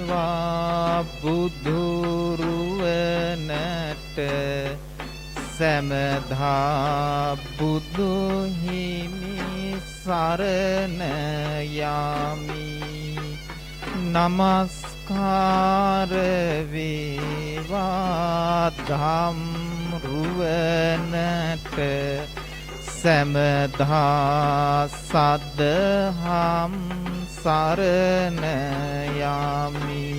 වේවා බුදුරුවනට සැමදා බුදු හිමි සරණ යමි. නමස්කාර වේවා ධම්රුවනට සැමදා සදහම් සරණ යමි.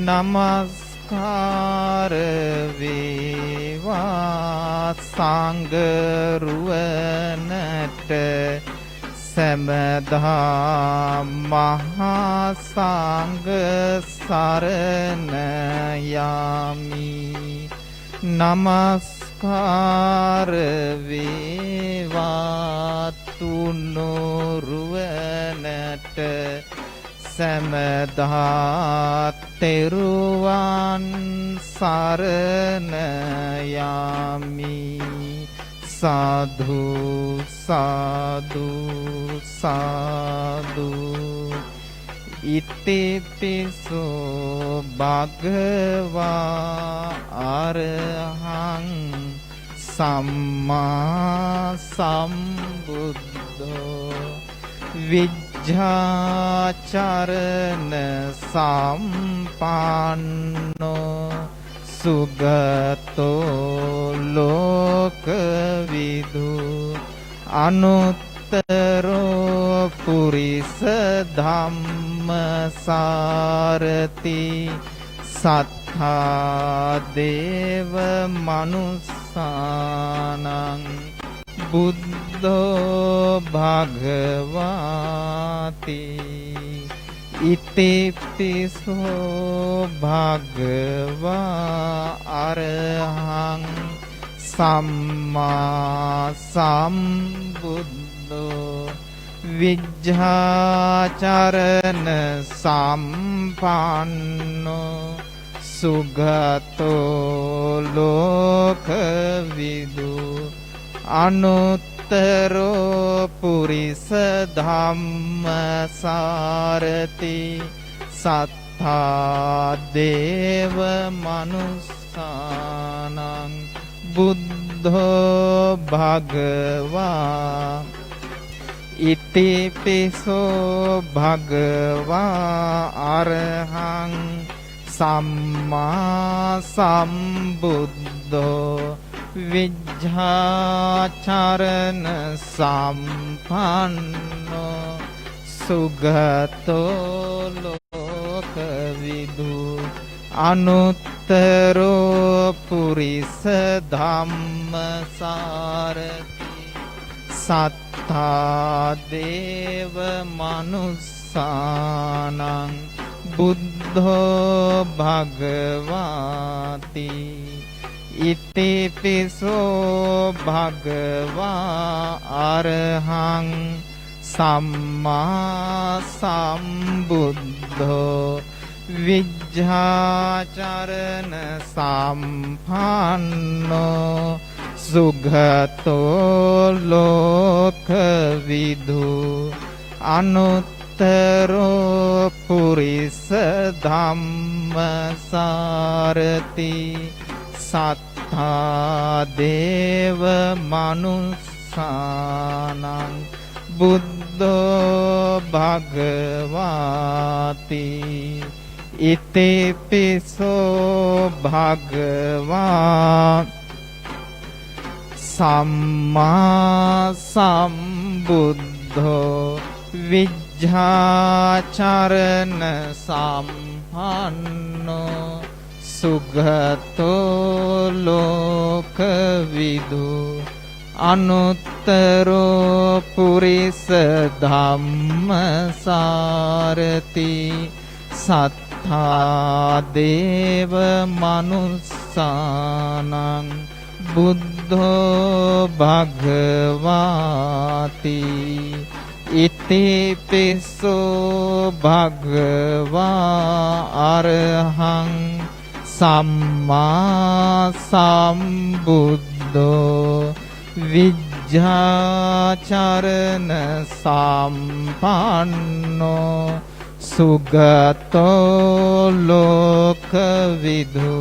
නමස්කාර වේවා සංඝරුවනට සැමදා මහා සංඝ සරණ යමි. නමස්කාර වේවා තුනුරුවනට සැමදා තෙරුවන් සරණ යමි. සාදු සාදු සාදු. ඉතිපිසෝ භගවා අරහං සම්මා සම්බුද්ධෝ විජ්ජාචරණ සම්පන්නෝ සුගතෝ ලෝකවිදු අනුත්තරෝ පුරිස ධම්මසාරති සත්තා දේව මනුස්සානං බුද්ධෝ භගවාති. ඉතිපිසෝ භගවා අරහං සම්මා සම්බුද්ධෝ විජ්ජාචරණ සම්පන්නෝ සුගතෝ ලෝකවිදු අනුත්තරෝ පුරිස ධම්මසාරති සත්තා දේව මනුස්සානං බුද්ධෝ භගවා. ඉතිපිසෝ භගවා අරහං සම්මා සම්බුද්ධෝ විජ්ජාචරණ සම්පන්නෝ සුගතෝ ලෝකවිදු අනුත්තරෝ පුරිස ධම්මසාරති සත්තා දේව මනුස්සානං බුද්ධෝ භගවාති. ඉතිපිසෝ භගවා අරහං සම්මා සම්බුද්ධෝ විජ්ජාචරණ සම්පන්නෝ සුගතෝ ලෝකවිදු අනුත්තරෝ පුරිස ධම්මසාරති සත්තා දේව මනුස්සානං බුද්ධෝ භගවාති. ඉතිපිසෝ භගවා සම්මා සම්බුද්ධෝ විජ්ජාචරණ සම්පන්නෝ සුගතෝ ලෝකවිදු අනුත්තරෝ පුරිස ධම්මසාරති සත්තා දේව මනුස්සානං බුද්ධෝ භගවාති. ඉතිපිසෝ භගවා අරහං සම්මා සම්බුද්ධෝ විජ්ජාචරණ සම්පන්නෝ සුගතෝ ලෝකවිදු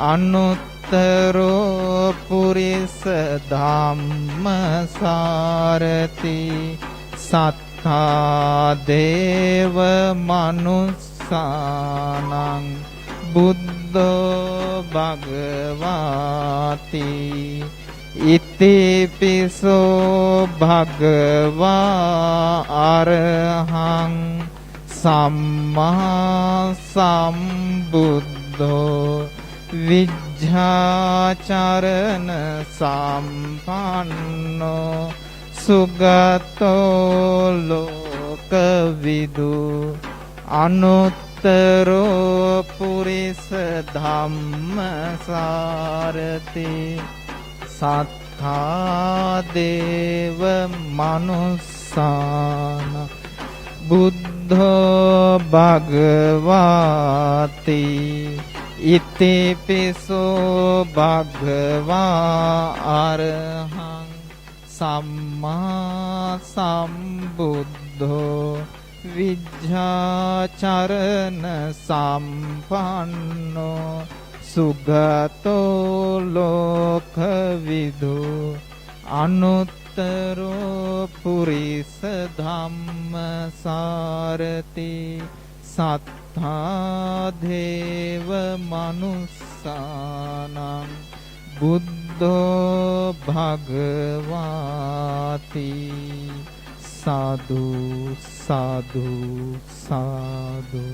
අනුත්තරෝ පුරිස ධම්මසාරති සත්තා දේව මනුස්සානං බුද්ධෝ භගවාති ඉතිපිසෝ භගවා අරහං සම්මා සම්බුද්ධෝ විජ්ජාචරණ සම්පන්නෝ සුගතෝ ලෝකවිදු අනුත්තරෝ පුරිස ධම්මසාරති සත්තා දේව මනුස්සාන බුද්ධෝ භගවාති ඉතිපිසෝ භගවා අරහං සම්මා සම්බුද්ධෝ විජ්ජාචරණ සම්පන්නෝ සුගතෝ ලෝකවිදු අනුත්තරෝ පුරිස ධම්මසාරති සත්තා දේව මනුස්සානං බුද්ධෝ භගවාති සාදු සාදු සාදු.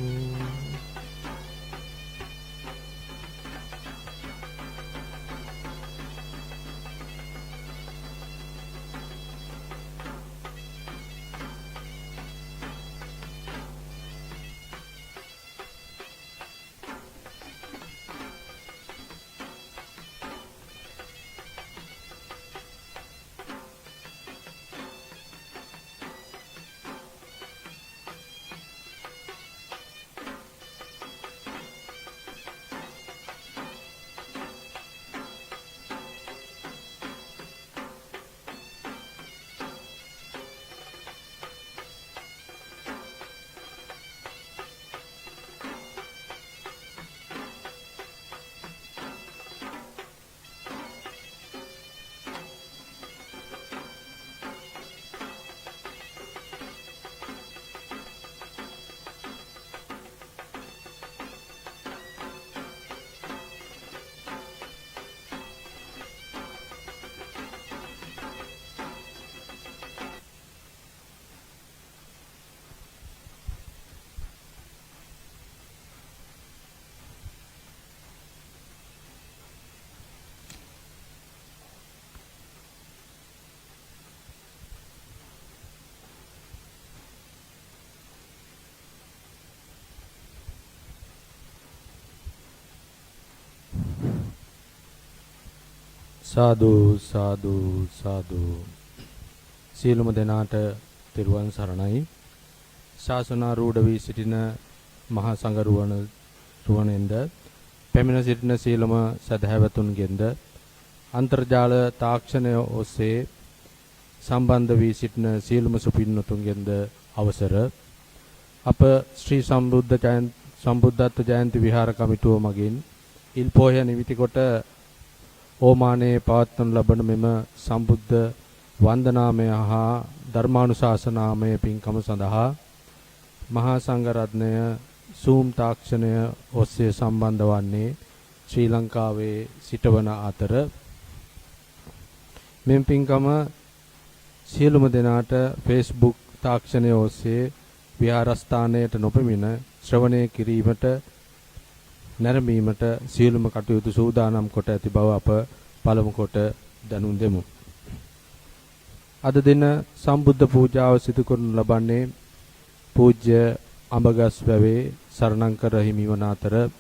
සාදු සාදු සාදු. සියලුම දෙනාට තෙරුවන් සරණයි. ශාසනාරූඪ වී සිටින මහා සංඝරුවනෙන්ද පැමිණ සිටින සියලුම සදහැවතුන්ගෙන්ද අන්තර්ජාල තාක්ෂණය ඔස්සේ සම්බන්ධ වී සිටින සියලුම සුපින්නතුන්ගෙන්ද අවසර අප ශ්‍රී සම්බුද්ධත්ව ජයන්ති විහාර කමිටුව මගින් ඉල් පොහොය නිමිති කොට ඕමානයේ පවත්වනු ලබන මෙම සම්බුද්ධ වන්දනාමය හා ධර්මානුශාසනාමය පින්කම සඳහා මහා සංඝරත්නය සූම් තාක්ෂණය ඔස්සේ සම්බන්ධ වන්නේ ශ්‍රී ලංකාවේ සිටවන අතර මෙම පින්කම සියලුම දෙනාට Facebook තාක්ෂණය ඔස්සේ විහාරස්ථානයට නොපෙමිණ ශ්‍රවණය කිරීමට නැරඹීමට සියලුම කටයුතු සූදානම් කොට ඇති බව අප පළමු කොට දැනුම් දෙමු. අද දින සම්බුද්ධ පූජාව සිදු කරනු ලබන්නේ පූජ්‍ය අඹගස්වැවේ සරණංකර හිමිවන අතර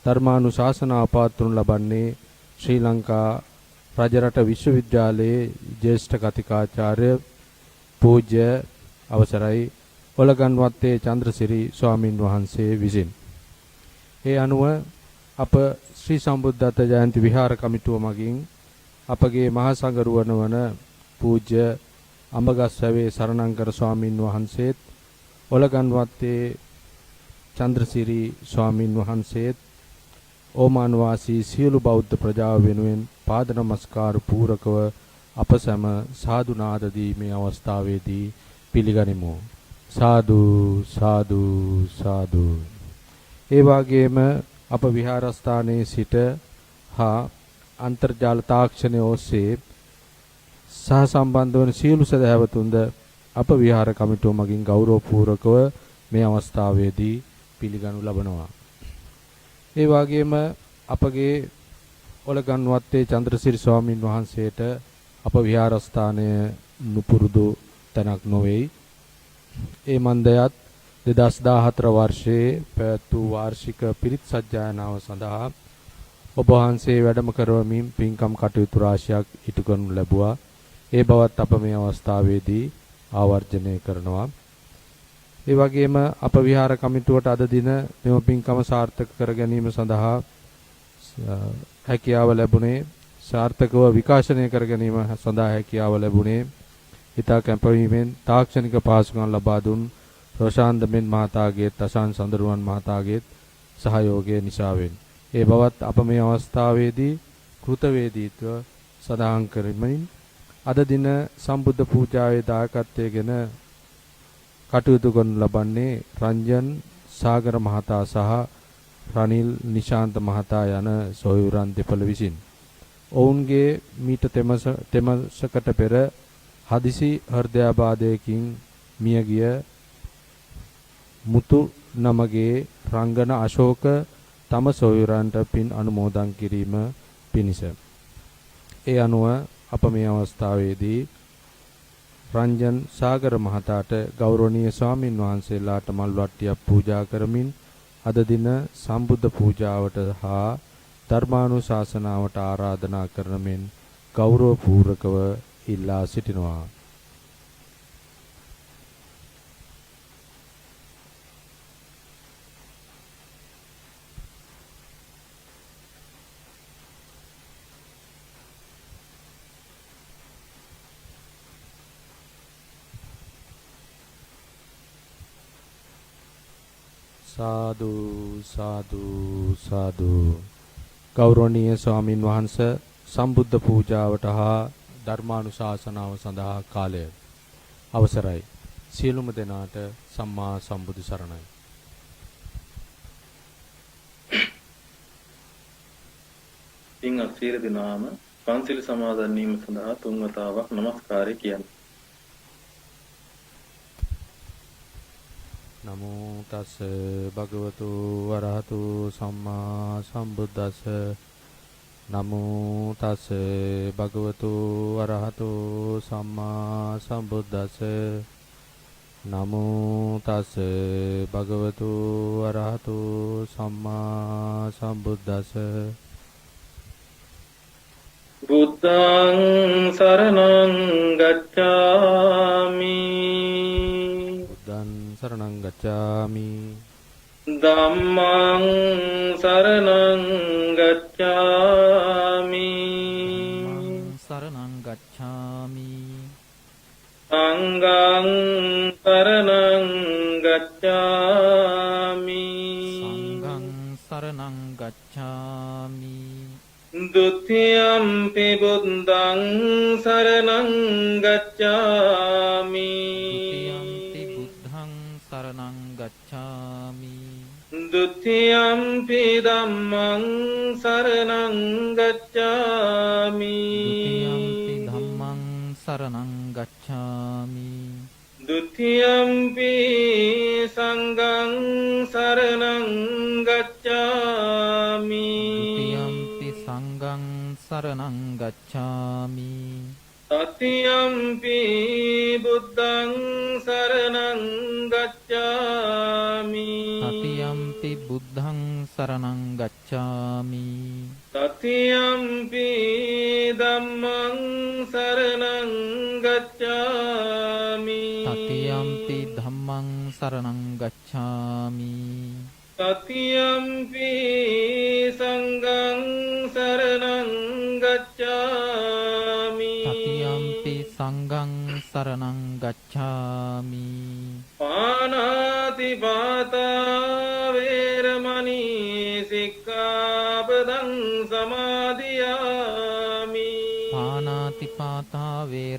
ධර්මානුශාසනාව පවත්වනු ලබන්නේ ශ්‍රී ලංකා රජරට විශ්වවිද්‍යාලයේ ජ්‍යෙෂ්ඨ කතිකාචාර්ය පූජ්‍ය අවසරයි ඔලගන්වත්තේ චන්ද්‍රසිරි ස්වාමින් වහන්සේ විසින්. ඒ අනුව අප ශ්‍රී සම්බුද්ධත්ව ජයන්ති විහාර කමිටුව මගින් අපගේ මහා සංඝරුවන වන පූජ්‍ය අඹගස්වැවේ සරණංකර ස්වාමින් වහන්සේත් ඔලගන්වත්තේ චන්ද්‍රසිරි ස්වාමින් වහන්සේත් ඕමාන් වාසී සියලු බෞද්ධ ප්‍රජාව වෙනුවෙන් පාද නමස්කාර පූරකව අප සැම සාදු නාද දීමේ අවස්ථාවේදී පිළිගනිමු. සාදු සාදු සාදු. ඒ වගේම අප විහාරස්ථානයේ සිට හා අන්තර්ජාල තාක්ෂණය ඔස්සේ සහ සම්බන්ධ වන සියලු සදහැවතුන්ද අප විහාර කමිටුව මගින් ගෞරවපූර්වකව මේ අවස්ථාවේදී පිළිගනු ලබනවා. ඒ වගේම අපගේ ඔලගන්වත්තේ චන්ද්‍රසිරි ස්වාමින් වහන්සේට අප විහාරස්ථානය නුපුරුදු තැනක් නොවේයි. ඒ මන්දයත් 2014 වර්ෂයේ පැවැත් වූ වාර්ෂික පිරිත් සජ්ජායනාව සඳහා ඔබ වහන්සේ වැඩම කරවමින් පින්කම් කටයුතු රාශියක් ඉටු කරනු ලැබුවා. ඒ බවත් අප මේ අවස්ථාවේදී ආවර්ජනය කරනවා. ඒ වගේම අප විහාර කමිටුවට අද දින මෙම පින්කම සාර්ථක කර ගැනීම සඳහා හැකියාව ලැබුණේ සාර්ථකව විකාශනය කර ගැනීම සඳහා හැකියාව ලැබුණේ හිතා කැපවීමෙන් තාක්ෂණික පහසුකම් ලබා දුන් රොෂාන්දමෙන් මහතාගේත් අශාන් සඳරුවන් මහතාගේත් සහයෝගය නිසාවෙන්. ඒ බවත් අප මේ අවස්ථාවේදී කෘතවේදීත්ව සඳහන් කරමින් අද දින සම්බුද්ධ පූජාවේ දායකත්වයෙන් කටයුතු කරනු ලබන්නේ රංජන් සාගර මහතා සහ රනිල් නිශාන්ත මහතා යන සොයුරන් දෙපළ විසින්. ඔවුන්ගේ මීට තෙමසකට පෙර හදිසි හෘදයාබාධයකින් මියගිය මුතු නමගේ රංගන අශෝක තම සොයුරන්ට පින් අනුමෝදන් කිරීම පිණිස. ඒ අනුව අප මේ අවස්ථාවේදී රංජන් සාගර මහතාට ගෞරවනීය ස්වාමින් වහන්සේලාට මල් වට්ටියක් පූජා කරමින් අද දින සම්බුද්ධ පූජාවට හා ධර්මානුශාසනාවට ආරාධනා කරන මෙන් ගෞරවපූර්වකව ඉල්ලා සිටිනවා. සාදු සාදු සාදු. ගෞරවනීය ස්වාමින් වහන්සේ සම්බුද්ධ පූජාවට හා ධර්මානුශාසනාව සඳහා කාලය අවසරයි. සියලුම දෙනාට සම්මා සම්බුදු සරණයි. පින් අසීර දිනාම පන්සිල් සමාදන් වීම සඳහා තුන් වතාවක් নমස්කාරය කියන්න. නමෝ තස් භගවතු වරහතු සම්මා සම්බුද්දස්ස. නමෝ තස් භගවතු වරහතු සම්මා සම්බුද්දස්ස. නමෝ තස් භගවතු වරහතු සම්මා සම්බුද්දස්ස. බුද්ධං සරණං ගච්ඡාමි. බුද්ධං සරණං ගච්ඡාමි. ධම්මං සරණං ගච්ඡාමි. සරණං ගච්ඡාමි. සංඝං සරණං ගච්ඡාමි. සංඝං සරණං ගච්ඡාමි. ဒုတိယံ පි බුද්ධං සරණං ගච්ඡාමි. ဒုတိယံ පි ධම්මං සරණං ගච්ඡාමි. ဒုတိယံ පි සංඝං සරණං ගච්ඡාමි. සරණං ගච්ඡාමි. තතියම්පි බුද්ධං සරණං ගච්ඡාමි. තතියම්පි බුද්ධං සරණං ගච්ඡාමි. තතියම්පි ධම්මං සරණං ගච්ඡාමි. තතියම්පි ධම්මං සරණං ගච්ඡාමි. තතියම්පි සංඝං සරණං ගච්ඡාමි. තතියම්පි සංඝං සරණං ගච්ඡාමි. පානාති පාතා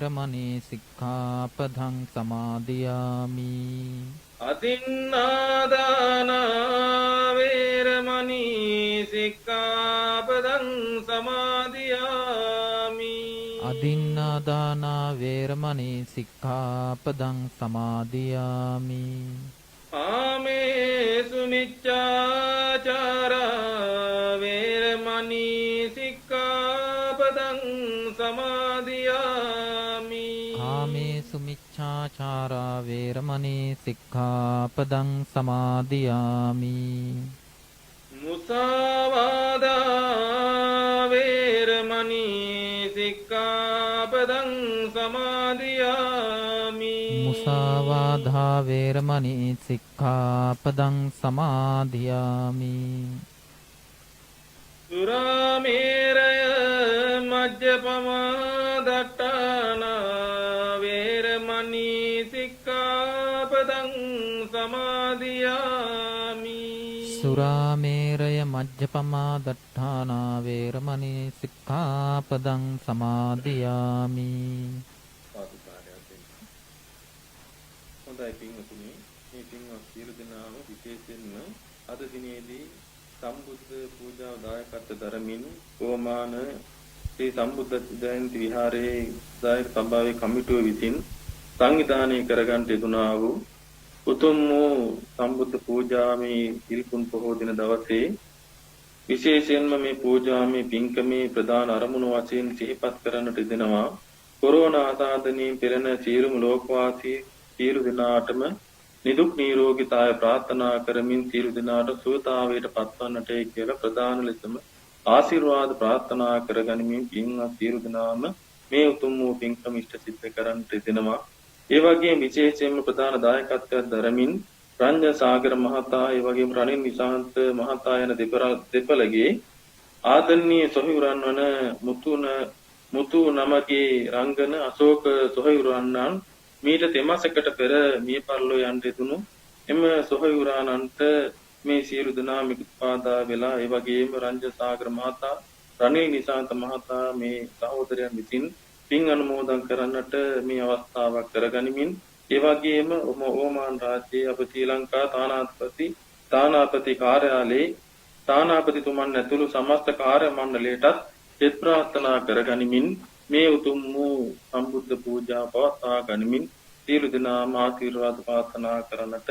වේරමණී සික්ඛාපදං සමාදියාමි. අදින්නාදාන වේරමණී සික්ඛාපදං සමාදියාමි. අදින්නාදානා වේරමණී සික්ඛාපදං සමාදියාමි. ආමේසු මිච්ඡාචාරා වේරමණී සික්ඛාපදං සමාදියාමි. කාමේසු මිච්ඡාචාරා වේරමණී සික්ඛාපදං සමාදියාමි. මුසාවාදා වේරමණී සික්ඛාපදං සමාදියාමි. මුසාවාධා වේරමණී සික්ඛාපදං සමාදියාමි. සුරාමේරය මජ්ජපමා දට්ඨානා වේරමණී සික්ඛාපදං සමාදියාමි. සුරාමේරය මජ්ජපමා දට්ඨානා වේරමණී සික්ඛාපදං සමාදියාමි. හොඳයි පින්වතුනි, මේ පින්වත් සියලු දෙනාම විශේෂයෙන්ම අද දිනේදී සම්බුද්ධ පූජාව දායකත්ව දරමින් ඕමාන ශ්‍රී සම්බුද්ධ ජයන්ති විහාරයේ දායක සභාවේ කමිටුව විසින් සංවිධානය කරගන්න යෙදුනා වූ උතුම් වූ සම්බුද්ධ පූජාවේ ඉල්පුන් පොහෝ දින දවසේ විශේෂයෙන්ම මේ පූජාවේ පින්කමේ ප්‍රධාන අරමුණු වශයෙන් සිහිපත් කරන්නට දෙනවා. කොරෝනා ආසාදනයෙන් පෙළෙන සියලුම ලෝකවාසී සියලු දෙනාටම නිදුක් නිරෝගීතාවය ප්‍රාර්ථනා කරමින් සියලු දෙනාට සුවතාවයට පත්වන්නටයි කියලා ප්‍රධාන ලෙසම ආශිර්වාද ප්‍රාර්ථනා කරගනිමින් පින්වත් සියලු දෙනාම මේ උතුම් වූ පින්කම ඉෂ්ට සිද්ධ කරන්නට දෙනවා. ඒ වගේම විශේෂයෙන්ම ප්‍රධාන දායකත්වයක් දරමින් රංජන සාගර මහතා, ඒ වගේම රනිල් නිශාන්ත මහතා යන දෙපළගේ ආදරණීය සොහොයුරන් වන මුතු නමගේ රංගන අශෝක සොහොයුරන්න් මීට තෙමසකට පෙර මිය පරලෝ යන්න යෙදුණු එම සොහොයුරානන්ට මේ සියලු දෙනා මිත්පාදා වෙලා, ඒ වගේම රංජන සාගර මහතා, රනිල් නිශාන්ත මහතා මේ සහෝදරයන් විසින් පින් අනුමෝදන් කරන්නට මේ අවස්ථාවක් කරගනිමින්, ඒ වගේම ඕමාන් රාජ්‍යයේ අප ශ්‍රී ලංකා තානාපති කාර්යාලයේ තානාපතිතුමන් ඇතුළු සමස්ත කාර්ය මණ්ඩලයටත් සෙත් ප්‍රාර්ථනා කරගනිමින් මේ උතුම් වූ සම්බුද්ධ පූජා පවත්වා ගනිමින් සියලු දෙනාම ආශිර්වාද ප්‍රාර්ථනා කරන්නට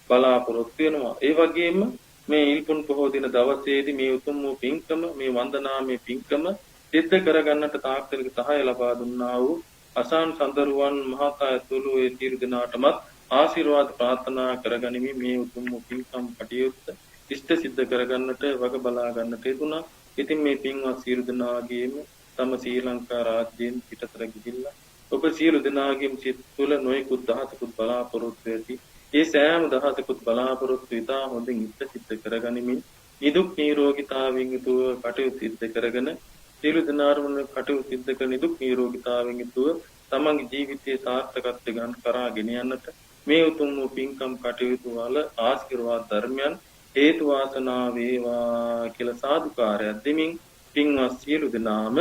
බලාපොරොත්තු වෙනවා. ඒ වගේම මේ ඉල්පුන් පොහෝ දින දවසේදී මේ උතුම් වූ පින්කම, මේ වන්දනාමය පින්කම සිද්ධ කරගන්නට තාක්ෂණික සහාය ලබා දුන්නා වූ අසාන් සඳරුවන් මහතා ඇතුළු ඒ සියලු දෙනාටමත් ආශිර්වාද ප්‍රාර්ථනා කරගනිමින් මේ උතුම් වූ පින්කම් කටයුත්ත ඉෂ්ට සිද්ධ කරගන්නට වග බලා ගන්නට යෙදුණා. ඉතින් මේ පින්වත් සියලු දෙනාගේම තම ශ්‍රී ලංකා රාජ්‍යයෙන් පිටතට ගිහිල්ලා ඔබ සියලු දෙනාගේම සිත් තුළ නොයෙකුත් දහසකුත් බලාපොරොත්තු ඇති. ඒ සෑම දහසකුත් බලාපොරොත්තු ඉතා හොඳින් ඉෂ්ට සිද්ධ කරගනිමින් නිදුක් නිරෝගීතාවයෙන් යුතුව කටයුතු සිද්ධ කරගෙන සියලු දෙනාම කටයුතු සිද්ධ කර නිදුක් නිරෝගීතාවයෙන් යුතුව තමන්ගේ ජීවිතයේ සාර්ථකත්වය ගන්න කරාගෙන යන්නට මේ උතුම් වූ පින්කම් කටයුතු වල ආශිර්වාද ධර්මයන් හේතු වාසනා වේවා කියලා සාදුකාරයක් දෙමින් පින්වත් සියලු දෙනාම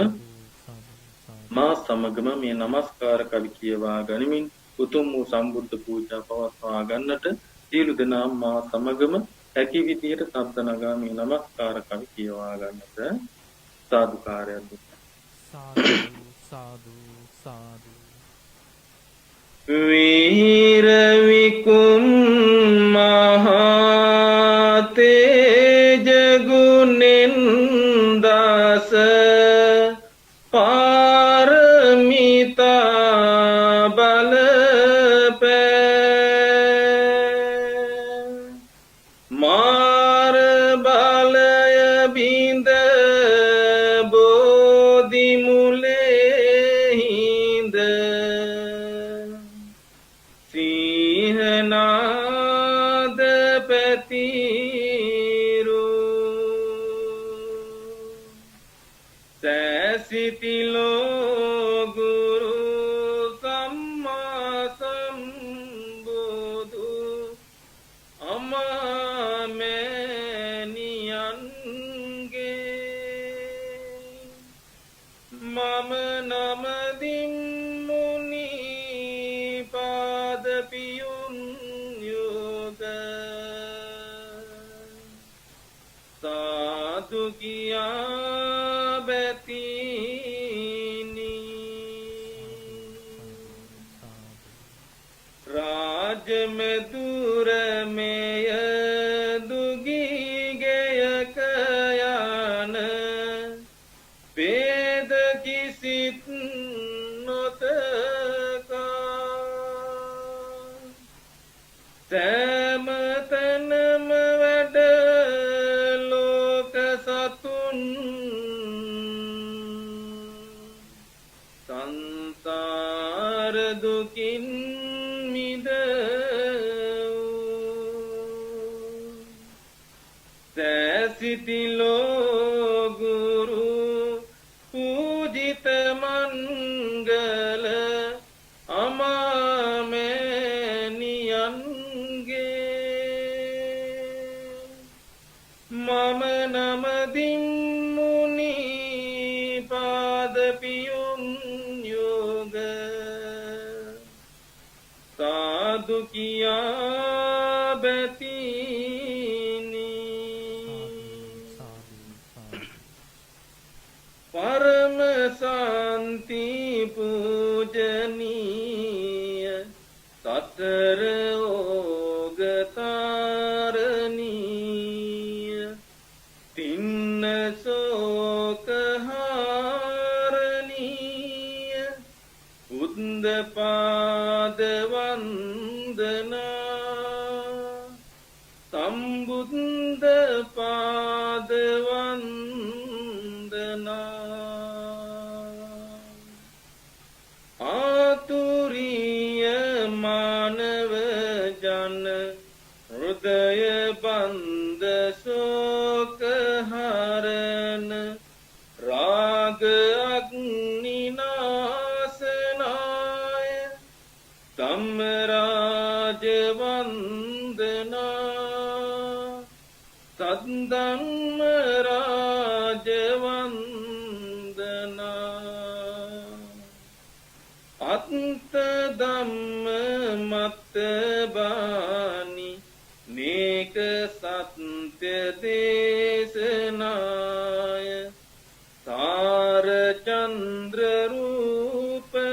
මා සමගම මේ নমස්කාර කවි කියවා ගනිමින් උතුම් වූ සම්බුද්ධ පූජා පවත්වා ගන්නට සියලු දෙනාම මා සමගම හැකි විදියට ශබ්ද නගා මේ নমස්කාර කවි කියවා ගන්නට සාදුකාරයක් දෙන්න. සාදු සාදු සාදු. වීර විකුම් මහා තේජ ගුණෙන් දාස පාරමිතා බලපෑ මාර බලය බිඳ බෝධි මුලේ හිඳ සිංහනාද පැතිරු සැසිතිලෝ ගුරු සම්මා සම්බුදු අමාමෑණියන්ගේ මම නමදින් මුණ සාදු කියා බැතිනි රාජමෙදුර මෙය දුගී ගෙයක යන වේද කිසිත් නොතකා සෑම තැනම වැඩ ලෝක සතුන් සංසාර දුකින් සිතිලෝ ගුරු පූජිත මංගල අමාමෑණියන්ගේ මම නමදින් මුනි පාද පියුම් යෝග සාදු කියා බැති परम शांति पूजनीय सतर ओगतारणीय तिन्न शोक हारणीय उद्द पाद वंदना संबुद्ध पाद आतुरीय मानव जन हृदय बंद शोक हरण राग अग्निनाशनाय तमराज वंदना सद्दम्म राज अंत धम्म मत बानी नेक सत्य देशनाय सार चंद्र रूपनाय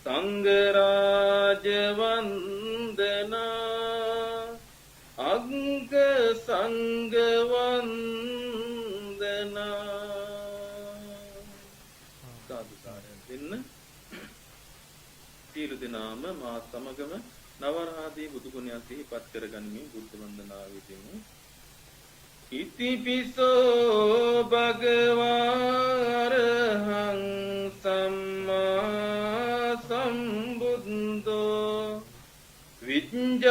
संगराज वंदना अंग संग वंदना සියලු දෙනාම මා සමගම නවරාදී බුදු ගුණයන් සිහිපත් කරගනිමින් බුද්ධ වන්දනාව දෙමු. ඉතිපිසෝ භගවාරහං සම්මා සම්බුද්ධෝ විඤ්ඤාචරණ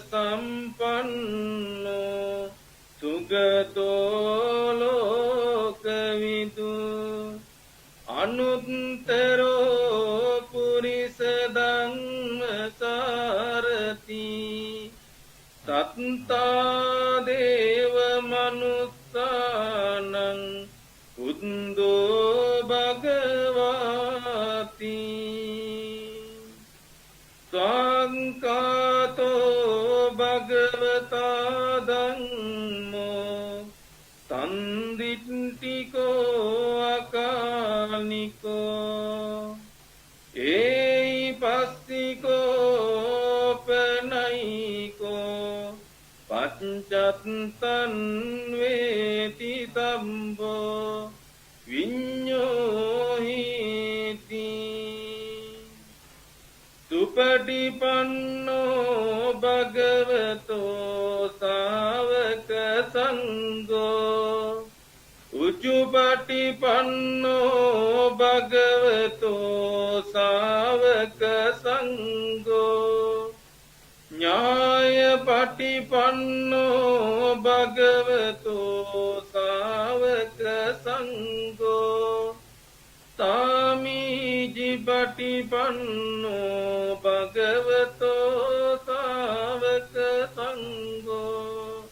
සම්පන්නෝ සුගතෝ ලෝකවිදු අනුත්තරෝ පුරිස ධම්ම සාරති සත්තා දේව මනුස්සානං උද්දෝ භගවාති සංකාතෝ භගවතා ධම්මෝ තන්දිට්ඨිකෝ අකාලිකෝ ඒයි පස්සිකෝ පනයිකෝ පච්චත්තන් වේති තම්බෝ විඤ්ඤෝහිති සුපටිපන්නෝ භගවතෝ සාවක සංඝෝ උචුපටිපන්නෝ භගවතෝ සාවක සංඝෝ ඥායපටිපන්නෝ භගවතෝ සාවක සංඝෝ තාමීජිපටිපන්නෝ භගවතෝ සාවක සංඝෝ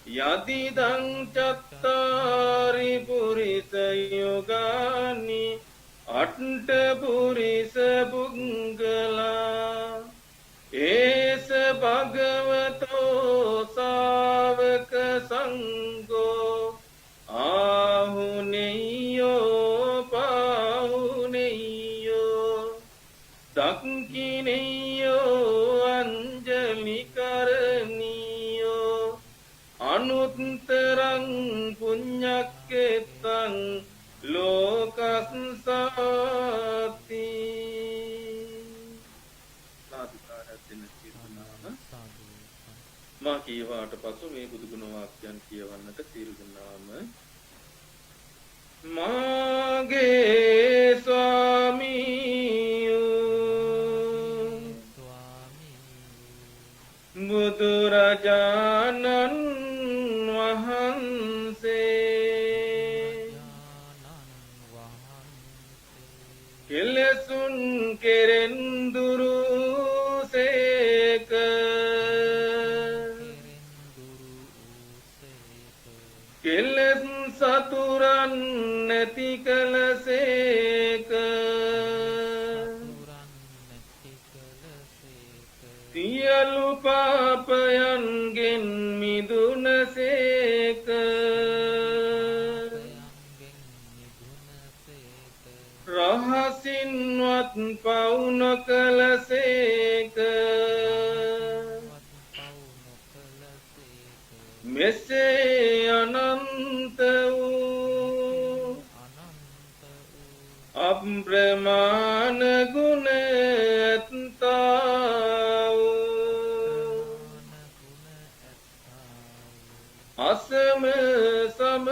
යදිදං චත්තාරි පුරිස යෝගානි අට්ඨ පුරිස පුංගලා ඒස භගවතෝ සාවක විකරණීයෝ අනුත්තරං පුඤ්ඤක්කෙත්තං ලෝකස්සාති සාදුකාරයෙන් සිරුනාම මා කීවාට පසු මේ බුදු ගුණ වාක්‍යයන් කියවන්නට සියලු දෙනාම මාගේ ස්වාමීයෝ බුදුරජාණන් වහන්සේ කෙලෙසුන් කෙරෙන් දුරු සේක කෙලෙස් සතුරන් නැති කලසේක සියලු පාපයන්ගෙන් මිදුනසේක රහසින්වත් පව් නොකලසේක මෙසේ අනන්ත වූ අප්‍රමාණ ගුණ ඇත්තා වූ අසම සම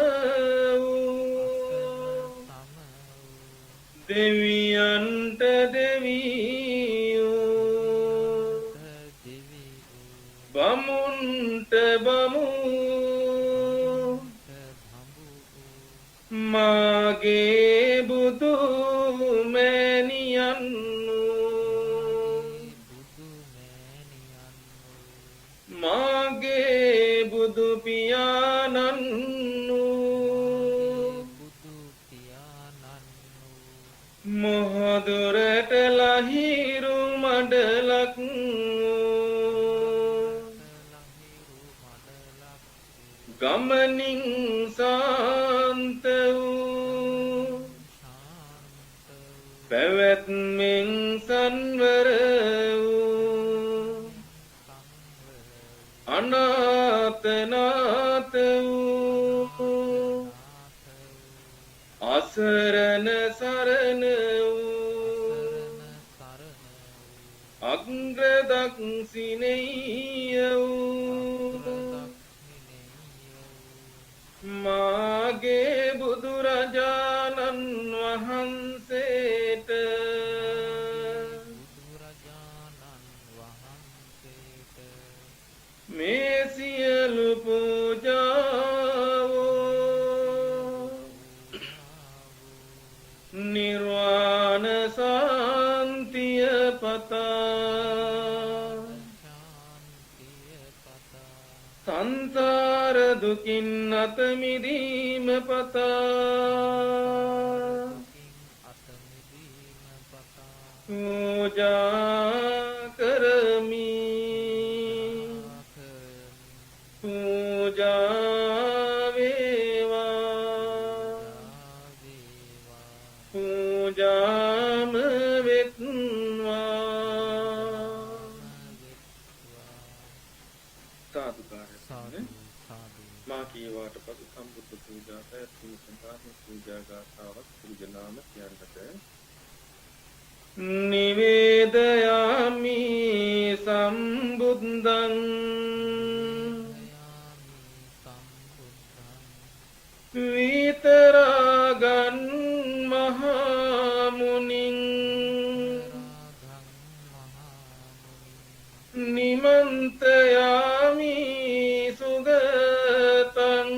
වූ දෙවියන්ට දෙවියෝ බමුන්ට බමු මාගේ බුදු මෑණියන් මාගේ බුදු පියාණන් මොහොදුරට ලහිරු මඩලක් ගමනින් සාන්ත වූ පැවැත්මෙන් සංවර වූ අනාථනාත වූ අසරණ සරණ වූ අග්‍රදක්ෂිනේය වූ මාගේ බුදුරජාණන් වහන්සේට මේ සියලු පූජාවෝ නිර්වාණ සාන්තිය පතා සංසාර දුකින් අත මිදීම පතා පූජා කරමි පූජා වේවා පූජාම වෙත්වා සාදුකාරය මා කීවාට පසු සම්බුද්ධ පූජා පැවැත්වීම සඳහා පූජා ගාථාවක් පිළිගනාම කියන්නට නිවේදයාමි සම්බුද්ධං විතරාගන් මහා මුනිං නිමන්තයාමි සුගතං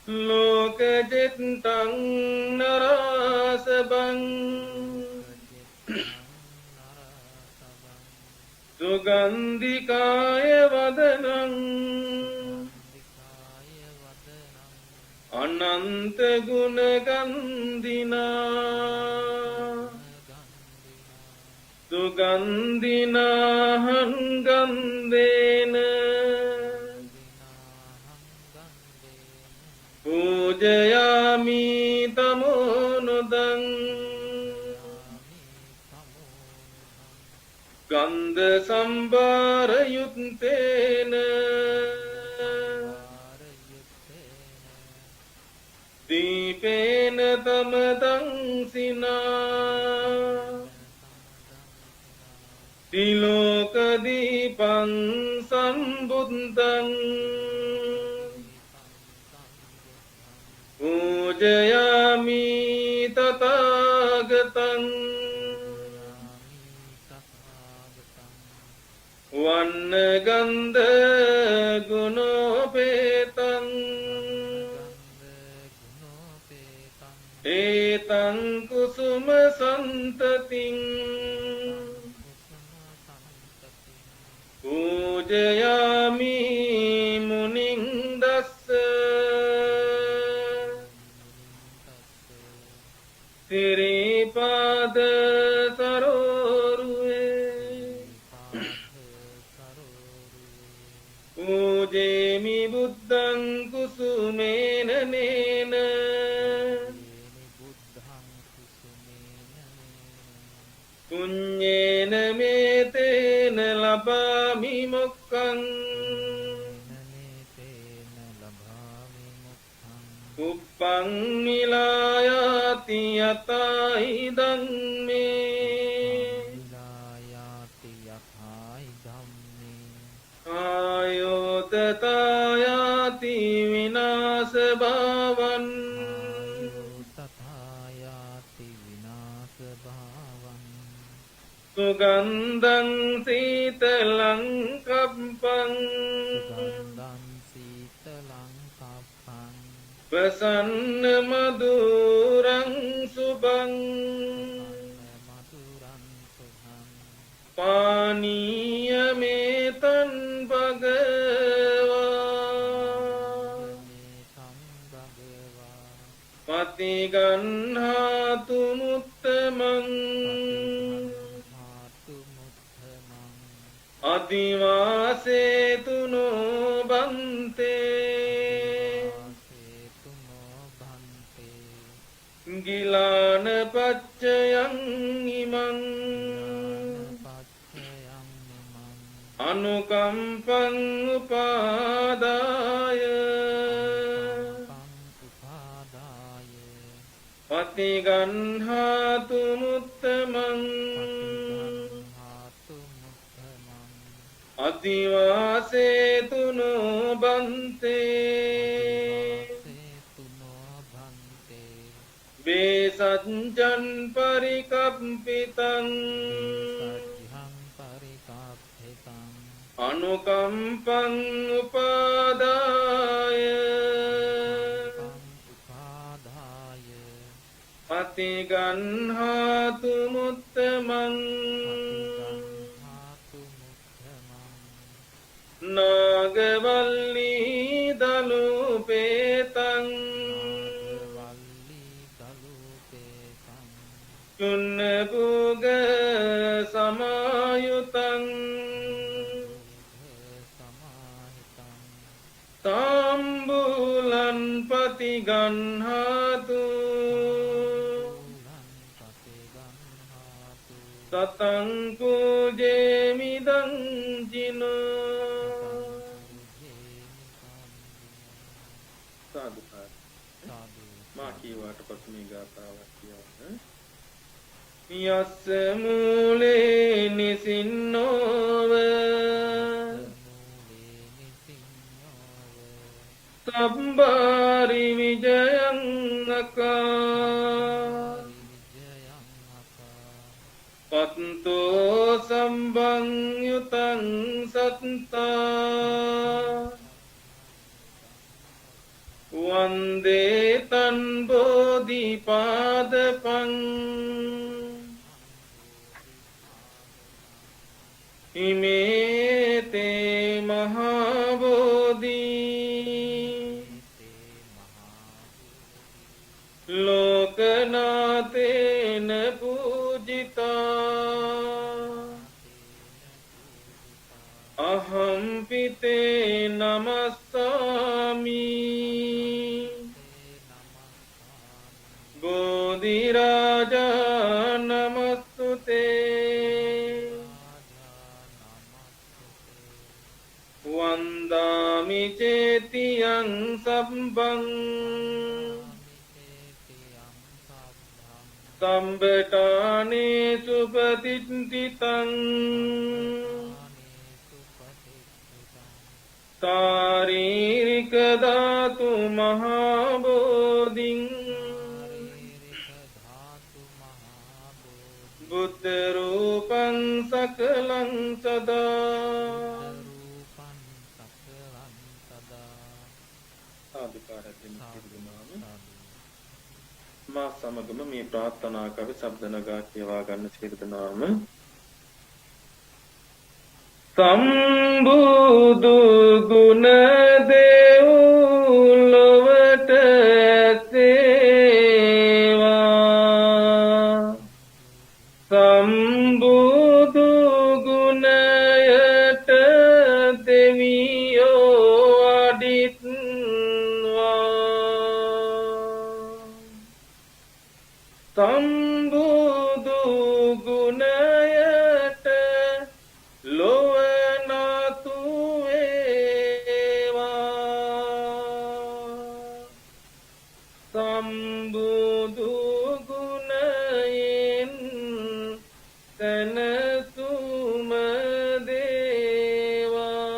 ලෝකජෙත්තං නරාසබං සුගන්ධිකාය වදනං අනන්ත ගුණ ගන්ධිනා සුගන්ධිනාහං ගන්ධේන පූජයාමි තමෝනුදං ගන්ධ සම්භාර යුත්තේන දීපේන තමදං සිනා තිලෝක දීපං සම්බුද්ධං පූජයාමි තථාගතං වන්න ගන්ධ ගුණෝපේතං ඒතං කුසුම සන්තතින් පූජයාමි මුනිං දස්ස සිරිපාද සරෝරුවේ පූජේමි බුද්ධං කුසුමේන නේන පුඤ්ඤේන මේතේන ලබාමි මොක්ඛං උප්පං මිලායාති යතයි ධම්මේ ආයෝතතායාති විනාශ භවං සුගන්ධං සීතලං කම්පං ප්‍රසන්න මధుරං සුභං පානීය මේතං භගවා පතිගන්හාතු මුත්තමං අදිවාසේතුනෝ බන්තේ ගිලාන පච්චයං ඉමං අනුකම්පං උපාදාය පතිගන්හාතු මුත්තමං අදිවාසේතුනෝ බන්තේ බේසච්ඡන් පරිකම්පිතං අනුකම්පං උපාදාය පතිගන්හාතු මුත්තමං නාගවල්ලී දලුපේතං චුන්නභුග සමායුතං තාම්බූලං පතිගන්හාතු සතං පූජේමිදං ජිනෝ මා කීවාට පසු මේ ගාථාවක් කියවන්න. යස්ස මූලේ නිසින්නෝව සම්බාරි විජයං අකා පත්තෝ සම්බං යුතං සත්තා වන්දේ තන් බෝධිපාදපං ඉමේතේ මහා බෝධි ලෝකනාතේන පූජිතා අහම් පිතේ නමස්සාමි බෝධි රාජා නමස්තුතේ සබ්බං සම්බටානේ සුපතිට්ඨිතං ශාරීරික ධාතු මහා බෝධින් බුද්ධ රූපං සකලං සදා මා සමගම මේ ප්‍රාර්ථනා කවි ශබ්ද නගා කියවා ගන්න සියලු දෙනාම සම්බුදු ගුණ දෙව්ලොවට සේවා සම්බුදු ගුණයට දෙවියෝ අඩිත්වා සම්බුදු ගුණයට ලොව නතු වේවා සම්බුදු ගුණයෙන් තනතුම දේවා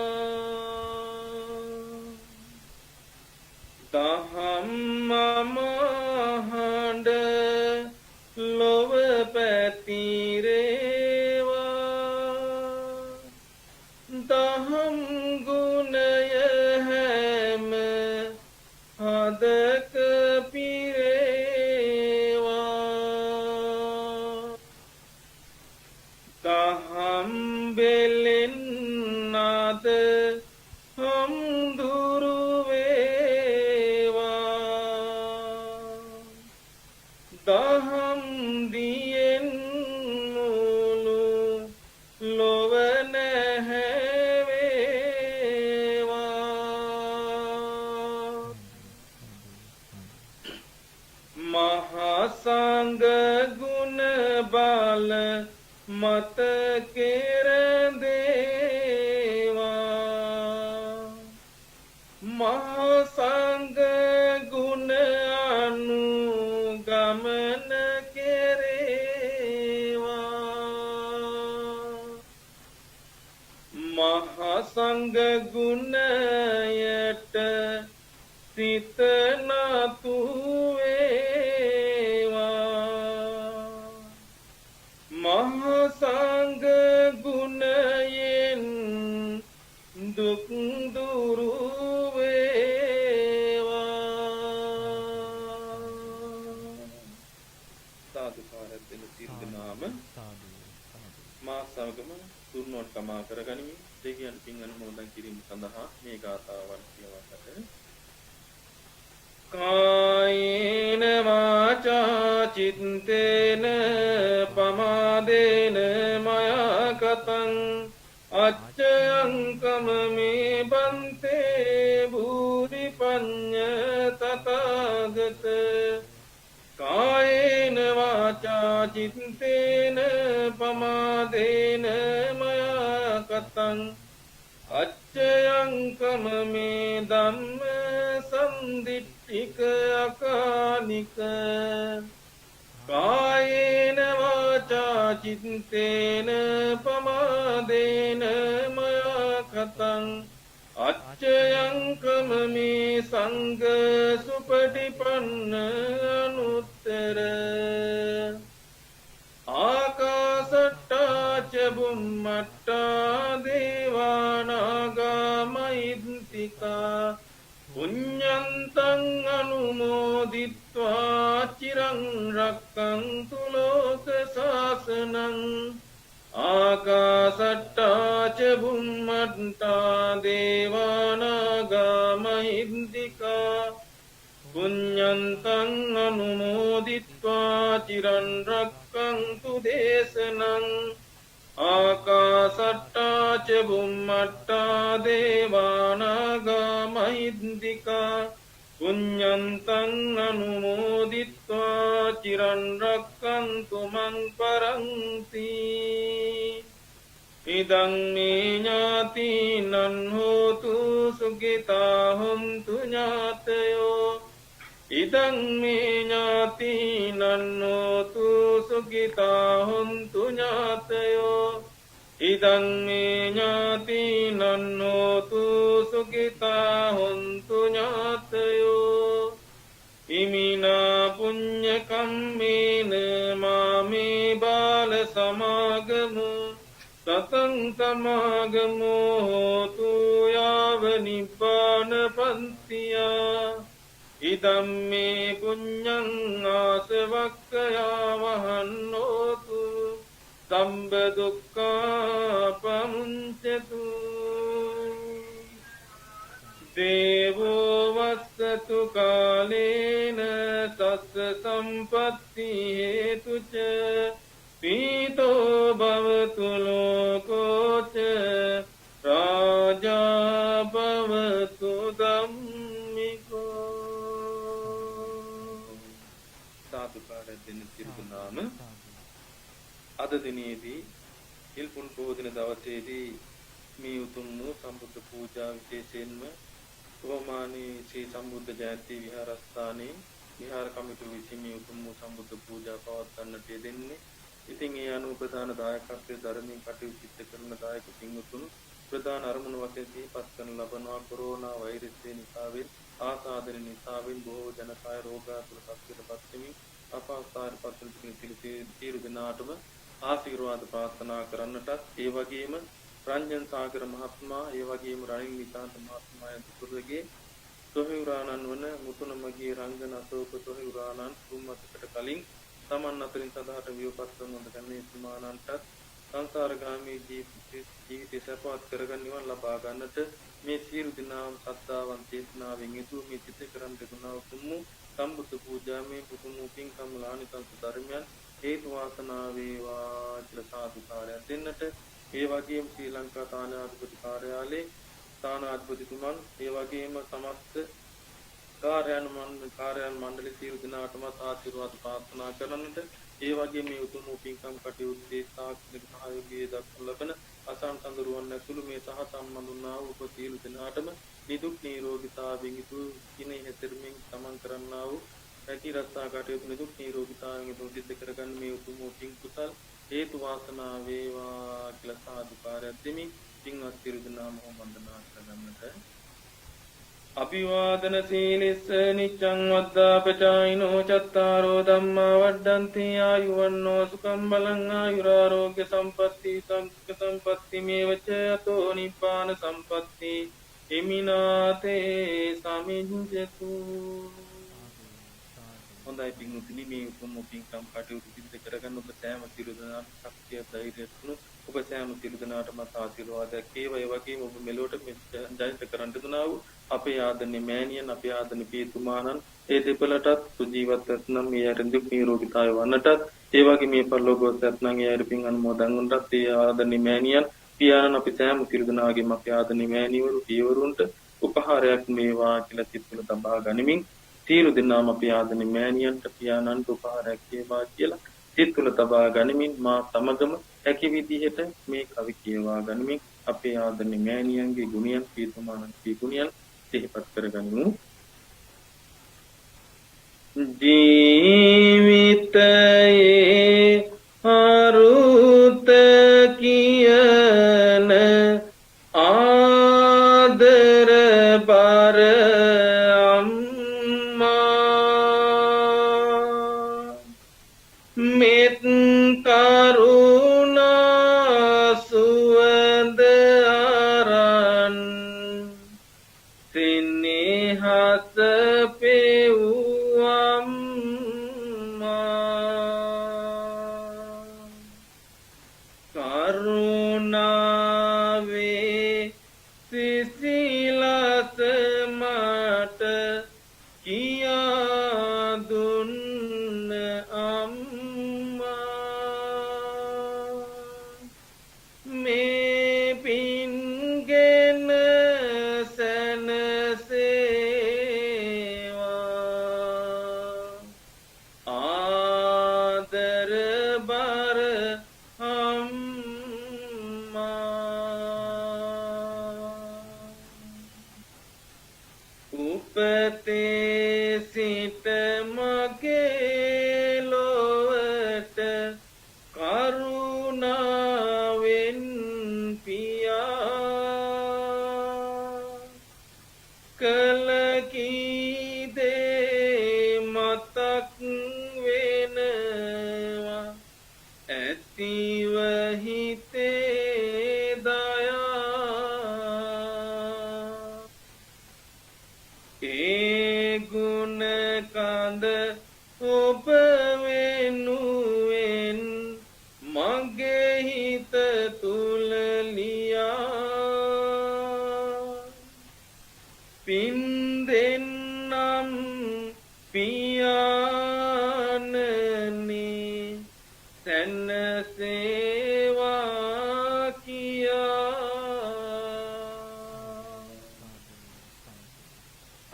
දහම් මහඬ ලොව පැතිරේවා දහම් ගුණය හැම හදක පිරේවා දහම් බෙලෙන් නාද හම්දුරු වේවා දහම් දියෙන් මුළු ලොව නැහැවේවා මහා සංඝ ගුණ බල මත කෙරදේවා මහා සංඝ ගුණ අනුගමන කෙරේවා මහා සංඝ ගුණයට සිත නතු වේවා මහා සංඝ ගුණයෙන් දුක් දුරු වේවා සාදු කාර්යයෙන් සිද්ධනාම මා සමගම තුන්වොත් කමා කරගනිමි දෙවියන් පින් අනුමෝදන් කිරීම සඳහා මේ ගාථාවන් කියවන්නට කායේන වාචා චිත්තේන පමාදේන මයා කතං අච්චයං කමමේ බන්තේ භූරි පඤ්ඤ තථාගත කායේන වාචා චිත්තේන පමාදේන මයා කතං අච්චයං කමමේ ධම්ම සම්දිට්ඨික අකානික කායේන වාචා චිත්තේන පමාදේන මයා කතං අච්චයං කමමේ සංඝ සුපටිපන්න අනුත්තර ආකාසට්ටා ච බුම්මට්ටා දේවානාගා මහිද්దికා පුඤ්ඤන්තං අනුමෝදිත්වා චිරං රක්ඛන්තු ලෝක සාසනං ආකාසට්ටා ච බුම්මට්ටා දේවානාගා මහිද්దికා පුඤ්ඤන්තං අනුමෝදිත්වා චිරං රක්ඛන්තු දේශනං ආකාසට්ටා ච බුම්මට්ටා දේවානාගා මහිද්దికා පුඤ්ඤන්තං අනුමෝදිත්වා චිරං රක්ඛන්තු මං පරන්ති ඉදං මේ ඥාතිනං හෝතු සුඛිතා හොන්තු ඥාතයෝ ඉදං මේ ඥාතිනං හෝතු සුඛිතා හොන්තු ඥාතයෝ ඉදං මේ ඥාතිනං හෝතු සුඛිතා හොන්තු ඥාතයෝ ඉමිනා පුඤ්ඤ කම්මේන මාමේ බාල සමාගමු සතං සමාගමෝ හෝතු යාව නිබ්බාන පන්තියා ඉදම් මේ පුඤ්ඤං ආසවක්ඛයා වහන්නෝතු සම්බ දුක්ඛා පමුඤ්චතු දේවෝ වස්සතු කාලේන තස්ස සම්පත්ති හේතුච පීතෝ භවතු ලෝකෝච රාජා භවතු ධම්මිකෝ සාදුකාරය දෙන්න තිරුනාම අද දිනේදී ඉල්පුන් පොහොදින දවසේදී මේ උතුම් වූ සම්බුද්ධ පූජා විශේෂයෙන්ම රෝමානී ශ්‍රී සම්බුද්ධ ජයන්ති විහාරස්ථානයේ විහාර කමිටුව විසින් මේ උතුම් වූ සම්බුද්ධ පූජා පවත්වන්නට යෙදෙන්නේ. ඉතින් ඒ අනුව ප්‍රධාන දායකත්වයේ ධර්මයෙන් කටයුතු සිදු කරන දායක පින්වතුන් ප්‍රධාන අරමුණු වශයෙන් සිහිපත් කරන ලබනවා කොරෝනා වෛරසය නිසාවෙන් ආසාදන නිසාවෙන් බොහෝ ජනකාය රෝගාතුර සත්‍යයටපත් වෙමින් අපහසුතාවයට පත් වෙන සියලු දෙනාටම ආශිර්වාද ප්‍රාර්ථනා කරන්නටත් ඒ වගේම රංජන් සාගර මහත්මයා ඒ වගේම රනිල් නිකාන්ත මහත්මයා දුරගේ තොහිවුරාණන් වන මුතුනමගේ රංගන අශෝක තොහිවුරාණන් තුන්වසරකට කලින් තමන් අතරින් සදාට වියපත් වන ගන්නේ සුමානන්ටත් සංසාරගාමී ජීවිතය සපවත් කරගන්න නිවන් ලබා ගන්නට මේ සියලු දිනාම සද්ධාවන් චේතනාවෙන් යුතුව මේ චිත්ත කරන් දෙගුණා උතුම් සම්බුද්ධ පූජාමේ පුතුම් පින්කම් ලානිකංශ ධර්මයන් හේතු වාසනා වේවා කියලා සාදුකාරයක් දෙන්නට ඒ වගේම ශ්‍රී ලංකා තානාධිපති කාර්යාලයේ තානාධිපතිතුමන් ඒ වගේම සමස්ත කාර්යයන් මණ්ඩල සියලු දෙනාටම ආශිර්වාද ප්‍රාර්ථනා කරන්නට ඒ වගේම මේ උතුම් පින්කම් කටයුත්තේ සාක්ෂි සහයෝගය දක්වන ලබන අසං සඳරුවන් ඇතුළු මේ සහ සම්බන්ධ වුණා වූ සියලු දෙනාටම නිදුක් නිරෝගීතාවයෙන් යුතු කිනේ හැතරමින් සමන් කරන්නා වූ රැකී රක්ෂා කටයුතු නිදුක් නිරෝගීතාවයෙන් යුතු සිද්ධ කරගන්න මේ උතුම් පින් කුසල් හේතු වාසනා වේවා කියලා සාදුකාරයක් දෙමින් පින්වත් සියලු දෙනාම වන්දනා කරගන්නට අභිවාදන සීලිස්ස නිච්ඡං වද්දාපචායිනෝ චත්තාරෝ ධම්මා වඩ්ඩන්ති ආයුවන්නෝ සුඛං බලං ආයුරාෝග්‍ය සම්පatti සංසුඛ සම්පatti මේවච අතෝ නිබ්බාන සම්පatti එමිනාතේ සමිඤ්ඤතු. හොඳයි පින්වතුනි මේ උතුම් පින්කම් කටයුතු සිදු කරගන්න ඔබ සෑම සියලු දෙනාට ශක්තිය ධෛර්යය තුන ඔබ සෑම සියලු දෙනාටම ආශිර්වාදයක් වේවා. ඒ වගේම ඔබ මෙලොවට ජනිත කරන්න දුනා වූ අපේ ආදරණීය මෑණියන් අපේ ආදරණීය පියතුමාණන් ඒ දෙපළටත් සුජීවත් රත්නම් මේ ආරම්භක නිරෝගීතාවය වන්නටත් ඒ වගේ මේ පරලෝකවත් රත්නම් ඒ ආරම්භින් අනුමෝදන් වුණත් ඒ ආදරණීය මෑණියන් පියාණන් අපි සෑම සියලු දෙනාගේම අපේ ආදරණීය මෑණිවරු පියවරුන්ට උපහාරයක් මේවා කියලා සිත්තුල තබා ගනිමින් සියලු දෙනාම අපේ ආදරණීය මෑණියන්ට පියාණන්ට උපහාරයක් වේවා කියලා සිත්තුල තබා ගනිමින් මා සමගම හැකි විදිහට මේ කවි කියවා ගනිමින් අපේ ආදරණීය මෑණියන්ගේ ගුණයන් පියතුමාණන්ගේ ගුණයන් සිහිපත් කරගනිමු. ජීවිතයේ අරුත කියන ආදර බර අම්මා මෙත් කරුණා සුවඳ අරන් සිනහස පෙව්වම්මා කරුණාවේ සිසිලස මට කියා දුන්න අම්මා මේ පින්ගෙන ආදර බර අම්මා උපතේ සිට මගේ ලොවට කරුණාවෙන් පියා කල කී දේ මතක් වෙනවා ඇතිව හිතේ දයා ඒ ගුණ කඳ ඔබ වෙනුවෙන් මගේ හිත තුල ලියා පින් දෙන්නම් පියාණනි සැනසේවා කියා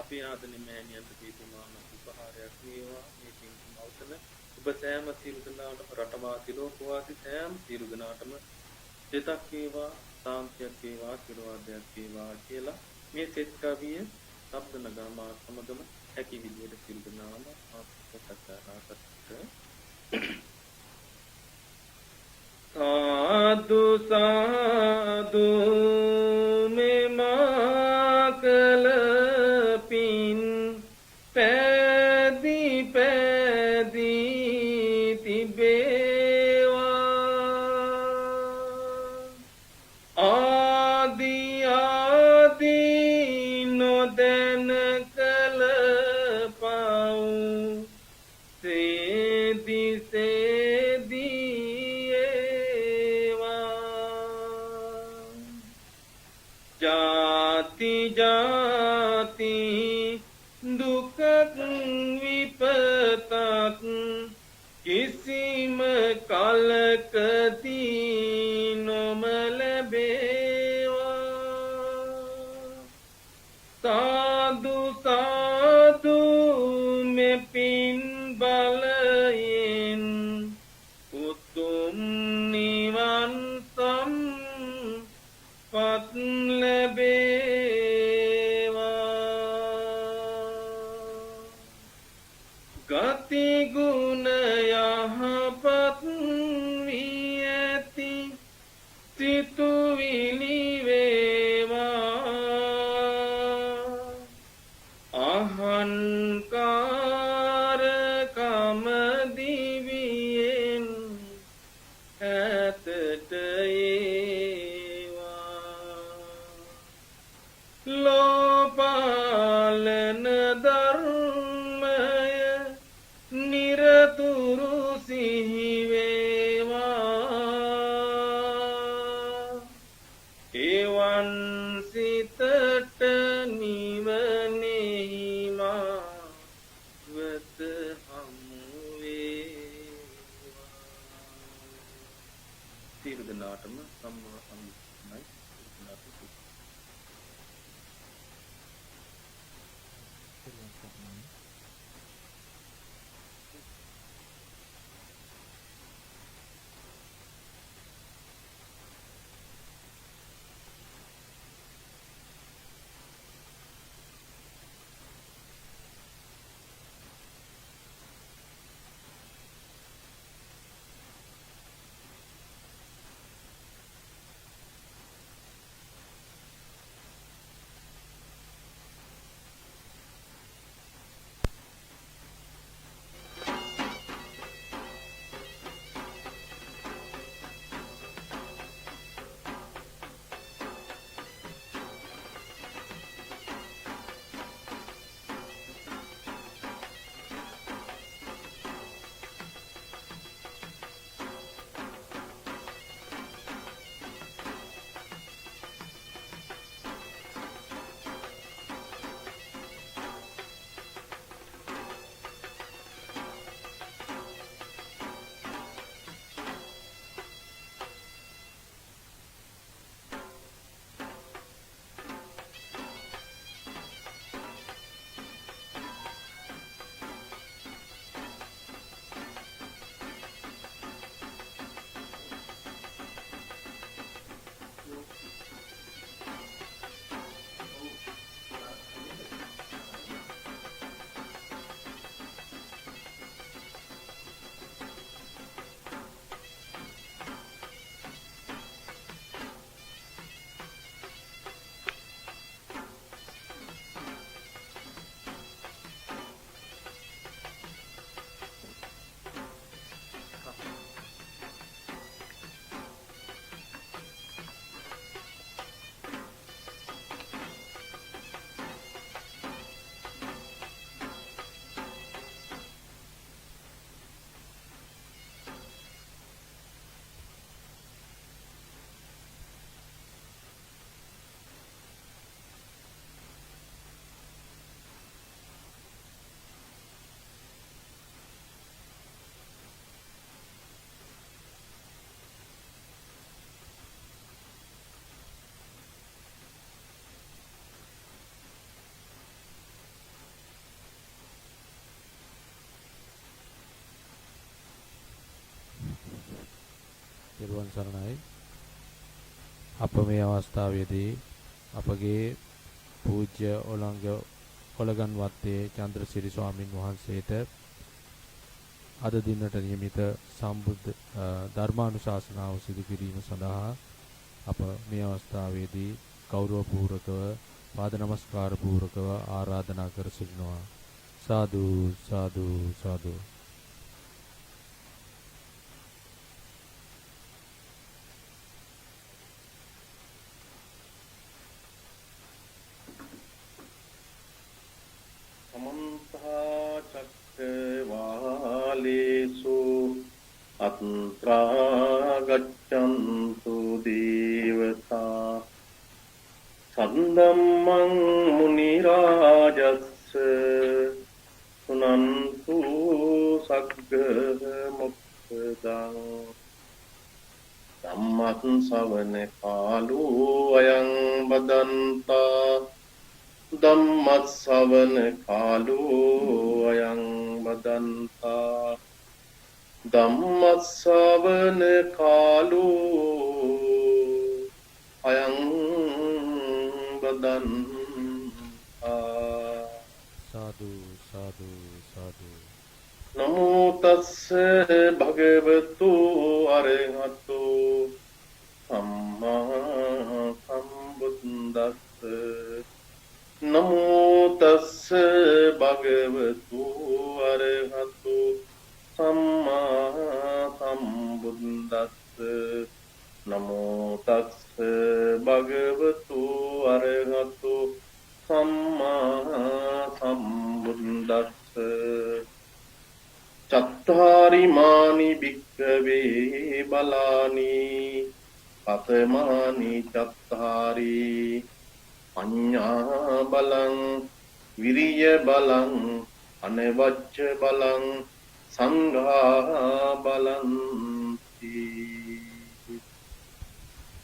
අපි ආදරණීය මෑණියන්ට දීපුමාන උපහාරයක් වේවා මේ පින්කම අවසන ඔබ සෑම සියලු දෙනාටම රටවාසී ලෝකවාසී සෑම සියලු දෙනාටම සිතක් වේවා සාන්තියක් වේවා ආශිර්වාදයක් වේවා කියලා මේ සෙත් කවිය ශබ්ද නගමා සමගම හැකි විදියට සියලු දෙනාම ආත්මසත්කාරා සාදු සාදු මේ මාකල පින් පැදී පැදී තිබේවා ආදි ආදි නොදැන කල පව් සේදි जाति जाति दुख विपतक किसिम कलकती नोमल बेवा साधु साधु में पिन बलयन उतुम निवन सम पत गति गुण यहपत वियति सितु विलिवेवा अहंकार काम दिवियन ऐतट लोपालन धर्मय निरतुरु सिहिवेवा තෙරුවන් සරණයි. අප මේ අවස්ථාවේදී අපගේ පූජ්‍ය ඔලගන් වත්තේ චන්ද්‍රසිරි ස්වාමින් වහන්සේට අද දිනට නියමිත සම්බුද්ධ ධර්මානුශාසනාව සිදු කිරීම සඳහා අප මේ අවස්ථාවේදී ගෞරවපූර්වකව පාද නමස්කාර පූර්වකව ආරාධනා කර සිටිනවා. සාදු සාදු සාදු. චක්කවාලේසු අත්‍රා ගච්ඡන්තු දේවතා සම්දම්මං මුනි රාජස්ස සුනන්තු සග්ග මොක්ඛදං ධම්මත් ශ්‍රවණ කාලෝ අයං බදන්තා ධම්මත් ශ්‍රවණ කාලෝ අයං බදන්තා ධම්මත් ශ්‍රවණ කාලෝ අයං බදන්තා. සාදු සාදු සාදු. නමෝ තස්ස භගවතු අරහතු සම්මා සම්බුද්දස්ස. නමෝ තස්ස භගවතු අරහතු සම්මා සම්බුද්දස්ස. නමෝ තස්ස භගවතු අරහතු සම්මා සම්බුද්දස්ස. චත්තාරි මානි භික්ඛවේ බලානි පතමානි චත්තාරි පඤ්ඤා බලං විරිය බලං අනවච්ච බලං සංඝා බලං.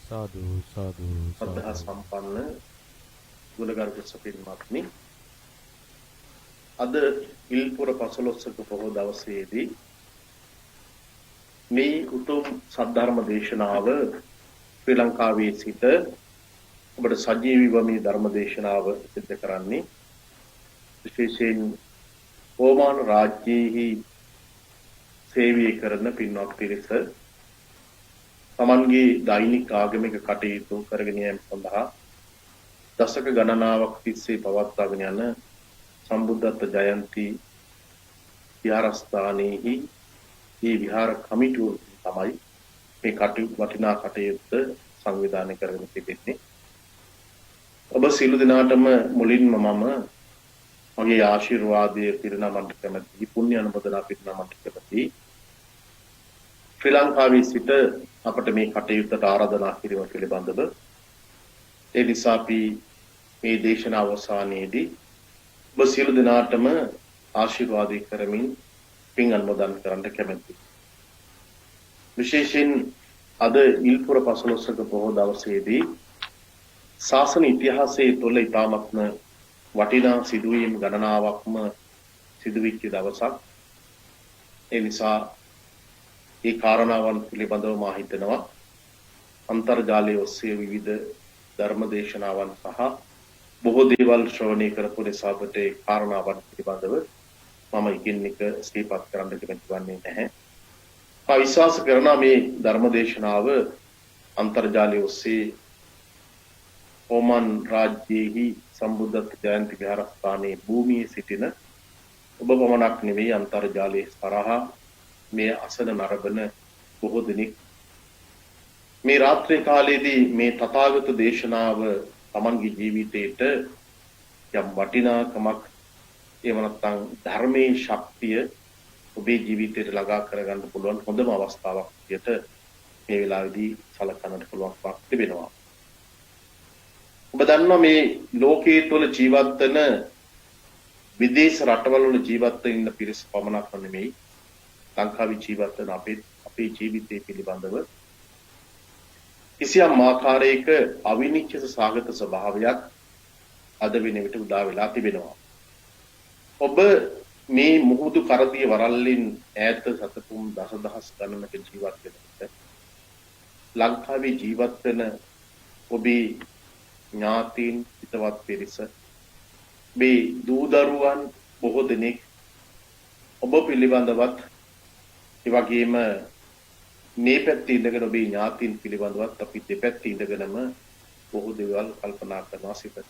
සාදු සාදු සද්ධා සම්පන්න ගුණගරුක සපින්වත්නි, අද ඉල්පුර පසළොස්වක පොහොය දවසේදී මේ උතුම් සද්ධර්ම දේශනාව ශ්‍රී ලංකාවේ සිට ඔබට සජීවීව මේ ධර්ම දේශනාව සිදු කරන්නේ විශේෂයෙන් ඕමාන රාජ්‍යයේ සේවය කරන පින්වත් පිරිස තමන්ගේ දෛනික ආගමික කටයුතු කරගෙන යාම සඳහා දශක ගණනාවක් තිස්සේ පවත්වාගෙන යන සම්බුද්ධත්ව ජයන්ති විහාරස්ථානයේහි මේ විහාර කමිටුව තමයි මේ වටිනා කටයුත්ත සංවිධානය කරගෙන තිබෙන්නේ. ඔබ සියලු දෙනාටම මුලින්ම මම මගේ ආශිර්වාදය පිරිනමන්නට කැමැති, පුණ්‍ය අනුමೋದනා පිරිනමන්නට කැමැති. ශ්‍රී ලංකාවේ සිට අපට මේ කටයුත්තට ආරාධනා කිරීම පිළිබඳව ඒ නිසා අපි මේ දේශනාව අවසානයේදී ඔබ සියලු දෙනාටම ආශිර්වාද කරමින් පින් අනුමෝදන් කරන්න කැමැතියි. විශේෂයෙන් අද ඉල්පුර පසළොස්වක පොහොය දවසේදී ශාසන ඉතිහාසයේ තුල ඉතාමත්ම වටිනා සිදුවීම් ගණනාවක්ම සිදුවිච්ච දවසක්. ඒ නිසා මේ කාරණාවන් පිළිබඳව මා හිතනවා අන්තර්ජාලයේ ඔස්සේ විවිධ ධර්ම දේශනාවන් සහ බොහෝ දේවල් ශ්‍රවණය කරපු නිසා අපට ඒ කාරණාවන් පිළිබඳව මම එකින් එක සිහිපත් කරන්න කැමති වන්නේ නැහැ. මා විශ්වාස කරනවා මේ ධර්ම දේශනාව අන්තර්ජාලයේ ඔස්සේ ඕමන් රාජ්‍යයේ සම්බුද්ධත්ව ජයන්ති විහාරස්ථානයේ භූමියේ සිටින ඔබ පමණක් නෙවෙයි අන්තර්ජාලයේ සරහා මේ අසන නරඹන බොහෝ දෙනෙක් මේ රාත්‍රී කාලයේදී මේ තථාගත දේශනාව තමන්ගේ ජීවිතයට යම් වටිනාකමක් එහෙම නැත්නම් ධර්මයේ ශක්තිය ඔබේ ජීවිතයට ළඟා කරගන්න පුළුවන් හොඳම අවස්ථාවක් විදියට මේ වෙලාවේදී සලකන්නට පුළුවන්කමක් තිබෙනවා. ඔබ දන්නවා මේ ලෝකයේ තුල ජීවත් වෙන විදේශ රටවල වල ජීවත් වෙන ඉන්න පිරිස පමණක් නෙමෙයි ලංකාවේ ජීවත් වෙන අපේ ජීවිතය පිළිබඳව කිසියම් ආකාරයක අවිනිශ්චිත සාගත ස්වභාවයක් අද වෙන විට උදා වෙලා තිබෙනවා. ඔබ මේ මුහුදු කරදිය වරල්ලින් ඈත සතපුම් දසදහස් ගණනක ජීවත් වෙනකොට ලංකාවේ ජීවත් වෙන ඔබේ ඥාතීන් හිතවත් පිරිස මේ දූ දරුවන් බොහෝ දෙනෙක් ඔබ පිළිබඳවත් ඒ වගේම මේ පැත්තේ ඉඳගෙන ඔබේ ඥාතීන් පිළිබඳවත් අපි දෙපැත්තේ ඉඳගෙනම බොහෝ දේවල් කල්පනා කරනවා සිතට.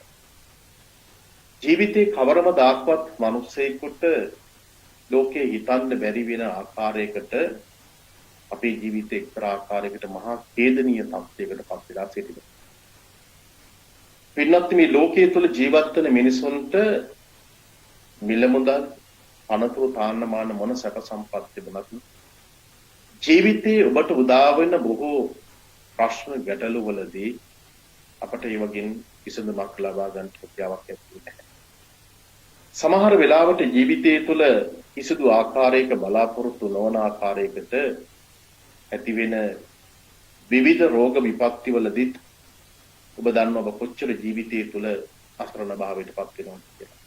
ජීවිතේ කවරම දාක්වත් මිනිස්සෙකුට ලෝකේ හිතන්න බැරි වෙන ආකාරයකට අපේ ජීවිතේ එක්තරා ආකාරයකට මහා ඛේදනීය තත්යකට පත් වෙලා සිටිනවා. පින්වත් මේ ලෝකයේ තුල ජීවත් වෙන මිනිසුන්ට මිල මුදල් අනතුරු තාන්නමාන මොන සැප සම්පත් තිබුණත් ජීවිතේ ඔබට උදා වෙන බොහෝ ප්‍රශ්න ගැටලු වලදී අපට ඒ වගේන් විසඳුමක් ලබා ගන්න හැකියාවක් නැහැ. සමහර වෙලාවට ජීවිතයේ තුල කිසිදු ආකාරයක බලාපොරොත්තු නොවන ආකාරයකට ඇති වෙන විවිධ රෝග විපත්ති වලදීත් ඔබ දන්නවා ඔබ කොච්චර ජීවිතයේ තුල අසරණ භාවයට පත් වෙනවද කියලා.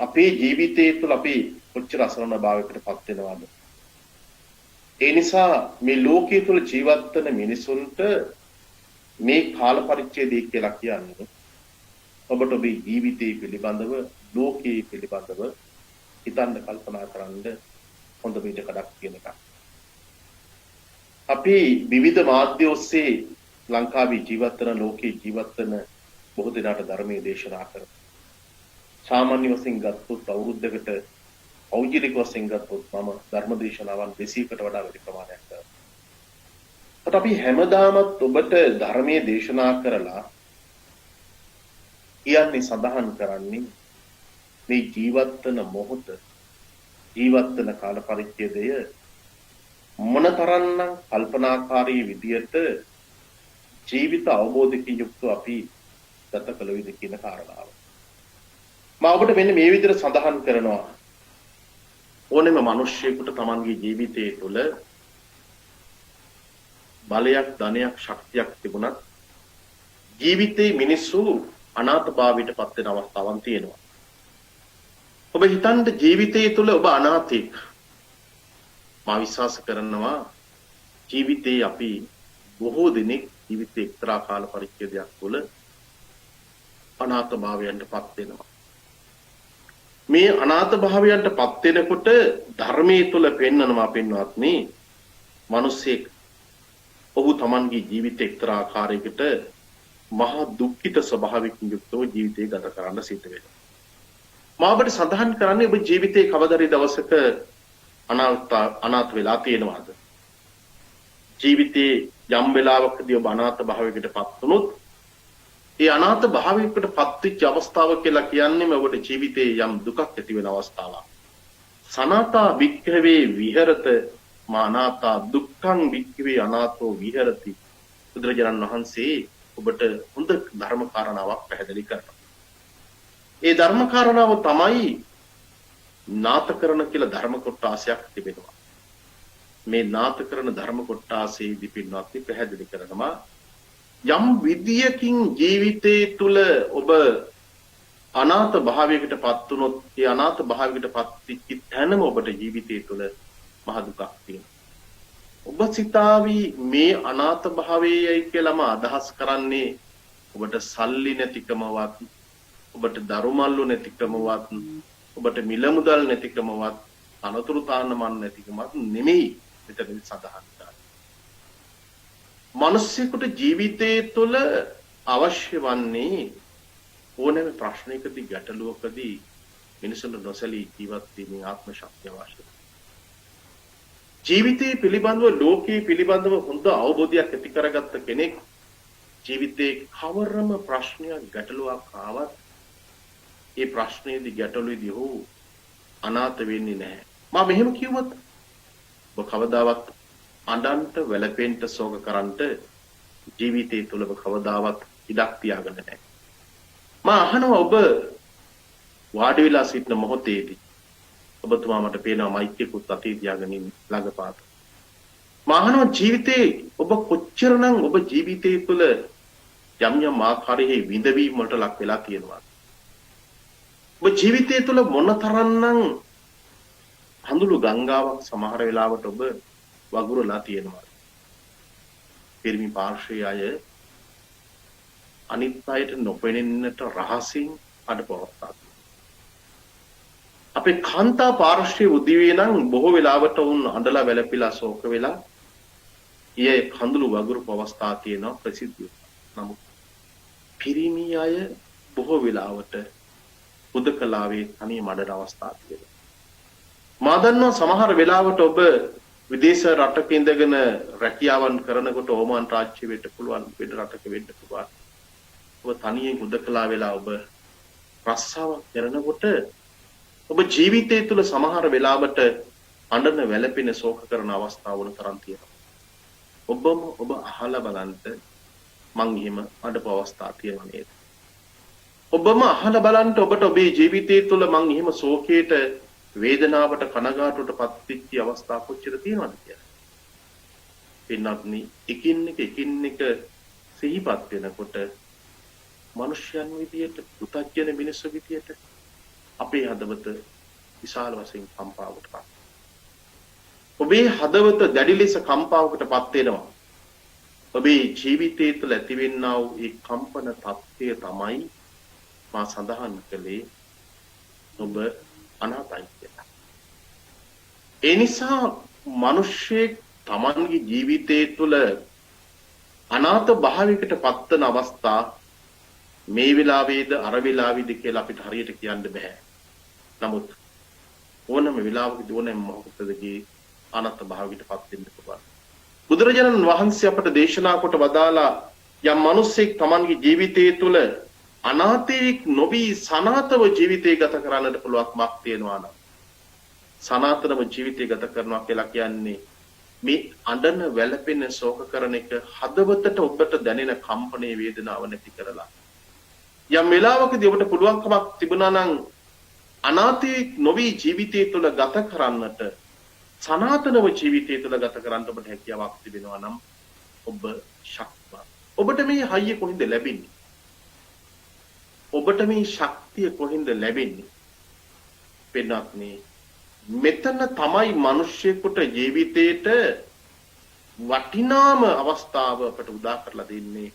අපේ ජීවිතයේ තුල අපි කොච්චර අසරණ භාවයකට පත් වෙනවද? ඒ නිසා මේ ලෝකයේ තුල ජීවත් වෙන මිනිසුන්ට මේ කාල පරිච්ඡේදය කියලා කියන්නේ ඔබට ඔබේ ජීවිතය පිළිබඳව ලෝකයේ පිළිබඳව හිතන්න කල්පනා කරන්න හොඳ පිටකඩක් කියන එක. අපි විවිධ මාධ්‍ය ඔස්සේ ලංකාවේ ජීවත් වෙන ලෝකයේ ජීවත් වෙන බොහෝ දෙනාට ධර්මයේ දේශනා කරනවා. සාමාන්‍ය වශයෙන් ගත්තොත් අවුරුද්දකට පෞද්ගලික වශයෙන් ගත්තොත් මම ධර්ම දේශනාවන් 200කට වඩා වැඩි ප්‍රමාණයක් කරනවා. ඒත් අපි හැමදාමත් ඔබට ධර්මයේ දේශනා කරලා කියන්නේ සඳහන් කරන්නේ මේ ජීවත් වෙන මොහොත ජීවත් වෙන කාල පරිච්ඡේදය මොනතරම්නම් කල්පනාකාරී විදියට ජීවිත අවබෝධකින් යුක්තව අපි ගත කළ යුතු කියන කාරණාව. මම ඔබට මෙන්න මේ විදිහට සඳහන් කරනවා ඕනෙම මිනිස්සෙකුට තමන්ගේ ජීවිතයේ තුළ බලයක් ධනයක් ශක්තියක් තිබුණත් ජීවිතේ මිනිස්සු අනාථභාවයට පත් වෙන අවස්ථාවන් තියෙනවා. ඔබ හිතන්න ජීවිතයේ තුළ ඔබ අනාථෙක්. මා විශ්වාස කරනවා ජීවිතේ අපි බොහෝ දෙනෙක් ජීවිතේ එක්තරා කාල පරිච්ඡේදයක් තුළ අනාථභාවයන්ට පත් වෙනවා. මේ අනාථභාවයන්ට පත් වෙනකොට ධර්මයේ තුල පෙන්වනවා පින්වත්නි මිනිස්සෙක් ඔහු තමන්ගේ ජීවිතේ එක්තරා ආකාරයකට මහා දුක්ඛිත ස්වභාවයකින් යුක්තව ජීවිතය ගත කරන්න සිද්ධ වෙනවා. මා ඔබට සඳහන් කරන්නේ ඔබ ජීවිතේ කවදාරි දවසක අනාථ වෙලා තියෙනවද? ජීවිතේ යම් වෙලාවකදී ඔබ අනාථ භාවයකට පත් වුණොත් ඒ අනාථ භාවයකට පත්වෙච්ච අවස්ථාව කියලා කියන්නේ ඔබට ජීවිතේ යම් දුකක් ඇති වෙන අවස්ථාවක්. සනාතා වික්ඛවේ විහෙරත මානාතා දුක්ඛං වික්ඛවේ අනාථෝ විහෙරති. බුදුරජාණන් වහන්සේ ඔබට හොඳ ධර්ම කාරණාවක් පැහැදිලි කරනවා. ඒ ධර්ම කාරණාව තමයි නාථකරණ කියලා ධර්ම කොටාසයක් තිබෙනවා. මේ නාථකරණ ධර්ම කොටාසේදී පින්වත්නි පැහැදිලි කරනවා යම් විදියකින් ජීවිතයේ තුල ඔබ අනාථ භාවයකට පත් වුණොත් ඒ අනාථ භාවයකට පත් වෙච්ච තැනම ඔබට ජීවිතයේ තුල මහ දුකක් තියෙනවා. ඔබ සිතාවි මේ අනාථ භාවයයි කියලාම අදහස් කරන්නේ ඔබට සල්ලි නැතිකමවත් ඔබට දරුමල්ලු නැතිකමවත් ඔබට මිල මුදල් නැතිකමවත් අනතුරු තාන්නමන් නැතිකමත් නෙමෙයි මෙතනදී සඳහන් කරන්නේ. මිනිස්සෙකුට ජීවිතයේ තුළ අවශ්‍ය වන්නේ ඕනෑම ප්‍රශ්නයකදී ගැටලුවකදී මිනිසුන්ට නොසලී ජීවත් වීමේ ආත්ම ශක්තිය අවශ්‍යයි. ජීවිතයේ පිළිබඳව ලෝකයේ පිළිබඳව හොඳ අවබෝධයක් ඇති කරගත්ත කෙනෙක් ජීවිතේ කවරම ප්‍රශ්නයක් ගැටලුවක් ආවත් ඒ ප්‍රශ්නේදී ගැටලුවේදී හෝ අනාථ වෙන්නේ නැහැ. මම මෙහෙම කිව්වොත් ඔබ කවදාවත් අඬන්ට වැළපෙන්න ශෝක කරන්ට ජීවිතය තුල ඔබ කවදාවත් ඉඩක් තියාගන්න නැහැ. මම අහනවා ඔබ වාඩි වෙලා සිටින මොහොතේදී ඔබතුමා මට පේනවා මයික්කුත් අතේ තියාගෙන ළඟපාත. මම අහනවා ජීවිතේ ඔබ කොච්චරනම් ඔබ ජීවිතය තුළ යම් යම් ආකාරයේ විඳවීම් වලට ලක් වෙලා තියෙනවද? ඔබ ජීවිතය තුළ මොනතරම්නම් හඳුළු ගංගාවක් සමහර වෙලාවට ඔබ වගුරලා තියෙනවද? පිරිමි පාර්ශ්වයේ අය අනිත් අයට නොපෙනෙන්නට රහසින් අඩපවත්තා. අපේ කාන්තා පාර්ශ්වයේ උදිවේ නම් බොහෝ වෙලාවට වුන් අඬලා වැළපිලා ශෝක වෙලා ඊයේ කඳුළු වගුරු පවස්ථා තියෙනවා ප්‍රසිද්ධිය. නමුත් පිරිමි අය බොහෝ වෙලාවට උදකලාවේ තනිය මඩන අවස්ථා තියෙනවා. මා දන්නවා සමහර වෙලාවට ඔබ විදේශ රටක ඉඳගෙන රැකියාවන් කරනකොට ඕමාන් රාජ්‍ය වෙන්න පුළුවන්, වෙන රටක වෙන්න පුළුවන්. ඔබ තනියෙන් උදකලා වෙලා ඔබ රස්සාවක් කරනකොට ඔබ ජීවිතය තුළ සමහර වෙලාවට අඬන වැළපෙන ශෝක කරන අවස්ථා වුණ තරම් තියෙනවා. ඔබ අහලා බලන්න මං එහෙම අඬපු අවස්ථා තියෙනවා නේද? ඔබම අහලා බලන්න ඔබට ඔබේ ජීවිතය තුළ මං එහෙම ශෝකයට වේදනාවට කනගාටුවට පත්වෙච්ච අවස්ථා කොච්චර තියෙනවද කියලා. පින්වත්නි, එකින් එක සිහිපත් වෙනකොට මනුෂ්‍යයන් විදියට, පුතජන මිනිස්සු විදියට අපේ හදවත විශාල වශයෙන් කම්පාවකටපත්. ඔබේ හදවත දැඩි ලෙස කම්පාවකටපත් වෙනවා. ඔබේ ජීවිතය තුළ ඇතිවෙනා වූ ඒ කම්පන තත්ත්වය තමයි මා සඳහන් කළේ ඔබ අනාතයි කියලා. ඒ නිසා මිනිස්සෙක් තමන්ගේ ජීවිතය තුළ අනාත භාවයකට පත්වන අවස්ථා මේ වෙලාවේද අර වෙලාවේද කියලා අපිට හරියට කියන්න බෑ. නමුත් ඕනම වෙලාවකදී ඕනම මොහොතකදී අනාත භාවයකට පත් වෙන්න පුළුවන්. බුදුරජාණන් වහන්සේ අපට දේශනා කොට වදාලා යම් මිනිසෙක් තමන්ගේ ජීවිතය තුළ අනාතයක් නොවි සනාතව ජීවිතය ගත කරන්නට පුළුවන්කමක් තියෙනවා නම් සනාතනව ජීවිතය ගත කරනවා කියලා කියන්නේ මේ අඬන වැළපෙන ශෝක කරන එක හදවතට ඔබට දැනෙන කම්පණයේ වේදනාව නැති කරලා යම් වෙලාවකදී ඔබට පුළුවන්කමක් තිබුණා නම් අනාතයක් නොවි ජීවිතය තුළ ගත කරන්නට සනාතනව ජීවිතය තුළ ගත කරන්න ඔබට හැකියාවක් තිබෙනවා නම් ඔබ ශක්තිමත්. ඔබට මේ හයිය කොහෙන්ද ලැබෙන්නේ? ඔබට මේ ශක්තිය කොහෙන්ද ලැබෙන්නේ? පින්වත්නි, මෙතන තමයි මිනිස්සෙකුට ජීවිතේට වටිනාම අවස්ථාව අපට උදා කරලා දෙන්නේ.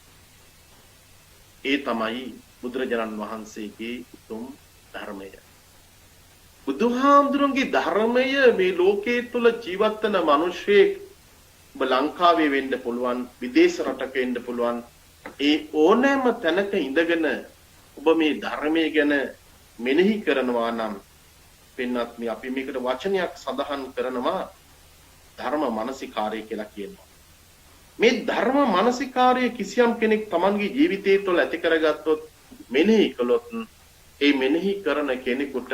ඒ තමයි බුදුරජාණන් වහන්සේගේ උතුම් ධර්මය. බුදුහාමුදුරන්ගේ ධර්මය මේ ලෝකයේ තුල ජීවත් වෙන මිනිස්සෙක් ඔබ ලංකාවේ වෙන්න පුළුවන්, විදේශ රටක වෙන්න පුළුවන්, ඒ ඕනෑම තැනක ඉඳගෙන ඔබ මේ ධර්මයේ ගැන මෙනෙහි කරනවා නම් පින්වත්නි, අපි මේකට වචනයක් සඳහන් කරනවා ධර්ම මානසිකාරය කියලා කියනවා. මේ ධර්ම මානසිකාරය කිසියම් කෙනෙක් Tamanගේ ජීවිතය තුළ ඇති කරගත්තොත්, මෙනෙහි කළොත්, ඒ මෙනෙහි කරන කෙනෙකුට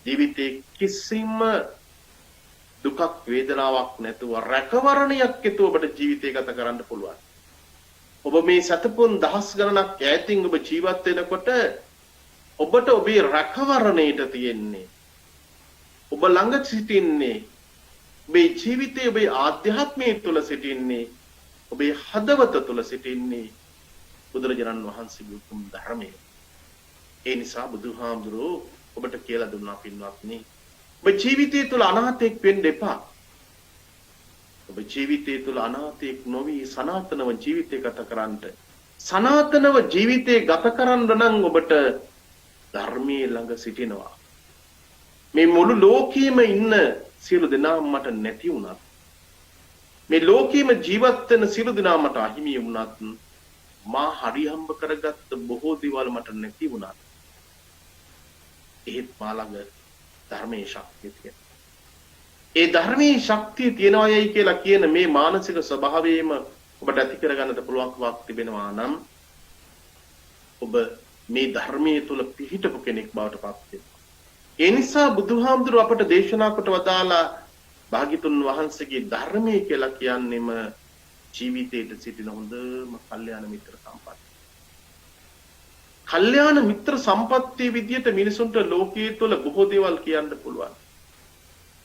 ජීවිතේ කිසිම දුකක් වේදනාවක් නැතුව රැකවරණයක් ඇතුව ඔබට ජීවිතය ගත කරන්න පුළුවන්. ඔබ මේ සතපොන් දහස් ගණනක් ඈතින් ඔබ ජීවත් වෙනකොට ඔබට ඔබේ රැකවරණයට තියෙන්නේ, ඔබ ළඟ සිටින්නේ, ඔබේ ජීවිතයේ ඔබේ ආධ්‍යාත්මය තුළ සිටින්නේ, ඔබේ හදවත තුළ සිටින්නේ බුදුරජාණන් වහන්සේගේ උතුම් ධර්මය. ඒ නිසා බුදුහාමුදුරුවෝ ඔබට කියලා දුන්නා පින්වත්නි, ඔබ ජීවිතය තුළ අනාථයෙක් වෙන්න එපා. ඔබ ජීවිතය තුළ අනාථයෙක් නොවි සනාතනව ජීවිතය ගත කරන්න. සනාතනව ජීවිතය ගත කරන්න නම් ඔබට ධර්මයේ ළඟ සිටිනවා. මේ මුළු ලෝකෙම ඉන්න සියලු දෙනා මට නැති වුණත්, මේ ලෝකෙම ජීවත් වෙන සියලු දෙනා මට අහිමි වුණත්, මා හරි හම්බ කරගත්ත බොහෝ දේවල් මට නැති වුණත්, ඒත් මා ළඟ ධර්මයේ ශක්තිය තියෙනවා. ඒ ධර්මයේ ශක්තිය තියෙනවායි කියලා කියන මේ මානසික ස්වභාවයේම ඔබට ඇති කරගන්නට පුළුවන්කමක් තිබෙනවා නම් ඔබ මේ ධර්මයේ තුල පිහිටපු කෙනෙක් බවට පත් වෙනවා. ඒ නිසා බුදුහාමුදුරුව අපට දේශනා කොට වදාලා භාග්‍යතුන් වහන්සේගේ ධර්මයේ කියලා කියන්නේම ජීවිතයේ සිටින හොඳම කල්යාණ මිත්‍ර සම්පත්. කල්යාණ මිත්‍ර සම්පත්තිය විදියට මිනිසුන්ට ලෝකයේ තුල බොහෝ දේවල් කියන්න පුළුවන්.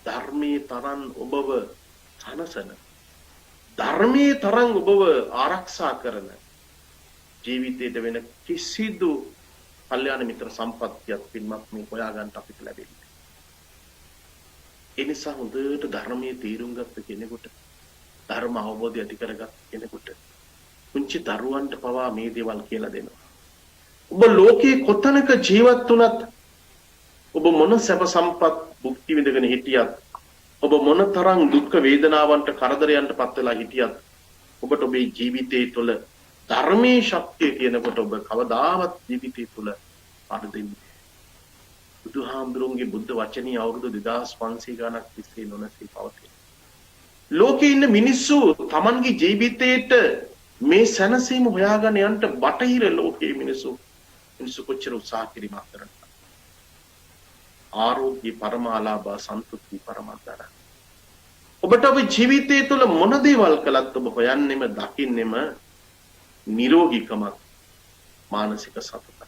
ධර්මයේ තරම් ඔබව සනසන, ධර්මයේ තරම් ඔබව ආරක්ෂා කරන ජීවිතයට වෙන කිසිදු කල්යාණ මිත්‍ර සම්පත්තියක් පින්වත් මේ හොයාගන්න අපිට ලැබෙන්නේ. ඒ නිසා හොඳට ධර්මයේ තීරුම් ගත්ත කෙනෙකුට ධර්ම අවබෝධය ඇති කරගත් කෙනෙකුට පුංචි දරුවන්ට පවා මේ දේවල් කියලා දෙනවා. ඔබ ලෝකේ කොතනක ජීවත් වුණත් ඔබ මොන සැප සම්පත් භුක්ති විඳගෙන හිටියත් ඔබ මොන තරම් දුක් වේදනාවන්ට කරදරයන්ට පත් වෙලා හිටියත් ඔබට ඔබේ ජීවිතයේ තුළ ධර්මයේ ශක්තිය කියනකොට ඔබ කවදාවත් ජීවිතය තුළ පරදින්නේ. බුදුහාමුදුරුවන්ගේ බුද්ධ වචනේ අවුරුදු 2500 ගණක් තිස්සේ නොනැසී පවතී. ලෝකේ ඉන්න මිනිස්සු Tamanගේ ජීවිතේට මේ සැනසීම හොයාගෙන යන්න බටහිර ලෝකයේ මිනිස්සු කොච්චර උත්සාහ කිරීමක් කරනවා. ආරෝග්‍ය පරමාලාභ සන්තුෂ්ටි පරමාදාන. ඔබට ඔබ ජීවිතය තුළ මොන දේවල් කළත් ඔබ හොයන්නෙම දකින්නෙම නිරෝගීකමක් මානසික සතුටක්.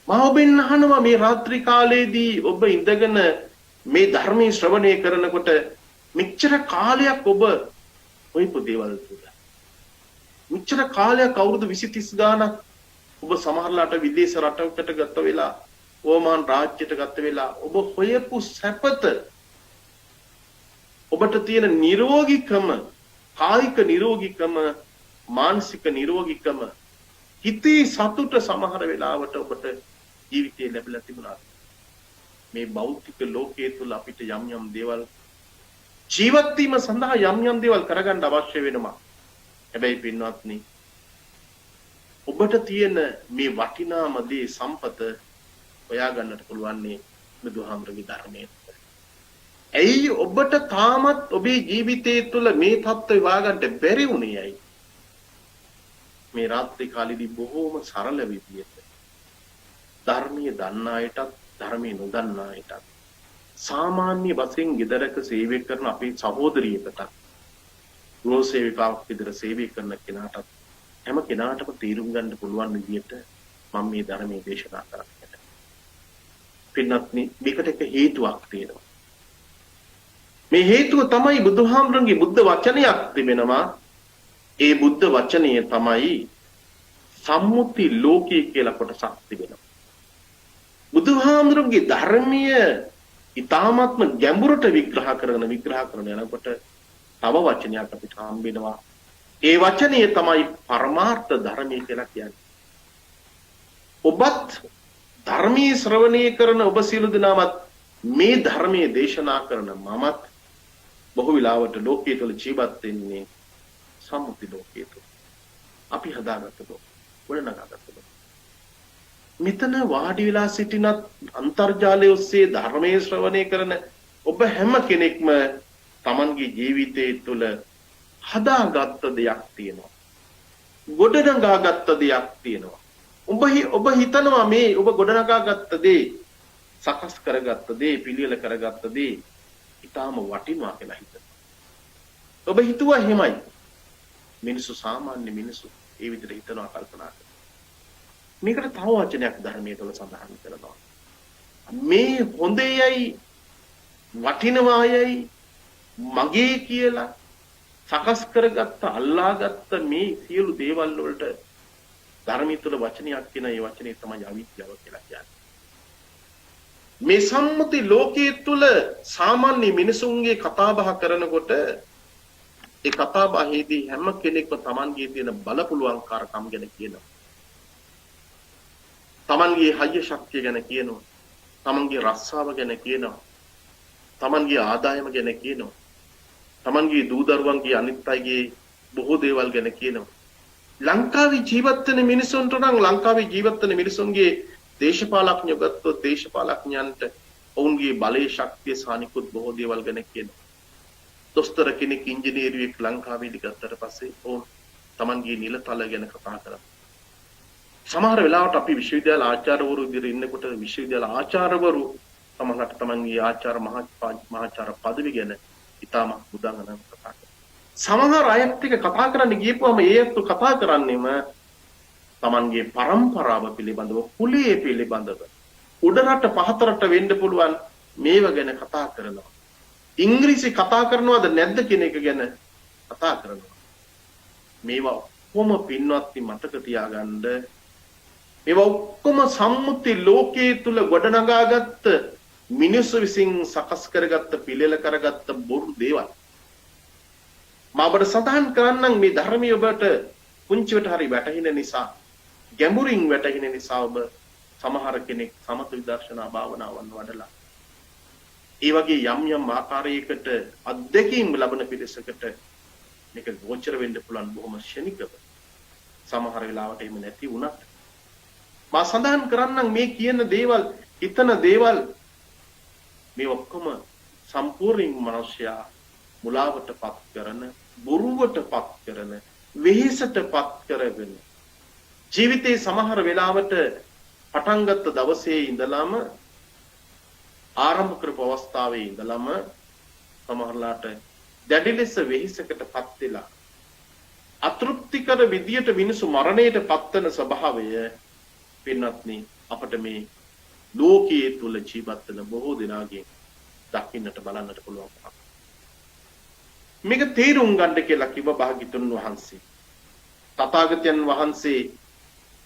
මම ඔබෙන් අහනවා මේ රාත්‍රී කාලයේදී ඔබ ඉඳගෙන මේ ධර්මයේ ශ්‍රවණය කරනකොට මෙච්චර කාලයක් ඔබ ඔයපු දේවල් තුළ මෙච්චර කාලයක් අවුරුදු 20 30 ගානක් ඔබ සමහරලාට විදේශ රටකට ගත වෙලා ඕමාන් රාජ්‍යයට ගත වෙලා ඔබ හොයපු සැපත ඔබට තියෙන නිරෝගීකම කායික නිරෝගීකම මානසික නිරෝගීකම හිතේ සතුට සමහර වෙලාවට ඔබට ජීවිතේ ලැබිලා තිබුණා. මේ භෞතික ලෝකයේ තුල අපිට යම් යම් දේවල් ජීවත් වීම සඳහා යම් යම් දේවල් කරගන්න අවශ්‍ය වෙනවා. හැබැයි පින්වත්නි ඔබට තියෙන මේ වටිනාම දේ සම්පත හොයා ගන්නට පුළුවන් නේ බුදුහාමුදුරගේ ධර්මයේ. ඇයි ඔබට තාමත් ඔබේ ජීවිතයේ තුල මේ தত্ত্বය වාගන්න බැරි වුණේ ඇයි? මේ රාත්‍රී කාලෙදී බොහෝම සරල විදියට ධර්මයේ දන්නා අයටත් ධර්මයේ නොදන්නා අයටත් සාමාන්‍ය වශයෙන් ගෙදරක සේවය කරන අපේ සහෝදරියකට ගෘහ සේවිකාවක් විදිහට සේවය කරන කෙනාටත් හැම කෙනාටම තීරුම් ගන්න පුළුවන් විදියට මම මේ ධර්මයේ දේශනා කරන්නේ. පින්වත්නි මේකට එක හේතුවක් තියෙනවා. මේ හේතුව තමයි බුදුහාමුදුරන්ගේ බුද්ධ වචනයක් තිබෙනවා. ඒ බුද්ධ වචනය තමයි සම්මුති ලෝකයේ කියලා කොටසක් තිබෙනවා. බුදුහාමුදුරන්ගේ ධර්මීය ඊ타ත්ම ගැඹුරට විග්‍රහ කරන යනකොට තව වචනයක් අපිට හම්බ වෙනවා. ඒ වචනය තමයි පරමාර්ථ ධර්මය කියලා කියන්නේ. ඔබත් ධර්මයේ ශ්‍රවණය කරන ඔබ සියලු දෙනාමත් මේ ධර්මයේ දේශනා කරන මමත් බොහෝ විලාවට ලෝකයේ තුල ජීවත් වෙන්නේ සම්මුති ලෝකයේ තුල. අපි හදාගත්ත ලෝක ගොඩනගාගත්ත ලෝක. මෙතන වාඩි වෙලා සිටිනත් අන්තර්ජාලය ඔස්සේ ධර්මයේ ශ්‍රවණය කරන ඔබ හැම කෙනෙක්ම Tamanගේ ජීවිතයේ තුල හදාගත්ත දෙයක් තියෙනවා. ගොඩනගාගත්ත දෙයක් තියෙනවා. ඔබ හිතනවා මේ ඔබ ගොඩනගාගත්ත දේ සකස් කරගත්ත දේ පිළියෙල කරගත්ත දේ ඊටාම වටිනවා කියලා හිතනවා. ඔබ හිතුවා එහෙමයි. මිනිස්සු සාමාන්‍ය මිනිස්සු ඒ විදිහට හිතනවා කල්පනා කරනවා. මේකට තව වචනයක් ධර්මයේ තුල සඳහන් කරනවා. මේ හොඳේයයි වටිනවායයි මගේ කියලා සකස් කරගත්ත අල්ලාගත්ත මේ සියලු දේවල් වලට ධර්මයේ තුල වචනයක් කියන ඒ වචනේ තමයි අවිද්‍යාව කියලා කියන්නේ. මේ සම්මුති ලෝකයේ තුල සාමාන්‍ය මිනිසුන්ගේ කතා බහ කරනකොට ඒ කතා බහේදී හැම කෙනෙක්ම Tamanගේ තියෙන බලපුලුවන්කාරකම් ගැන කියනවා. Tamanගේ හයිය ශක්තිය ගැන කියනවා. Tamanගේ රස්සාව ගැන කියනවා. Tamanගේ ආදායම ගැන කියනවා. Tamanගේ දූ දරුවන්ගේ අනිත් අයගේ බොහෝ දේවල් ගැන කියනවා. ලංකාවේ ජීවත් වෙන මිනිසුන්ට නම් ලංකාවේ ජීවත් වෙන මිනිසුන්ගේ දේශපාලඥයෝ ගත්තොත් දේශපාලඥයන්ට ඔවුන්ගේ බලයේ ශක්තිය සානිකුත් බොහෝ දේවල් ගැන කියනවා. දොස්තර කෙනෙක් ඉංජිනේරුවෙක් ලංකාවේදී ගත්තට පස්සේ ඔවුන් Tamanගේ නිලතල ගැන කතා කරනවා. සමහර වෙලාවට අපි විශ්වවිද්‍යාල ආචාර්යවරු විදිහට ඉන්නකොට විශ්වවිද්‍යාල ආචාර්යවරු සමහරට Tamanගේ ආචාර්ය මහාචාර්ය පදවි ගැන ඉතාම උදාහරණ කතා කරනවා. සමහර අයත් එක්ක කතා කරන්න ගියපුවම ඒ අයත් කතා කරන්නේම Tamanගේ પરම්පරාව පිළිබඳව, කුලයේ පිළිබඳව, උඩරට පහතරට වෙන්න පුළුවන් මේව ගැන කතා කරනවා. ඉංග්‍රීසි කතා කරනවද නැද්ද කියන එක ගැන කතා කරනවා. මේවා කොහොම පින්වත්නි මතක තියාගන්න. මේවා ඔක්කොම සම්මුති ලෝකයේ තුල ගොඩනගාගත්ත මිනිස්සු විසින් සකස් කරගත්ත පිළිල කරගත්ත බොරු දේවල්. මා ඔබට සඳහන් කරන්නම් මේ ධර්මයේ ඔබට පුංචිවට හරි වැටහෙන නිසා ගැඹුරින් වැටහෙන නිසා ඔබ සමහර කෙනෙක් සමත විදර්ශනා භාවනාවන් වඩලා ඒ වගේ යම් ආකාරයකට අත්දැකීම් ලැබෙන පිරිසකට මේක ගෝචර වෙන්න පුළුවන් බොහොම ශනිකව. සමහර වෙලාවට එහෙම නැති වුණත් මා සඳහන් කරන්නම් මේ කියන දේවල්, හිතන දේවල් මේ ඔක්කොම සම්පූර්ණ මිනිසයා මුලාවටපත් කරන, බොරුවටපත් කරන, වෙහෙසටපත් කරගෙන ජීවිතේ සමහර වෙලාවට පටන් ගත්ත දවසේ ඉඳලම ආරම්භ කරපු අවස්ථාවේ ඉඳලම සමහරලාට දැඩි ලෙස වෙහෙසකටපත් වෙලා අතෘප්තිකර විදියට මිනිසු මරණයට පත්වන ස්වභාවය පින්වත්නි අපිට මේ ලෝකයේ තුල ජීවත් වෙන බොහෝ දෙනාගෙන් දකින්නට බලන්නට පුළුවන්. මේක තේරුම් ගන්න කියලා කිව්ව භාග්‍යතුන් වහන්සේ. තථාගතයන් වහන්සේ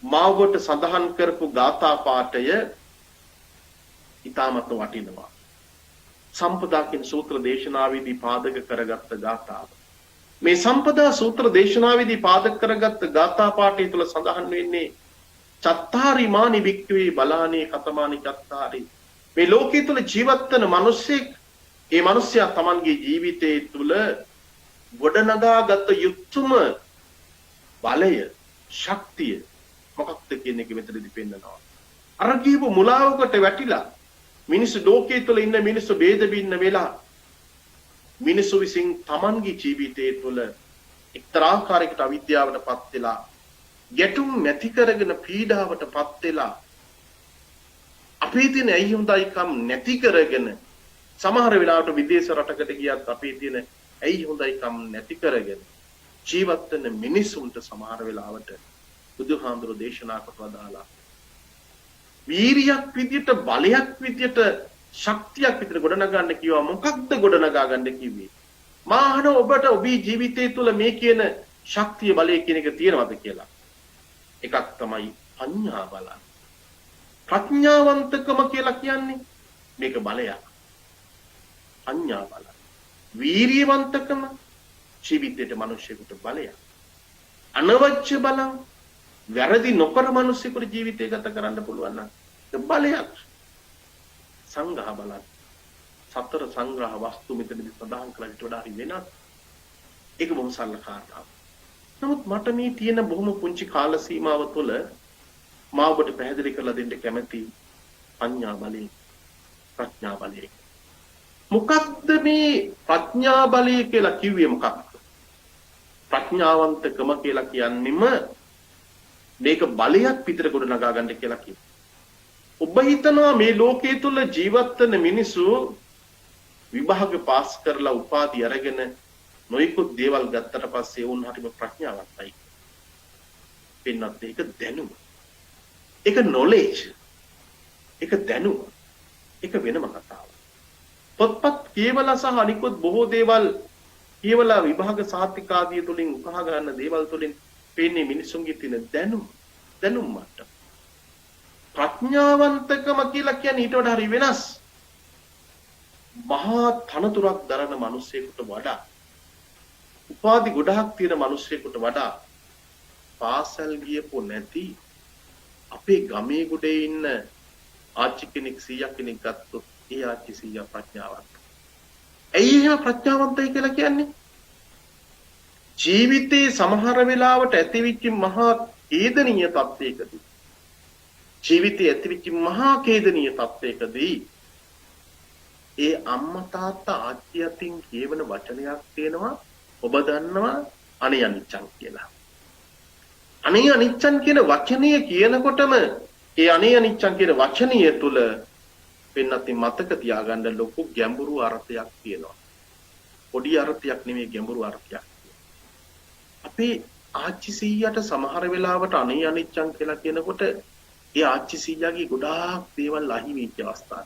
මාවට සඳහන් කරපු ගාථා පාඨය ඊටමත් වටිනවා. සම්පදා කියන සූත්‍ර දේශනාවේදී පාදක කරගත්ත ගාථාව. මේ සම්පදා සූත්‍ර දේශනාවේදී පාදක කරගත්ත ගාථා පාඨය තුළ සඳහන් වෙන්නේ චත්තාරි මානි වික්ඛවේ බලානේ කතමානි චත්තාරි. මේ ලෝකයේ තුල ජීවත් වෙන මිනිස්සෙක්, ඒ මිනිසයා Tamanගේ ජීවිතයේ තුල ගොඩනගාගත් යුතුයම බලය, ශක්තිය මොකක්ද කියන එක මෙතනදී පෙන්නනවා. අර කියපු මුලාවකට වැටිලා මිනිස්සු ලෝකයේ තුල ඉන්න මිනිස්සු ભેද බින්න වෙලා මිනිස්සු විසින් Tamanගේ ජීවිතයේ තුල එක්තරා ආකාරයකට අවිද්‍යාවටපත් වෙලා ගැටුම් නැති කරගෙන පීඩාවටපත් වෙලා අපේ තියෙන ඇයි හොඳයිකම් නැති කරගෙන සමහර වෙලාවට විදේශ රටකට ගියත් අපේ තියෙන ඇයි හොඳයිකම් නැති කරගෙන ජීවත් වෙන මිනිසුන්ට සමහර වෙලාවට බුදුහාමුදුරෝ දේශනා කොට වදාලා වීරියක් විදියට, බලයක් විදියට, ශක්තියක් විදියට ගොඩනගන්න කිව්වා. මොකක්ද ගොඩනගා ගන්න කිව්වේ? මා අහන ඔබට ඔබේ ජීවිතය තුළ මේ කියන ශක්තිය, බලය කියන එක තියෙනවද කියලා. එකක් තමයි පඤ්ඤා බල. ප්‍රඥාවන්තකම කියලා කියන්නේ මේක බලයක්. පඤ්ඤා බල. වීරියවන්තකම ජීවිතයේ මිනිසෙකුට බලයක්. අනවශ්‍ය බල වැරදි නොකර මිනිසෙකුට ජීවිතය ගත කරන්න පුළුවන් නම් ඒක බලයක්. සංඝහ බල. සතර සංග්‍රහ වස්තු මෙතනදී සඳහන් කළාට වඩා හරි වෙනත්. ඒක බොහොම සරල කාරණාවක්. නමුත් මට මේ තියෙන බොහොම පුංචි කාල සීමාව තුළ මා ඔබට පැහැදිලි කරලා දෙන්න කැමැති පඤ්ඤා බලය, ප්‍රඥා බලය. මොකක්ද මේ ප්‍රඥා බලය කියලා කිව්වේ මොකක්ද? ප්‍රඥාවන්තකම කියලා කියන්නෙම මේක බලයක් පිටර ගොඩ නගා ගන්න කියලා කියනවා. ඔබ හිතනවා මේ ලෝකයේ තුල ජීවත් වෙන මිනිස්සු විභාග පාස් කරලා උපාධි අරගෙන නොයෙකුත් දේවල් ගත්තට පස්සේ වුන් හරිම ප්‍රඥාවන්තයි. පින්නත් ඒක දැනුම. ඒක නොලෙජ්. ඒක දැනුම. ඒක වෙනම කතාවක්. පොත්පත් කියවලා සහ අනිකුත් බොහෝ දේවල් කියවලා විභාග සාතිකාදිය තුලින් උකහා ගන්න දේවල් තුලින් පේන්නේ මිනිසුන්ගේ තියෙන දැනුම් මට්ටම. ප්‍රඥාවන්තකම කියලා කියන්නේ ඊට වඩා හරි වෙනස්. මහා තනතුරක් දරන මිනිසෙකුට වඩා, උපාධි ගොඩක් තියෙන මිනිසෙකුට වඩා පාසල් ගියපො නැති අපේ ගමේ ගොඩේ ඉන්න ආච්චි කෙනෙක් 100 කෙනෙක් ගත්තොත් ඒ ආච්චි 100 ප්‍රඥාවන්ත. ඇයි එහෙම ප්‍රඥාවන්තයි කියලා කියන්නේ? ජීවිතේ සමහර වෙලාවට ඇතිවිච්ච මහා ඛේදනීය තත්ත්වයකදී, ජීවිතේ ඇතිවිච්ච මහා ඛේදනීය තත්ත්වයකදී ඒ අම්මා තාත්තා ආච්චි අතින් කියවන වචනයක් තියෙනවා. ඔබ දන්නවා අනේ අනිච්චං කියලා. අනේ අනිච්චං කියන වචනය කියනකොටම ඒ අනේ අනිච්චං කියන වචනය තුල වෙනත් මතක තියාගන්න ලොකු ගැඹුරු අර්ථයක් තියෙනවා. පොඩි අර්ථයක් නෙමෙයි, ගැඹුරු අර්ථයක්. අපේ ආච්චි සීයාට සමහර වෙලාවට අනේ අනිච්චං කියලා කියනකොට ඒ ආච්චි සීයාගේ ගොඩාක් දේවල් අහි වෙච්ච අවස්ථා.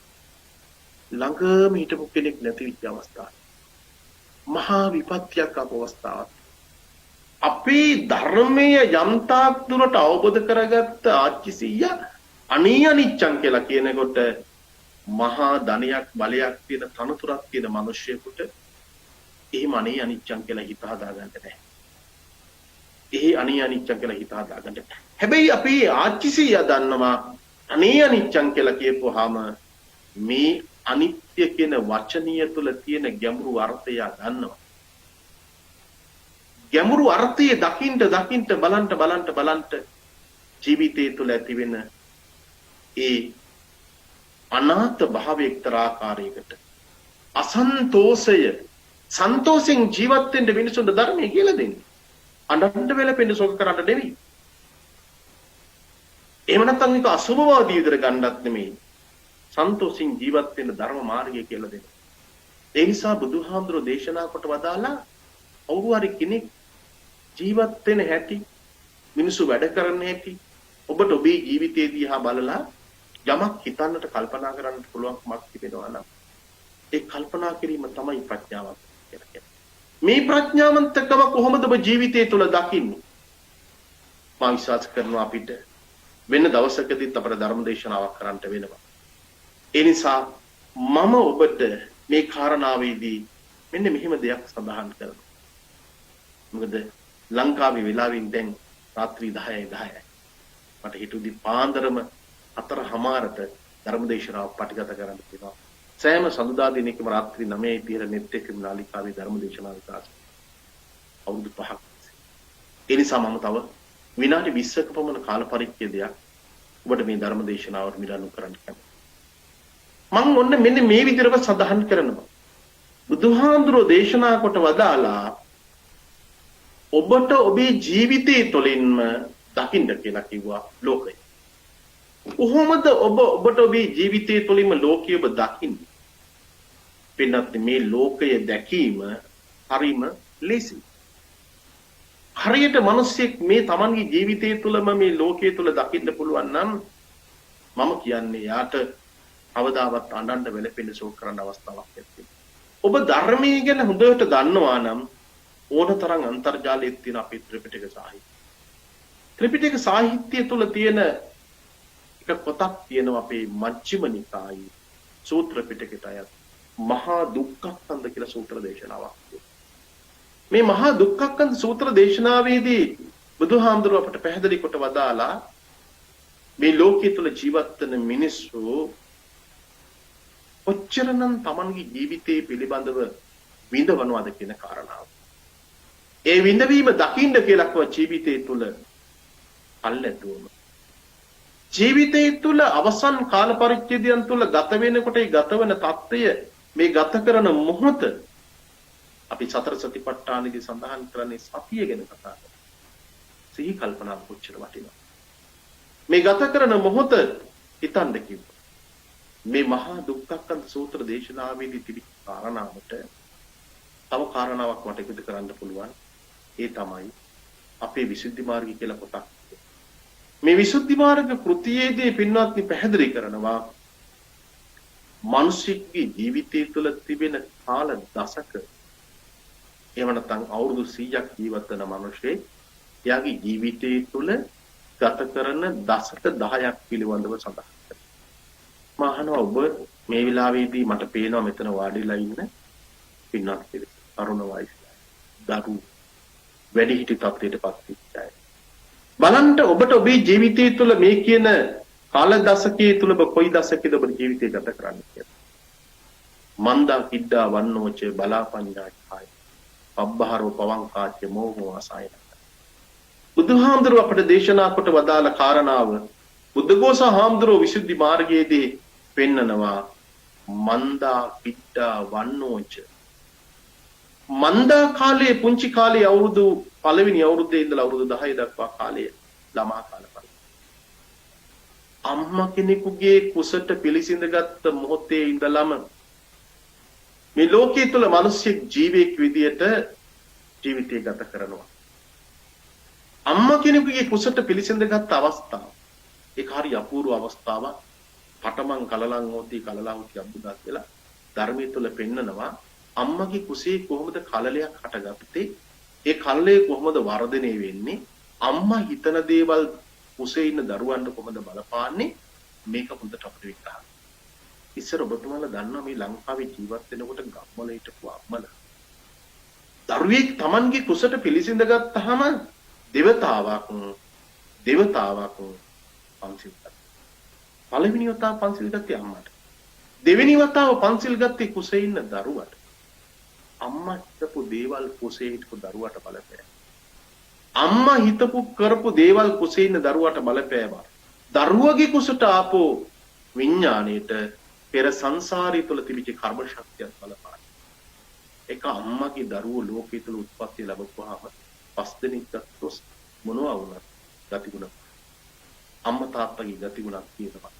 ළඟම හිටපු කෙනෙක් නැති වෙච්ච අවස්ථා. මහා විපත්තියක් ආපු අවස්ථාවක්. අපේ ධර්මයේ යම්තාක් දුරට අවබෝධ කරගත්ත ආච්චි සීයා අනේ අනිච්චං කියලා කියනකොට මහා ධනයක්, බලයක් තියෙන, තනතුරක් තියෙන මිනිසෙකුට එහෙම අනේ අනිච්චං කියලා හිත හදාගන්න බෑ. එහි අනේ අනිච්චං කියලා හිත හදාගන්න. හැබැයි අපි ආච්චිසිය දන්නවා අනේ අනිච්චං කියලා කියපුවාම මේ අනිත්‍ය කියන වචනීය තුල තියෙන ගැඹුරු අර්ථය ගන්නවා. ගැඹුරු අර්ථය දකින්න බලන්න ජීවිතය තුළ ඇති වෙන ඒ අනාත්ම භාවයේ එක්තරා ආකාරයකට අසන්තෝෂය සන්තෝෂෙන් ජීවත් වෙන්න මිනිසුන්ට ධර්මය කියලා දෙන්නේ. අඬන්න වෙලපෙන්න සෝක කරන්න නෙවෙයි. එහෙම නැත්නම් මේක අසුභවාදී විදිහට ගන්නත් නෙමෙයි. සන්තෝෂින් ජීවත් වෙන්න ධර්ම මාර්ගය කියලා දෙනවා. ඒ නිසා බුදුහාමුදුරෝ දේශනා කොට වදාලා කවුරු හරි කෙනෙක් ජීවත් වෙන හැටි මිනිස්සු වැඩ කරන හැටි ඔබට ඔබේ ජීවිතයේ දිහා බලලා යමක් හිතන්නට කල්පනා කරන්නට පුළුවන්කමක් තිබෙනවා නම් ඒ කල්පනා කිරීම තමයි ප්‍රඥාවක් කියලා කියන්නේ. මේ ප්‍රඥාවන්තකම කොහොමද ඔබ ජීවිතය තුළ දකින්නේ? මා විශ්වාස කරනවා අපිට වෙන දවසකදීත් අපේ ධර්ම දේශනාවක් කරන්න වෙනවා. ඒ නිසා මම ඔබට මේ කාරණාවේදී මෙන්න මෙහෙම දෙයක් සඳහන් කරනවා. මොකද ලංකාවේ වෙලාවෙන් දැන් රාත්‍රී 10:10යි. මට හිතුවදී පාන්දරම 4:00ට ධර්ම දේශනාවක් පටිගත කරන්න තියෙනවා. සෑම සඳුදා දිනකම රාත්‍රී 9:30 නෙත් එක නාලිකාවේ ධර්ම දේශනාව විකාශ අවුරුදු 5ක්. ඒ නිසා මම තව විනාඩි 20ක පමණ කාල පරිච්ඡේදයක් ඔබට මේ ධර්ම දේශනාවට මිඩන්නු කරන්න කැමතියි. මම ඔන්න මෙන්න මේ විදිහට සඳහන් කරනවා. බුදුහාඳුරෝ දේශනා කොට වදාලා ඔබට ඔබේ ජීවිතය තුළින්ම දකින්න කියලා කිව්වා ලෝකය. කොහොමද ඔබට ඔබේ ජීවිතය තුළින්ම ලෝකය ඔබ දකින්නේ? පින්නත් මේ ලෝකය දැකීම හරිම ලේසි. හරියට මිනිස්සෙක් මේ Tamanගේ ජීවිතය තුළම මේ ලෝකය තුළ දකින්න පුළුවන් නම් මම කියන්නේ යාට අවදාවත් අඬන්න වෙලපෙන්න ශෝක කරන්න අවස්ථාවක් නැති. ඔබ ධර්මයේ ගැන හොඳට දන්නවා නම් ඕනතරම් අන්තර්ජාලයේ තියෙන අපේ ත්‍රිපිටක සාහිත්‍ය. ත්‍රිපිටක සාහිත්‍ය තුළ තියෙන එක පොතක් තියෙනවා අපේ මජ්ක්‍ධිම නිකායේ සූත්‍ර පිටකයට අයත් මහා දුක්ඛස්කන්ධ කියලා සූත්‍ර දේශනාවක්. මේ මහා දුක්ඛස්කන්ධ සූත්‍ර දේශනාවේදී බුදුහාමුදුරුවෝ අපට පැහැදිලි කොට වදාලා මේ ලෝකයේ තුල ජීවත් වෙන මිනිස්සු ඔච්චරනම් Tamanගේ ජීවිතේ පිළිබඳව විඳවනවාද කියන කාරණාව. ඒ විඳවීම දකින්න කියලා කව ජීවිතේ තුල අල්ලැතුවම ජීවිතය තුළ අවසන් කාල පරිච්ඡේදයන් තුළ ගත වෙනකොට ඒ ගත වෙන தত্ত্বය මේ ගත කරන මොහොත අපි සතර සතිපට්ඨානෙදී සඳහන් කරන්නේ සතිය ගැන කතා කරනවා. සිහි කල්පනා කොච්චර වටිනවද? මේ ගත කරන මොහොත හිතන්න කිව්වා. මේ මහා දුක්ඛස්කන්ධ සූත්‍ර දේශනාවේදී තිබිච්ච කාරණාවට තව කාරණාවක් මට එකතු කරන්න පුළුවන්. ඒ තමයි අපේ විසුද්ධි මාර්ගය කියලා පොතක්. මේ විසුද්ධි මාර්ග කෘතියේදී පින්වත්නි පැහැදිලි කරනවා මිනිස්සුගේ ජීවිතය තුළ තිබෙන කාල දශක එහෙම නැත්නම් අවුරුදු 100ක් ජීවත් වෙන මිනිහෙක් එයාගේ ජීවිතය තුළ ගත කරන දශක 10ක් පිළිබඳව සඳහන් කරනවා. මම අහනවා ඔබ මේ වෙලාවේදී මට පේනවා මෙතන වාඩිලා ඉන්න පින්වත් කෙනෙක් අරුණ වයස දරු වැඩිහිටි තත්ත්වයටපත් වෙච්ච අය. බලන්න ඔබට ඔබේ ජීවිතය තුළ මේ කියන කාල දශකයේ තුල ඔබ කොයි දශකයේද ඔබ ජීවිතය ගත කරන්නේ කියලා. මන්දා කිද්දා වන්නෝච බලාපඤ්ඤායි අබ්බහරෝ පවංකාච මොහෝ ආසයන. බුදුහාමුදුරුව අපට දේශනා කොට වදාළ කාරණාව බුද්ධඝෝස හාමුදුරුව විසුද්ධි මාර්ගයේදී පෙන්නනවා මන්දා කිද්දා වන්නෝච. මන්දා කාලයේ පුංචි කාලයේ අවුරුදු පළවෙනි අවුරුද්දේ ඉඳලා අවුරුදු 10 දක්වා කාලය ළමා කාල පරිදි. අම්මා කෙනෙකුගේ කුසට පිළිසිඳගත් මොහොතේ ඉඳලම මේ ලෝකයේ තුල මිනිස්සෙක් ජීවියෙක් විදියට ජීවිතය ගත කරනවා. අම්මා කෙනෙකුගේ කුසට පිළිසිඳගත් අවස්ථාව ඒක හරි අපූර්ව අවස්ථාවක්. පටමන් කලලං හොති කලලා හොති අබ්බුදා කියලා ධර්මයේ තුල පෙන්නනවා. අම්මගේ කුසේ කොහොමද කලලයක් හටගත්තේ? ඒ කල්ලේ කොහොමද වර්ධනය වෙන්නේ? අම්මා හිතන දේවල් කුසේ ඉන්න දරුවන්ට කොහොමද බලපාන්නේ? මේක හොඳට අපිට විග්‍රහ. ඉස්සර ඔබතුමාලා දන්නවා මේ ලංකාවේ ජීවත් වෙනකොට ගම්වල හිටපු අම්මලා දරුවෙක් Tamanගේ කුසට පිළිසිඳ ගත්තාම දෙවතාවක් පන්සිල් ගත්තා. පළවෙනි වතාව පන්සිල් ගත්තේ අම්මට. දෙවෙනි වතාව පන්සිල් ගත්තේ කුසේ ඉන්න දරුවට. අම්මා හිතපු දේවල් කුසේ හිටපු දරුවට බලපෑවා. අම්මා හිතපු කරපු දේවල් කුසේ ඉන්න දරුවට බලපෑවා. දරුවගේ කුසට ආපෝ විඥාණයට පෙර සංසාරය තුළ තිබිච්ච කර්ම ශක්තියක් බලපාන. ඒක අම්මගේ දරුවෝ ලෝකයේ තුල උත්පත්ති ලැබුවාම පස් දෙනෙක් ගත්තොත් මොනවා වුණත් ගතිගුණ අම්මා තාත්තගේ ගතිගුණක් තියෙනවා.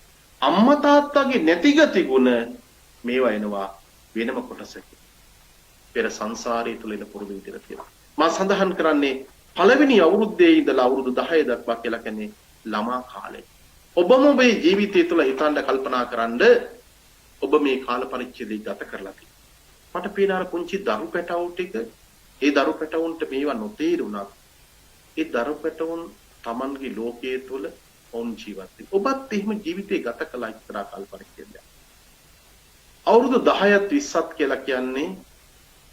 අම්මා තාත්තගේ නැති ගතිගුණ මේවා එනවා වෙනම කොටසක. පෙර සංසාරය තුල ඉන පුරුදු විදිහට තියෙනවා. මම සඳහන් කරන්නේ පළවෙනි අවුරුද්දේ ඉඳලා අවුරුදු 10 දක්වා කියලා කියන්නේ ළමා කාලය. ඔබම ඔබේ ජීවිතය තුළ හිතන්න කල්පනා කරන්න ඔබ මේ කාල පරිච්ඡේදය ගත කරලා තියෙනවා. මට පේන අර පුංචි දරු පැටවුන් ටික ඒ දරු පැටවුන්ට මේවා නොතේරුණා. ඒ දරු පැටවුන් Tamanගේ ලෝකයේ තුල ඔවුන් ජීවත් වෙනවා. ඔබත් එහෙම ජීවිතේ ගත කළා එක්තරා කාල පරිච්ඡේදයක්. අවුරුදු 10ත් 20ත් කියලා කියන්නේ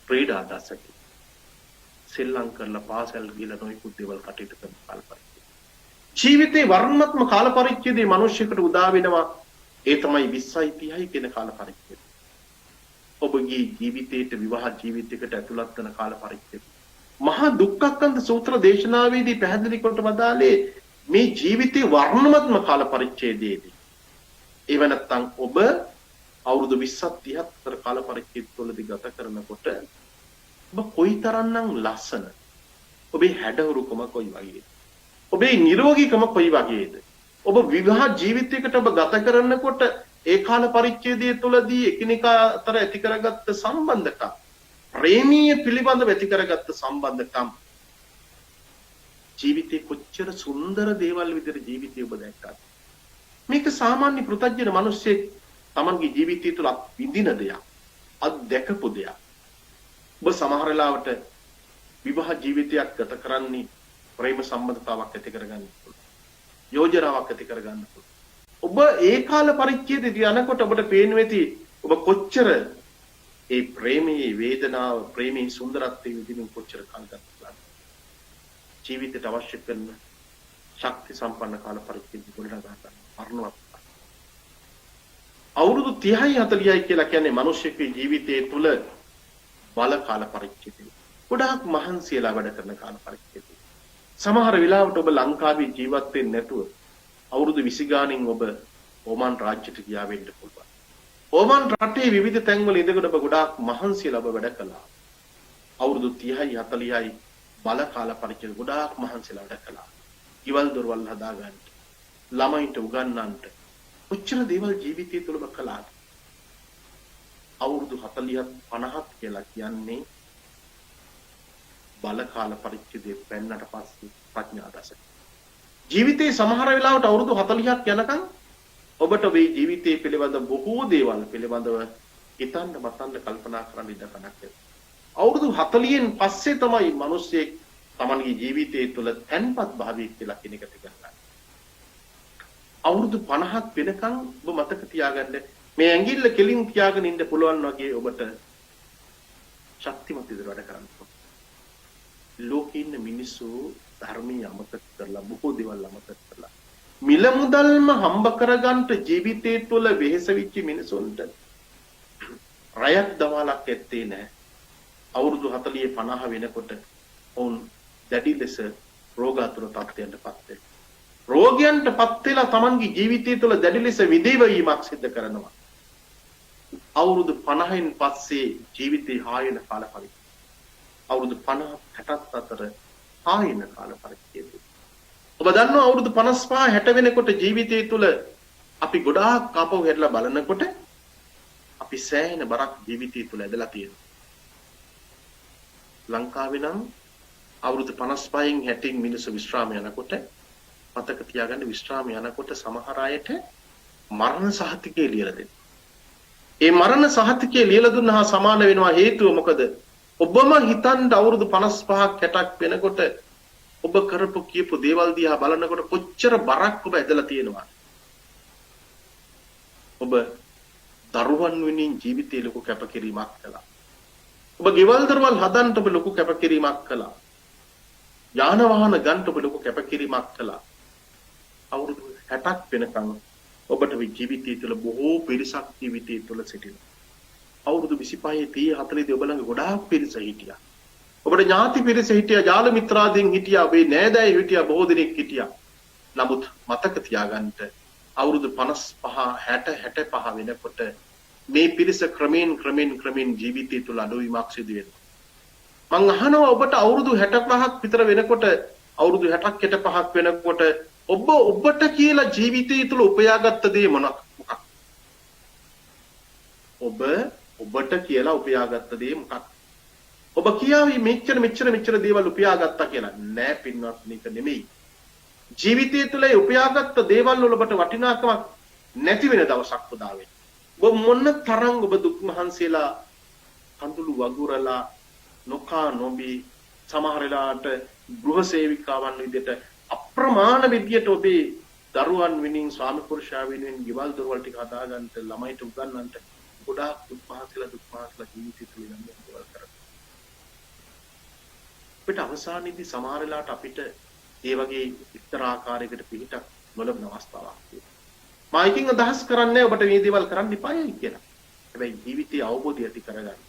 ක්‍රීඩා දශකය. සෙල්ලම් කරලා පාසල් ගිහලා නොයෙකුත් දේවල් කටයුතු කරන කාල පරිච්ඡේදය. ජීවිතේ වර්ණාත්මක කාල පරිච්ඡේදයේ මිනිසෙකුට උදා වෙනවා. ඒ තමයි 20යි 30යි කියන කාල පරිච්ඡේදය. ඔබගේ ජීවිතයට විවාහ ජීවිතයකට ඇතුළත් වෙන කාල පරිච්ඡේදය. මහා දුක්ඛක්ඛන්ද සූත්‍ර දේශනාවේදී පැහැදිලි කොට වදාළේ මේ ජීවිතේ වර්ණාත්මක කාල පරිච්ඡේදයේදී. ඒව නැත්තම් ඔබ අවුරුදු 20ක් 30ක් අතර කාල පරිච්ඡේද තුළදී ගත කරනකොට ඔබ කොයිතරම්නම් ලස්සන ඔබේ හැඩහුරුකම කොයි වගේද? ඔබේ නිරෝගීකම කොයි වගේද? ඔබ විවාහ ජීවිතයකට ඔබ ගත කරනකොට ඒ කාල පරිච්ඡේදය තුළදී එකිනෙකා අතර ඇති කරගත්ත සම්බන්ධකම් ප්‍රේමීය පිළිබඳව ඇති කරගත්ත සම්බන්ධකම් ජීවිතේ කොච්චර සුන්දර දේවල් විදිහට ජීවිතය ඔබ දැක්කද? මේක සාමාන්‍ය පෘථග්ජන මිනිස්සෙක් Tamanගේ ජීවිතය තුළ විඳින දෙයක්, අත්දැකපු දෙයක්. ඔබ සමහර වෙලාවට විවාහ ජීවිතයක් ගත කරන්නේ ප්‍රේම සම්බන්ධතාවක් ඇති කරගන්න පුළුවන්. යෝජනාවක් ඇති කරගන්න පුළුවන්. ඔබ ඒ කාල පරිච්ඡේදයේදී යනකොට ඔබට පේන වෙති ඔබ කොච්චර ඒ ප්‍රේමයේ වේදනාව, ප්‍රේමයේ සුන්දරත්වයේ විඳින්න කොච්චර කල් ගත්තද? ජීවිතයට අවශ්‍ය කරන ශක්ති සම්පන්න කාල පරිච්ඡේදය ගොඩනගා ගන්න වර්ණවත්. අවුරුදු 30යි 40යි කියලා කියන්නේ මිනිස්සුගේ ජීවිතයේ තුල බල කාල පරිච්ඡේදය. ගොඩාක් මහන්සියලා වැඩ කරන කාල පරිච්ඡේදය. සමහර වෙලාවට ඔබ ලංකාවේ ජීවත් වෙන්නේ නැතුව අවුරුදු 20 ගානින් ඔබ ඕමන් රාජ්‍යයට ගියා වෙන්න පුළුවන්. ඕමන් රටේ විවිධ තැන්වල ඉඳගෙන ඔබ ගොඩාක් මහන්සියලා ඔබ වැඩ කළා. අවුරුදු 30යි 40යි බල කාල පරිච්ඡේද ගොඩාක් මහන්සියලා වැඩ කළා. ඊවල දොරවල් හදා ගන්න, ළමයින්ට උගන්වන්නට කොච්චර දේවල් ජීවිතය තුළ ඔබ කළාද? අවුරුදු 40ක් 50ක් කියලා කියන්නේ බල කාල පරිච්ඡේදයේ පෙන්නට පස්සේ ප්‍රඥා දශක. ජීවිතේ සමහර වෙලාවට අවුරුදු 40ක් යනකම් ඔබට මේ ජීවිතයේ පිළිබඳ බොහෝ දේවල් පිළිබඳව හිතන්න මතන්න කල්පනා කරන්න ඉඩ කඩක් නැහැ. අවුරුදු 40න් පස්සේ තමයි මිනිස්සෙක් තමන්ගේ ජීවිතය තුළ තැන්පත් භාවය කියලා කෙනෙක් ඇති කරගන්නේ. අවුරුදු 50ක් වෙනකම් ඔබ මතක තියාගන්න මේ ඇඟිල්ල කෙලින් තියාගෙන ඉන්න පුළුවන් වගේ ඔබට ශක්තිමත් විදිහට වැඩ කරන්න පුළුවන්. ලෝකේ ඉන්න මිනිස්සු ධර්මීය අමතක කරලා බොහෝ දේවල් අමතක කරලා මිල මුදල්ම හම්බ කරගන්න ජීවිතය තුළ වෙහෙස වෙච්ච මිනිසුන්ට රයක් දවල්ක් ඇත්තේ නැහැ. අවුරුදු 40 50 වෙනකොට ඔවුන් දැඩි ලෙස රෝගාතුර තත්ත්වයන්ටපත් වෙනවා. රෝගයන්ටපත් වෙලා Tamanගේ ජීවිතය තුළ දැඩි ලෙස විදේවීමක් සිදු කරනවා. අවුරුදු 50න් පස්සේ ජීවිතේ හායන කාල පරිච්ඡේදය. අවුරුදු 50 60ත් අතර හායන කාල පරිච්ඡේදය. ඔබ දන්නවා අවුරුදු 55 60 වෙනකොට ජීවිතය තුළ අපි ගොඩාක් ආපහු හැරිලා බලනකොට අපි සෑහෙන බරක් ජීවිතය තුළ ඇදලා තියෙනවා. ලංකාවේ නම් අවුරුදු 55න් 60න් මිනිස්සු විශ්‍රාම යනකොට මතක තියාගන්න විශ්‍රාම යනකොට සමහර අයට මරණ සහතිකය ලියලා දෙනවා. ඒ මරණ සහතිකය ලියලා දුන්නා සමාන වෙනවා හේතුව මොකද? ඔබම හිතන්න අවුරුදු 55ක් 60ක් වෙනකොට ඔබ කරපු කියපු දේවල් දිහා බලනකොට කොච්චර බරක් ඔබ ඇදලා තියෙනවා. ඔබ දරුවන් වෙනින් ජීවිතේ ලොකු කැපකිරීමක් කළා. ඔබ ගෙවල් දරවල් හදන්න ඔබ ලොකු කැපකිරීමක් කළා. යාන වාහන ගන්න ඔබ ලොකු කැපකිරීමක් කළා. අවුරුදු 60ක් වෙනකන් ඔබට මේ ජීවිතය තුළ බොහෝ පිරිසක් ජීවිතය තුළ සිටිනවා. අවුරුදු 25 30 40 දී ඔබ ළඟ ගොඩාක් පිරිස හිටියා. ඔබට ඥාති පිරිස හිටියා, ජාල මිත්‍රාදීන් හිටියා, ඔබේ නෑදෑයෝ හිටියා, බොහෝ දෙනෙක් හිටියා. නමුත් මතක තියාගන්න අවුරුදු 55 60 65 වෙනකොට මේ පිරිස ක්‍රමෙන් ජීවිතය තුළ අඩුවීමක් සිදු වෙනවා. මං අහනවා ඔබට අවුරුදු 65ක් විතර වෙනකොට, අවුරුදු 60ක් 65ක් වෙනකොට ඔබට කියලා ජීවිතය තුළ උපයාගත්ත දේ මොකක්ද? ඔබට කියලා උපයාගත්ත දේ මොකක්ද? ඔබ කියාවි මෙච්චර දේවල් උපයාගත්තා කියලා. නෑ පින්වත්නි, ඒක නෙමෙයි. ජීවිතය තුළ උපයාගත්ත දේවල් වල ඔබට වටිනාකමක් නැති වෙන දවසක් උදා වෙනවා. ඔබ මොන තරම් ඔබ දුක් මහන්සියලා කඳුළු වගුරලා නොකා නොබී සමහර වෙලාවට ගෘහ සේවිකාවන් විදිහට අප්‍රමාණ විදියට ඔබේ දරුවන් වෙනින් ස්වාමි පුරුෂයා වෙනින් ගෙවල් දොරවල් ටික හදාගන්න ළමයිට උගන්වන්නට ගොඩාක් දුක් මහන්සියලා ජීවිතය තුළ යන දේවල් කරා. අපිට අවසානයේදී සමහර වෙලාවට අපිට ඒ වගේ එක්තරා ආකාරයකට පිටක් නොලබන අවස්ථාවක් තියෙනවා. මා එකකින් අදහස් කරන්නේ ඔබට මේ දේවල් කරන්න එපායි කියලා. හැබැයි ජීවිතයේ අවබෝධය ඇති කරගන්න.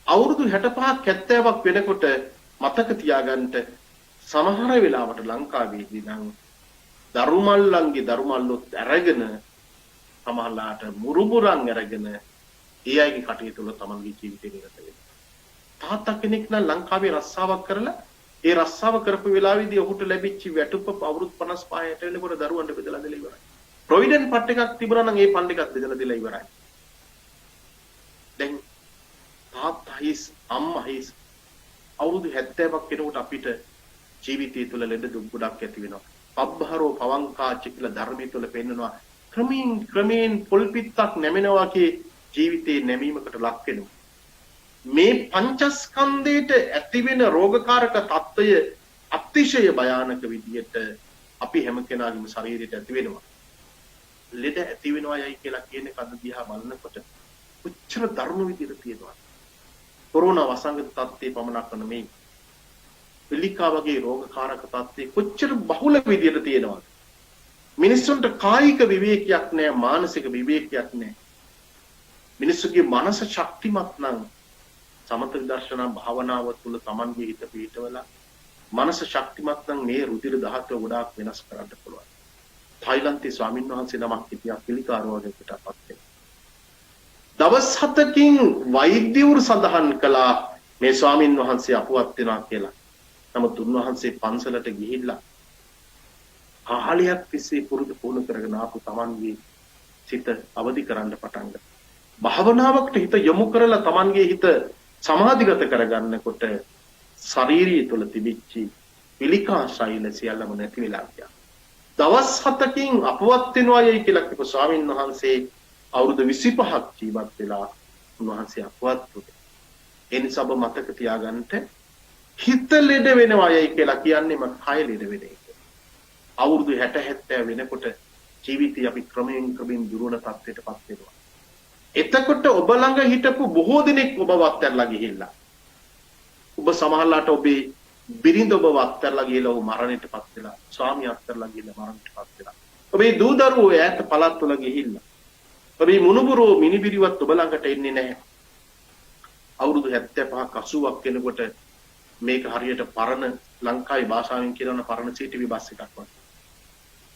අවුරුදු 65ක් 70ක් වෙනකොට මතක තියාගන්න සමහර වෙලාවට ලංකාවේදී නම් දරුමල්ලන්ගේ දරුමල්ලොත් අරගෙන සමහරලාට මුරුමුරන් අරගෙන ඒ අයගේ කටයුතු වල තමන්ගේ ජීවිතේ නිරත වෙනවා. තාත්තා කෙනෙක් නම් ලංකාවේ රස්සාවක් කරලා ඒ රස්සාව කරපු වෙලාවේදී ඔහුට ලැබිච්ච වැටුප අවුරුදු 55ට වෙනකොට දරුවන්ට බෙදලා දෙලා ඉවරයි. ප්‍රොවිඩන්ට් පට් එකක් තිබුණා නම් ඒ ෆන්ඩ් එකත් බෙදලා දෙලා ඉවරයි. දැන් තාත්තා හිස් අම්මා හිස් අවුරුදු 70ක් වෙනකොට අපිට ජීවිතය තුළ ලෙඩ දුක් ගොඩක් ඇති වෙනවා. පබ්බහරෝ පවංකාච කියලා ධර්මයේ තුළ පෙන්නනවා. ක්‍රමයෙන් පොල්පිත්තක් නැමෙනවා කී ජීවිතේ නැමීමකට ලක් වෙනවා. මේ පංචස්කන්ධයට ඇතිවෙන රෝගකාරක తত্ত্বය අතිශය භයානක විදියට අපි හැම කෙනාගේම ශරීරයට ඇති වෙනවා. ලෙඩ ඇති වෙනවා යයි කියලා කියන කද්ද දිහා බලනකොට කොච්චර දරුණු විදියට තියෙනවා. කොරෝනා වසංගත තත්ත්වයේ පමණක් නෙමෙයි. පිළිකා වගේ රෝගකාරක තත්ත්වයේ කොච්චර බහුල විදියට තියෙනවද? මිනිස්සුන්ට කායික විවේකයක් නැහැ, මානසික විවේකයක් නැහැ. මිනිස්සුගේ මනස ශක්තිමත් නම් සමත විදර්ශනා භාවනාව තුළ Tamanගේ හිත පිහිටවලා මනස ශක්තිමත් නම් මේ රුධිර දහතුව ගොඩාක් වෙනස් කරන්න පුළුවන්. තායිලන්තයේ ස්වාමීන් වහන්සේ නමක් හිටියා පිළිකා රෝගයකටපත් වෙලා. දවස් 7කින් වෛද්‍යවරු සඳහන් කළා මේ ස්වාමීන් වහන්සේ අපවත් වෙනවා කියලා. නමුත් උන්වහන්සේ පන්සලට ගිහිල්ලා කාලයක් තිස්සේ පුරුදු පුහුණු කරගෙන ආපු Tamanගේ සිත අවදි කරන්න පටන් ගත්තා. භාවනාවකට හිත යොමු කරලා Tamanගේ හිත සමාධිගත කරගන්නකොට ශාරීරිය තුළ තිබිච්ච පිළිකා ශෛල සියල්ලම නැති වෙලා ගියා. දවස් 7කින් අපවත් වෙනවායි කියලා කිව්ව ස්වාමීන් වහන්සේ අවුරුදු 25ක් ජීවත් වෙලා උන්වහන්සේ අපවත් වුණා. ඒ නිසා ඔබ මතක තියාගන්න හිත ලෙඩ වෙනවායි කියලා කියන්නේම කය ලෙඩ වෙන එක. අවුරුදු 60 70 වෙනකොට ජීවිතය අපි ක්‍රමයෙන් දුරවන තත්ත්වයටපත් වෙනවා. එතකොට ඔබ ළඟ හිටපු බොහෝ දෙනෙක් ඔබව අත්හැරලා ගිහිල්ලා. ඔබ සමහරලාට ඔබේ බිරිඳ ඔබව අත්හැරලා ගිහිල්ලා ඔහු මරණයටපත් වෙලා, ස්වාමියා අත්හැරලා ගිහිල්ලා මරණයටපත් වෙලා. ඔබේ දූ දරුවෝ ඈත පළාත් වල ගිහිල්ලා. ඔබේ මුණුබුරෝ මිනිබිරිවත් ඔබ ළඟට එන්නේ නැහැ. අවුරුදු 75ක් 80ක් වෙනකොට මේක හරියට පරණ ලංකාවේ භාෂාවෙන් කියනවා පරණ CTV බස් එකක් වගේ.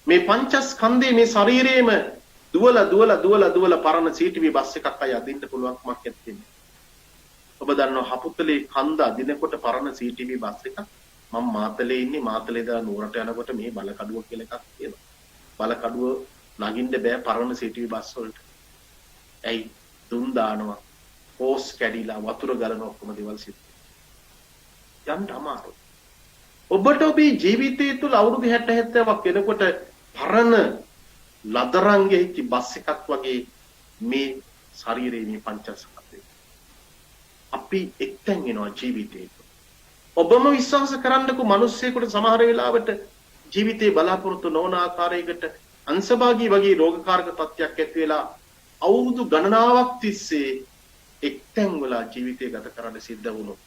මේ පංචස්කන්ධේ මේ ශරීරයේම දුවලා පරණ CTV බස් එකක් අය අදින්න පුළුවන්කමක් නැත්තේ. ඔබ දන්නවා හපුතලේ කන්ද අදිනකොට පරණ CTV බස් එකක් මම මාතලේ ඉන්නේ, මාතලේ දා නුවරට යනකොට මේ බලකඩුව කියලා එකක් තියෙනවා. බලකඩුව නගින්න බෑ පරණ CTV බස් වලට. ඇයි දුම් දානවා, හෝස් කැඩිලා වතුර ගලන ඔක්කොම දේවල් සිද්ධ යන්න අමාරුයි. ඔබට ඔබේ ජීවිතය තුළ අවුරුදු 60 70ක් වෙනකොට පරණ ලදරංගේ ඉච්ච බස් එකක් වගේ මේ ශරීරයේ මේ පංචස්කන්ධය අපි එක්තෙන් වෙනවා ජීවිතේ. ඔබම විශ්වාස කරන්නකෝ මිනිස්සෙකුට සමහර වෙලාවට ජීවිතේ බලාපොරොත්තු නොවන ආකාරයකට අංශභාගී වගේ රෝගකාරක තත්ත්වයක් ඇති වෙලා අවුරුදු ගණනාවක් තිස්සේ එක්තැන් වෙලා ජීවිතය ගත කරන්න සිද්ධ වුණොත්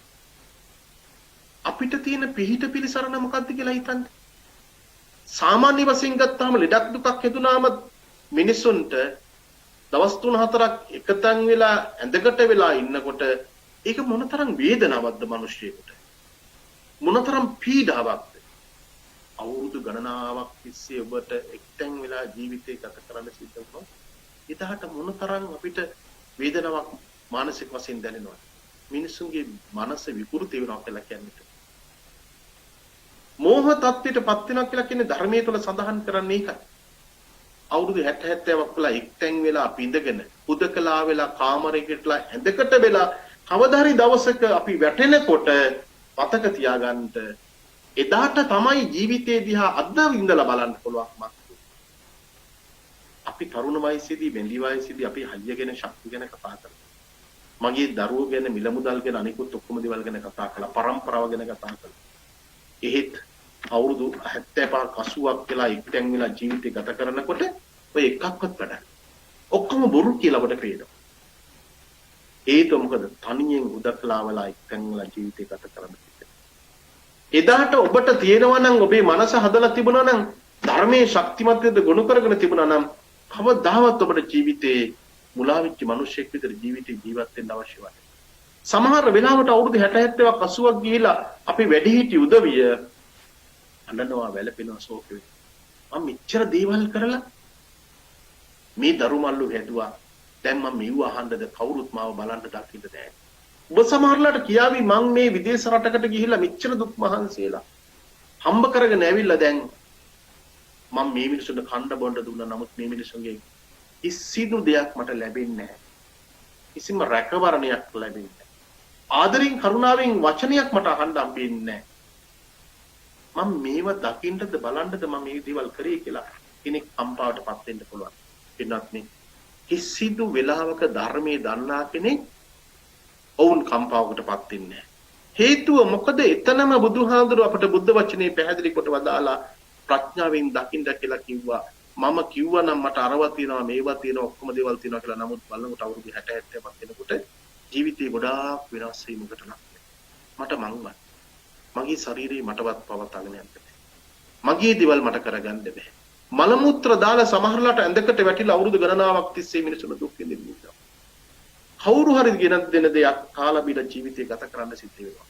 අපිට තියෙන පිහිට පිළිසරණ මොකද්ද කියලා හිතන්න. සාමාන්‍ය වශයෙන් ගත්තාම ලෙඩක් දුකක් හැදුනාම මිනිසුන්ට දවස් 3-4ක් එකතෙන් වෙලා ඇඳකට වෙලා ඉන්නකොට ඒක මොනතරම් වේදනාවක්ද මිනිස්සෙකුට. මොනතරම් පීඩාවක්ද. අවුරුදු ගණනාවක් තිස්සේ ඔබට එක්තෙන් වෙලා ජීවිතේ ගත කරන්න සිද්ධ වුණා. ඊටහට මොනතරම් අපිට වේදනාවක් මානසික වශයෙන් දැනෙනවද? මිනිසුන්ගේ මනස විකෘති වෙනවා කියලා කියන්නේ. මෝහ තත්ත්වයටපත් වෙනවා කියලා කියන්නේ ධර්මයේ තුල සඳහන් කරන්නේ ඒකයි. අවුරුදු 60 70ක් වෙලා එක්තෙන් වෙලා පිඳගෙන උදකලා වෙලා කාමරයකටලා ඇඳකට වෙලා කවදා හරි දවසක අපි වැටෙනකොට මතක තියාගන්න එදාට තමයි ජීවිතේ දිහා අද ඉඳලා බලන්න පුළුවන් මත්. අපි තරුණ වයසේදී බැඳි වයසේදී අපි හයිය ගැන ශක්තිය ගැන කතා කරා. මගේ දරුවෝ ගැන මිල මුදල් ගැන අනිකුත් ඔක්කොම දේවල් ගැන කතා කළා. පරම්පරාව ගැන කතා කළා. එහෙත් අවුරුදු 75 80ක් වෙලා එක්තැන් වෙලා ජීවිතය ගත කරනකොට ඔය එකක්වත් වැඩක්. ඔක්කොම බොරු කියලා අපට පේනවා. ඒක මොකද තනියෙන් උදකලා වෙලා එක්තැන් වෙලා ජීවිතය ගත කරන්න. එදාට ඔබට තියෙනවා නම් ඔබේ මනස හදලා තිබුණා නම් ධර්මයේ ශක්තිමත් වෙද්ද ගුණ කරගෙන තිබුණා නම් කවදාවත් ඔබට ජීවිතේ මුලා වෙච්ච මිනිසෙක් විතර ජීවිතේ ජීවත් වෙන්න අවශ්‍ය නැහැ. සමහර වෙලාවට අවුරුදු 60 70ක් 80ක් ගිහිලා අපි වැඩිහිටි උදවිය අඬනවා වැළපෙනවා ශෝක වෙනවා. මම මෙච්චර දේවල් කරලා මේ දරුමල්ලු හැදුවා. දැන් මම මෙව අහන්නද කවුරුත් මාව බලන්න දකින්න නැහැ. ඔබ සමහරලාට කියාවි මං මේ විදේශ රටකට ගිහිල්ලා මෙච්චර දුක් මහන්සියලා හම්බ කරගෙන ඇවිල්ලා දැන් මම මේ මිනිස්සුන්ට කන්න බොන්න දුන්නා. නමුත් මේ මිනිස්සුන්ගේ කිසිදු දෙයක් මට ලැබෙන්නේ නැහැ. කිසිම රැකවරණයක් ලැබෙන්නේ නැහැ. ආදරෙන් කරුණාවෙන් වචනයක් මට අහන්න හම්බෙන්නේ නැහැ. මම මේව දකින්නද බලන්නද මම මේ දේවල් කරේ කියලා කෙනෙක් කම්පාවටපත් වෙන්න පුළුවන්. එන්නත් නේ කිසිදු වෙලාවක ධර්මයේ දන්නා කෙනෙක් ඔවුන් කම්පාවකටපත් වෙන්නේ නැහැ. හේතුව මොකද? එතනම බුදුහාඳුර අපට බුද්ධ වචනේ පැහැදිලි කොට වදාලා ප්‍රඥාවෙන් දකින්න කියලා කිව්වා. මම කිව්වා නම් මට අරවා තියෙනවා මේවා තියෙනවා ඔක්කොම දේවල් තියෙනවා කියලා. නමුත් බලනකොට අවුරුදු 60 70ක් වෙනකොට ජීවිතේ ගොඩාක් වෙනස් වීමකට ලක් මට මංවත් මගේ ශරීරේ මටවත් පවත්වාගෙන යන්න බැහැ. මගේ දේවල් මට කරගන්න බැහැ. මල මුත්‍ර දාලා සමහරලාට ඇඳකට වැටිලා අවුරුදු ගණනාවක් තිස්සේ මිනිසුන් දුක් විඳිනවා. කවුරු හරි ගෙනත් දෙන දෙයක් කාලා බීලා ජීවිතය ගත කරන්න සිද්ධ වෙනවා.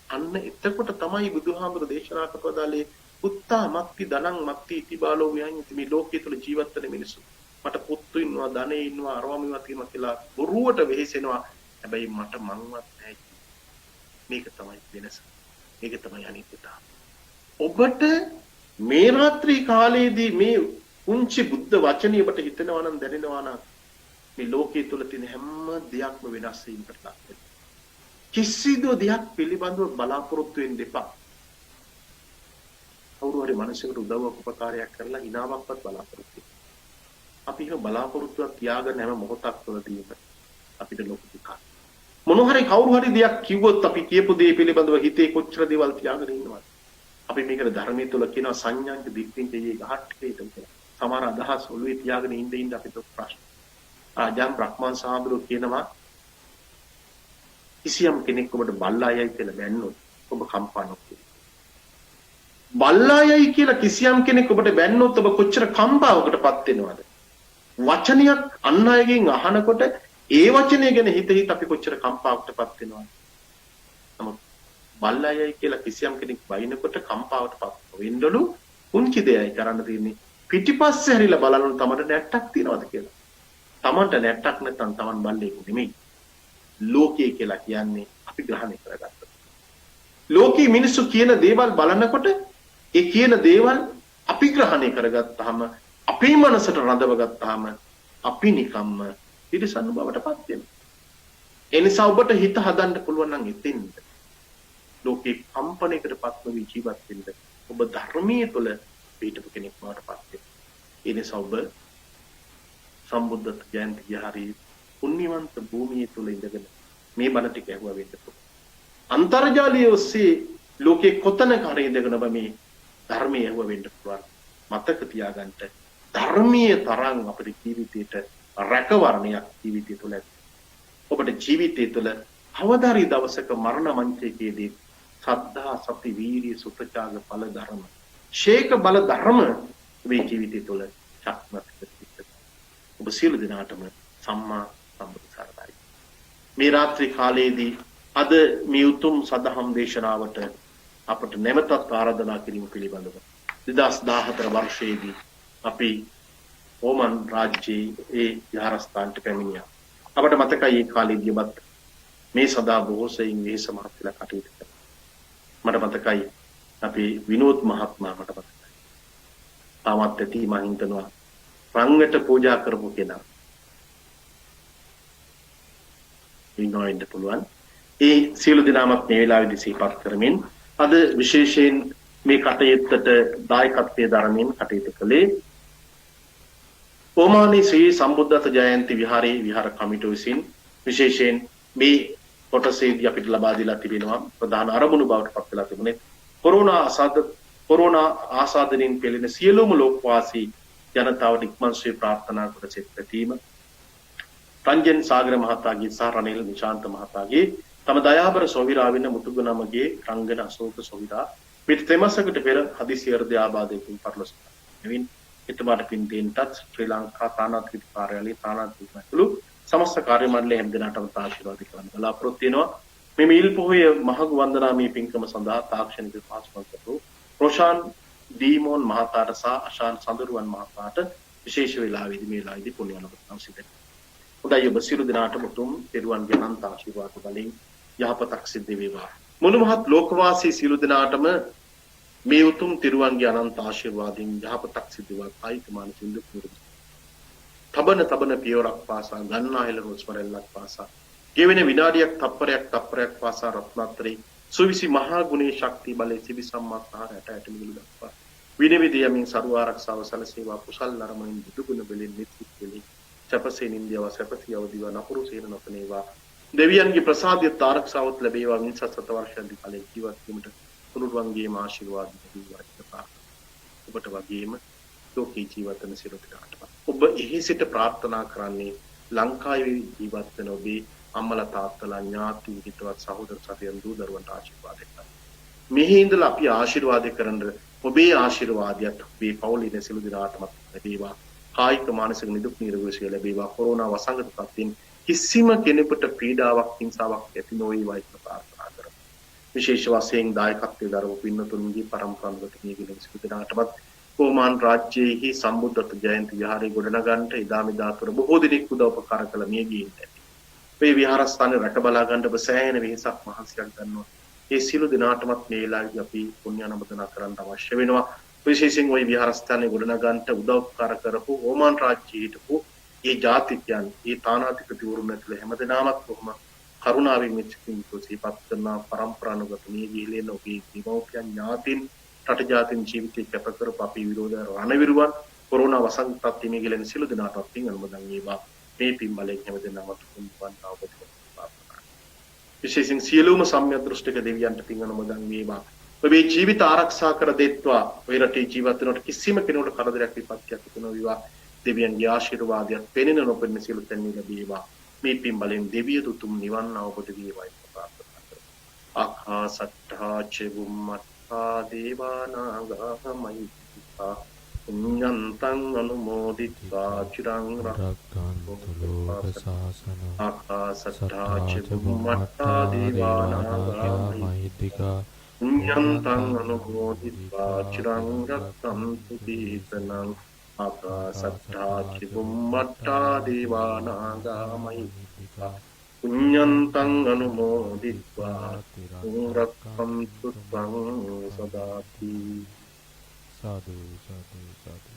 අන්න එතකොට තමයි බුදුහාමුදුර දේශනා කරපදාලේ උත්තා මක්ති ධනං මක්ති ඉතිබාලෝ වයන්ති මේ ලෝකයේ තුල ජීවත් වෙන මිනිස්සු. මට පුත්තු ඉන්නවා ධනෙ ඉන්නවා අරවමිවා තියෙනවා කියලා බොරුවට වෙහෙසෙනවා. හැබැයි මට මංවත් නැහැ. මේක තමයි වෙනස. මේක තමයි අනිත්‍යතාව. ඔබට මේ රාත්‍රී කාලයේදී මේ කුංචි බුද්ධ වචනිය ඔබට හිතෙනවා නම් දැනෙනවා නම් මේ ලෝකයේ තුල තියෙන හැම දෙයක්ම වෙනස් වීමකට ලක් වෙනවා. කිසිදු දෙයක් පිළිබඳව බලාපොරොත්තු වෙන්න එපා. කවුරු හරි මිනිසෙකුට උදව්වක් උපකාරයක් කරලා හිනාවක්වත් බලාපොරොත්තු වෙන්න. අපි ඒක බලාපොරොත්තුවක් තියාගෙන හැම මොහොතක් තුළදීම අපිට ලොකු දුකක්. මොන හරි කවුරු හරි දෙයක් කිව්වොත් අපි කියපු දේ පිළිබඳව හිතේ කොච්චර දේවල් තියාගෙන ඉන්නවද? අපි මේකට ධර්මයේ තුල කියනවා සංඥාන්ත දික්කින්තේ ගහට්ටේ කියලා. සමහර අදහස් ඔළුවේ තියාගෙන ඉන්න අපිට ප්‍රශ්න. ආජම් බ්‍රහ්මන් සාහඳුරු කියනවා කිසියම් කෙනෙක් ඔබට බල්ලායයි කියලා බැන්නොත් ඔබ කම්පා නොවේ. බල්ලායයි කියලා කිසියම් කෙනෙක් ඔබට බැන්නොත් ඔබ කොච්චර කම්පාවකටපත් වෙනවද? වචනයක් අන් අයගෙන් අහනකොට ඒ වචනය ගැන හිත අපි කොච්චර කම්පාවකටපත් වෙනවද? නමුත් බල්ලායයි කියලා කිසියම් කෙනෙක් වයින්කොට කම්පාවටපත් වෙන්නලු උන්චි දෙයයි කරන්න තියෙන්නේ පිටිපස්සේ හැරිලා බලනොත් තමයි නැට්ටක් තියනවද කියලා. තමන්ට නැට්ටක් නැත්නම් තමන් බල්ලෙක් නෙමෙයි. ලෝකය කියලා කියන්නේ අපි ග්‍රහණය කරගත්තා. ලෝකී මිනිස්සු කියන දේවල් බලනකොට ඒ කියන දේවල් අපි ග්‍රහණය කරගත්තාම අපේ මනසට රඳව ගත්තාම අපි නිකම්ම ඊටසන්න බවටපත් වෙනවා. ඒ නිසා ඔබට හිත හදන්න පුළුවන් නම් එතෙන්ද ලෝකේ කම්පණයකටපත් නොවි ජීවත් වෙන්න ඔබ ධර්මයේ තුල පිටු කෙනෙක් වඩපත් වෙන්න. ඒ නිසා ඔබ සම්බුද්ධ ජයන්තිය හරි පුණ්‍යවන්ත භූමියේ තුල ඉඳගෙන මේ බණ ටික ඇහුවා වෙන්න පුළුවන්. අන්තර්ජාලයේ ඔස්සේ ලෝකේ කොතනක හරි ඉඳගෙන ඔබ මේ ධර්මයේ ඇහුවා වෙන්න පුළුවන්. මතක තියාගන්න ධර්මයේ තරම් අපේ ජීවිතේට රැකවරණයක් ජීවිතය තුළ ඔබට ජීවිතය තුළ අවදාරි දවසක මරණ මංචකයේදී සද්ධා සති වීරිය සුපචාග ඵල ධර්ම ශේක බල ධර්ම ඔබේ ජීවිතය තුළ ශක්තිමත් කරගන්න. ඔබ සියලු දෙනාටම සම්මා සම්බුදු සරණයි. මේ රාත්‍රී කාලයේදී අද මේ උතුම් සදහම් දේශනාවට අපට නැවතත් ආරාධනා කිරීම පිළිබඳව 2014 වර්ෂයේදී අපි ඕමන් රාජ්‍යයේ ඒ විහාරස්ථානට පැමිණියා. අපට මතකයි ඒ කාලේදී ඔබත් මේ සදා බොහෝ සෙයින් වෙහෙස මහත්ලා කටයුතු කළා. මට මතකයි අපි විනෝද් මහත්මයා මට මතකයි. තාමත් ඇති මම හිතනවා රංගට පූජා කරපු කෙනා. ඉන්නවෙන්න පුළුවන්. ඒ සියලු දෙනාමත් මේ වෙලාවේදී සිහිපත් කරමින් අද විශේෂයෙන් මේ කටයුත්තට දායකත්වයේ දරමින් කටයුතු කළේ ඕමානී ශ්‍රී සම්බුද්ධත්ව ජයන්ති විහාරයේ විහාර කමිටුව විසින් විශේෂයෙන් මේ කොටසේදී අපිට ලබා දීලා තිබෙනවා ප්‍රධාන අරමුණු බවට පත් වෙලා තිබුණේ කොරෝනා ආසාදනයෙන් පෙළෙන සියලුම ලෝකවාසී ජනතාවට ඉක්මන් සුවය ප්‍රාර්ථනා කර සිට පැතීම රංජන් සාගර මහතාගේ සහ රනිල් නිශාන්ත මහතාගේ තම දයාබර සොවිරාවින මුතුගුණමගේ රංගන අශෝක සොවිරා පිට තෙමසකට පෙර හදිසි හෘද ආබාධයකින් පරලොස්වන. එවින් එතුමාට පින් දෙන්නටත් ශ්‍රී ලංකා තානාපති කාර්යාලයේ තානාපති මහතුළු සමස්ත කාර්ය මණ්ඩලය හැම දිනකටම ආශිර්වාද කරන්න බලාපොරොත්තු වෙනවා. මේ මීල් පොහොය මහගු වන්දනාමී පින්කම සඳහා තාක්ෂණික පහසුකම් කරපු රොෂාන් ඩීමෝන් මහතාට සහ අශාන් සඳරුවන් මහතාට විශේෂ වේලාවෙදී මේ වෙලාවේදී පුණ්‍ය අනුමෝදන් සිදෙනවා. හොඳයි ඔබ සියලු දෙනාටම උතුම් පෙරුවන්ගේ අනන්ත ආශිර්වාද බලෙන් යහපතක් සිද්ධ වේවා. මුළු මහත් ලෝකවාසී සියලු දෙනාටම මේ උතුම් තිරුවන්ගේ අනන්ත ආශිර්වාදයෙන් යහපතක් සිද්ධ වේවා. කායික මානසික දුක් නිරෝධ. තබන පියවරක් පාසා ගන්නා හෙළ රොස්මරල්ලක් පාසා ගෙවෙන විනාඩියක් තප්පරයක් පාසා රත්නත්‍රේ සුවිසි මහා ගුණේ ශක්තිය බලයේ සිවි සම්මාසහර 68 මිලු දක්වා විනිවිද යමින් සර්ව ආරක්ෂාව සැලසේවා. කුසල් නරමනින් බුදු ගුණ බෙලින් නිත්‍ය කෙලි සපසේ නින්දියව සපසිය අවදිව නපුරු සේන නොපනේවා. දෙවියන්ගේ ප්‍රසාදිය ආරක්ෂාවත් ලැබේවා. මිනිසත් සත වර්ෂයන්දි කාලේ ජීවත් වීමට කුරුරුවන්ගේ ආශිර්වාද ලැබේවා. ඔබට වගේම ලෝකී ජීවත් වෙන සියලු දෙනාටම ඔබ එහි සිට ප්‍රාර්ථනා කරන්නේ ලංකාවේ ජීවත් වෙන ඔබේ අම්මලා තාත්තලා ඥාති හිතවත් සහෝදර සහෝදරයන් දූ දරුවන්ට ආශිර්වාද කරන්න. මෙහි ඉඳලා අපි ආශිර්වාද කරන ඔබේ ආශිර්වාදයත් ඔබේ පවුලේ සියලු දෙනාටම ලැබේවා. කායික මානසික නිදුක් නිරෝගී ලැබේවා. කොරෝනා වසංගත තත්ත්වෙන් කිසිම කෙනෙකුට පීඩාවක් හිංසාවක් ඇති නොවේවා කියලා ප්‍රාර්ථනා කරමු. විශේෂ වශයෙන් දායකත්වයේ දරපු පින්නතුන්ගේ පරම්පරාගත නියගින සියලු දෙනාටමත් ඕමාන් රාජ්‍යයේහි සම්බුද්ධත්ව ජයන්ති විහාරය ගොඩනගන්නට ඉදා මෙදාතුර බොහෝ දිනක් උදව් උපකාර කළ මියගියන් ඇති. මේ විහාරස්ථානය රැක බලා ගන්න ඔබ සෑහෙන වෙහසක් මහන්සියක් ගන්නවා. ඒ සියලු දෙනාටමත් මේ වෙලාවේදී අපි පුණ්‍ය අනුමೋದනා කරන්න අවශ්‍ය වෙනවා. විශේෂයෙන් ওই විහාරස්ථානය ගොඩනගන්නට උදව් උපකාර කරපු ඕමාන් රාජ්‍යයේ හිටපු ඒ ජාතිකයන් ඒ තානාධිපතිවරුන් ඇතුළේ හැමදෙනාමත් කොහොම කරුණාවෙන් මෙච්චකින් සිහිපත් කරන පරම්පරානුගත නියගිහිලෙන ඔබේ දීමෝපියන් ඥාතින් රට ජාතින් ජීවිතේ කැප කරපු අපි විරෝධ රණවිරුවන් කොරෝනා වසංගතත් මේ ගිලෙන සියලු දෙනාටත් පින් අනුමෝදන් වේවා. මේ පින් බලයෙන් හැමදෙනාමත් කුම්පන් අවබෝධ කරගන්නවා. විශේෂයෙන් සියලුම සම්‍යක් දෘෂ්ටික දෙවියන්ට පින් අනුමෝදන් වේවා. ඔබේ ජීවිත ආරක්ෂා කර දෙත්වා. ඔය රටේ ජීවත් වෙනකොට කිසිම කෙනෙකුට කරදරයක් විපත්තියක් නොවේවා. දෙවියන්ගේ ආශිර්වාදයක් පෙනෙන නොපෙනෙන සියලු තැන් ලැබේවා. මේ පින් බලෙන් දෙවිය දුතුම් නිවන් අවබෝධ වේවායි ප්‍රාර්ථනා කරමු. ආකාසට්ඨා චුම්මත්තා දේවානාගා මහිත්‍තිකා පුඤ්ඤන්තං අනුමෝදිත්වා චිරං රක්ඛන්තු ලෝක සාසනං. ආකාසට්ඨා චුම්මත්තා දේවානාගා මහිත්‍තිකා පුඤ්ඤන්තං අනුමෝදිत्वा චිරං රක්ඛන්තු දීපනං. ආකාසට්ඨා චුම්මත්තා දේවානාගා මහිත්‍තිකා පුඤ්ඤන්තං අනුමෝදිत्वा රක්ඛන්තු ත්වං සදාති. සාදු සාදු සාදු.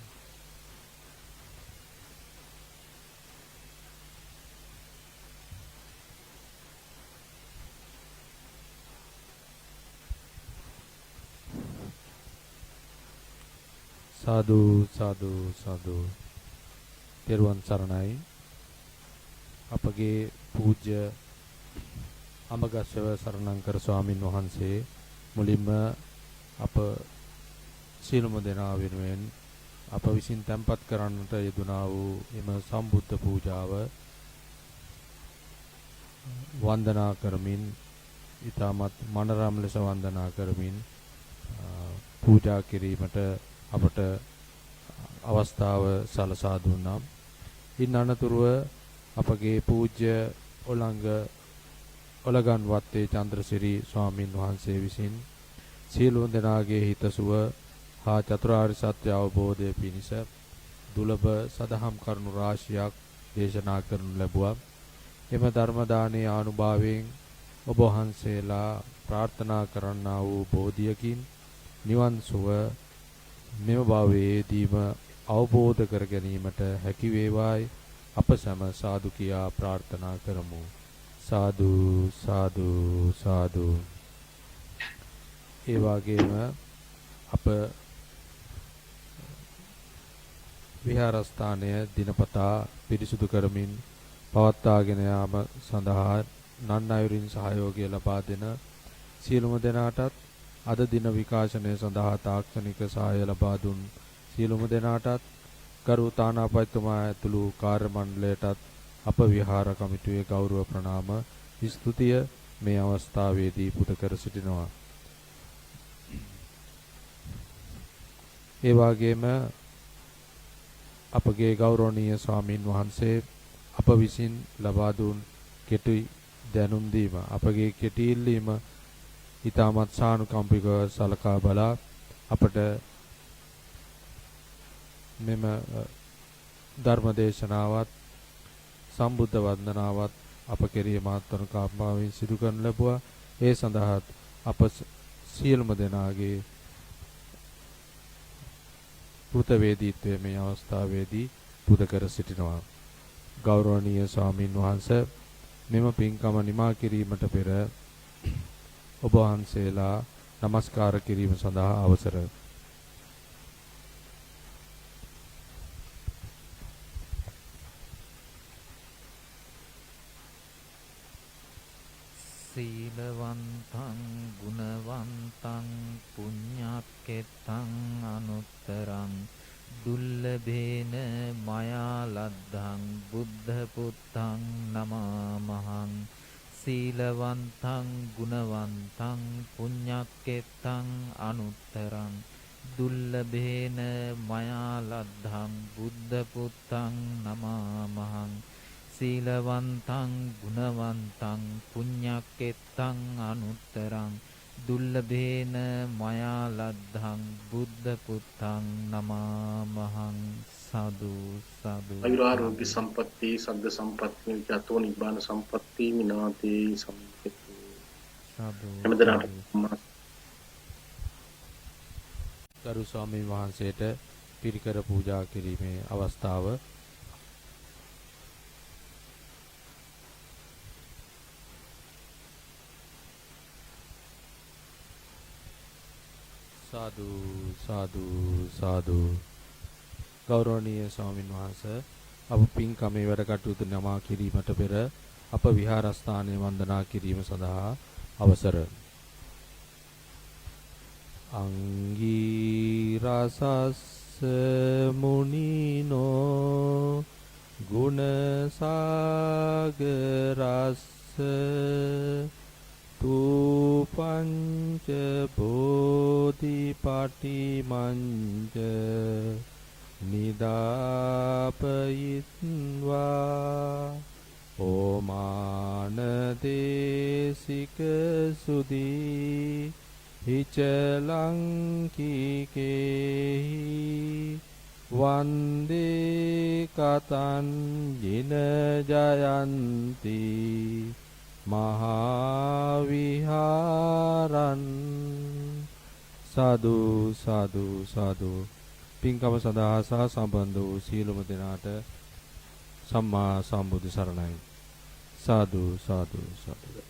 සාදු සාදු සාදු. පෙරවන් සරණයි. අපගේ පූජ්‍ය අමගස්සව සරණංකර ස්වාමින් වහන්සේ මුලින්ම අප සියලුම දෙනා වෙනුවෙන් අප විසින් තැන්පත් කරන්නට යෙදුනා වූ එම සම්බුද්ධ පූජාව වන්දනා කරමින් ඊටමත් මනරම් ලෙස වන්දනා කරමින් පූජා කිරීමට අපට අවස්ථාව සලසා දුන්නා. ඉන් අනතුරුව අපගේ පූජ්‍ය ඔලගන් වත්තේ චන්ද්‍රසිරි ස්වාමින් වහන්සේ විසින් සියලුම දෙනාගේ හිතසුව හා චතුරාර්ය සත්‍ය අවබෝධය පිණිස දුලබ සදහම් කරුණු රාශියක් දේශනා කරනු ලැබුවා. එම ධර්ම දානයේ ආනුභාවයෙන් ඔබ වහන්සේලා ප්‍රාර්ථනා කරන්නා වූ බෝධියකින් නිවන් සුව මෙම භවයේදීම අවබෝධ කර ගැනීමට හැකි වේවායි අප සැම සාදු කියා ප්‍රාර්ථනා කරමු. සාදු සාදු සාදු. ඒ වගේම අප විහාරස්ථානය දිනපතා පිරිසුදු කරමින් පවත්වාගෙන යාම සඳහා නන් අයුරින් සහයෝගය ලබා දෙන සියලුම දෙනාටත් අද දින විකාශනය සඳහා තාක්ෂණික සහාය ලබා දුන් සියලුම දෙනාටත් ගරු තානාපතිතුමා ඇතුළු කාර්ය මණ්ඩලයටත් අප විහාර කමිටුවේ ගෞරව ප්‍රණාම ස්තුතිය මේ අවස්ථාවේදී පුද කර සිටිනවා. ඒ වගේම අපගේ ගෞරවනීය ස්වාමින් වහන්සේ අප විසින් ලබා දුන් කෙටි දැනුම් දීම අපගේ කෙටි ඉල්ලීම ඊටමත් සානුකම්පිකව සලකා බලා අපට මෙම ධර්ම දේශනාවත් සම්බුද්ධ වන්දනාවත් අප කෙරෙහි මාත්‍රකාම්භාවයෙන් සිදු කරන ලැබුවා. ඒ සඳහා අප සියලුම දෙනාගේ කෘතවේදීත්වය මේ අවස්ථාවේදී පුද කර සිටිනවා. ගෞරවනීය ස්වාමින් වහන්සේ මෙම පින්කම නිමා කිරීමට පෙර ඔබ වහන්සේලා নমස්කාර කිරීම සඳහා අවසර. සීලවන්තං ගුණවන්තං පුඤ්ඤක්කෙත්තං අනුත්තරං දුල්ලභේන මයා ලද්ධං බුද්ධ පුත්තං නමාමහං. සීලවන්තං ගුණවන්තං පුඤ්ඤක්කෙත්තං අනුත්තරං දුල්ලභේන මයා ලද්ධං බුද්ධ පුත්තං නමාමහං. සීලවන්තං ගුණවන්තං පුඤ්ඤක්කෙත්තං අනුත්තරං දුල්ලභේන මයා ලද්ධං බුද්ධ පුත්තං නමාමහං. සාදු සාදු. ආයුරාෝග්‍ය සම්පatti සග්ග සම්පatti විජාතෝ නිබ්බාන සම්පatti විනාතේ සම්පatti. සාදු. ගරු ස්වාමීන් වහන්සේට පිරිකර පූජා කිරීමේ අවස්ථාව. සාදු සාදු සාදු. ගෞරවනීය ස්වාමින් වහන්සේ අප පින්කමේ වැඩ කටයුතු නමා කිරීමට පෙර අප විහාරස්ථානයේ වන්දනා කිරීම සඳහා අවසර. අංගී රසස්ස මුනිනෝ ගුණ සාගරස්ස tu පංච බෝධිපාටි මංජ නිදාපයිත්වා ඕමාන දේසික සුදී හිචලංකිකේහි වන්දේ කතන් ජින ජයන්ති මහා විහාරං. සාදු සාදු සාදු. පින්කම සඳහා සහ සම්බන්ධ වූ සීලම දෙනාට සම්මා සම්බුදු සරණයි. සාදු සාදු සාදු.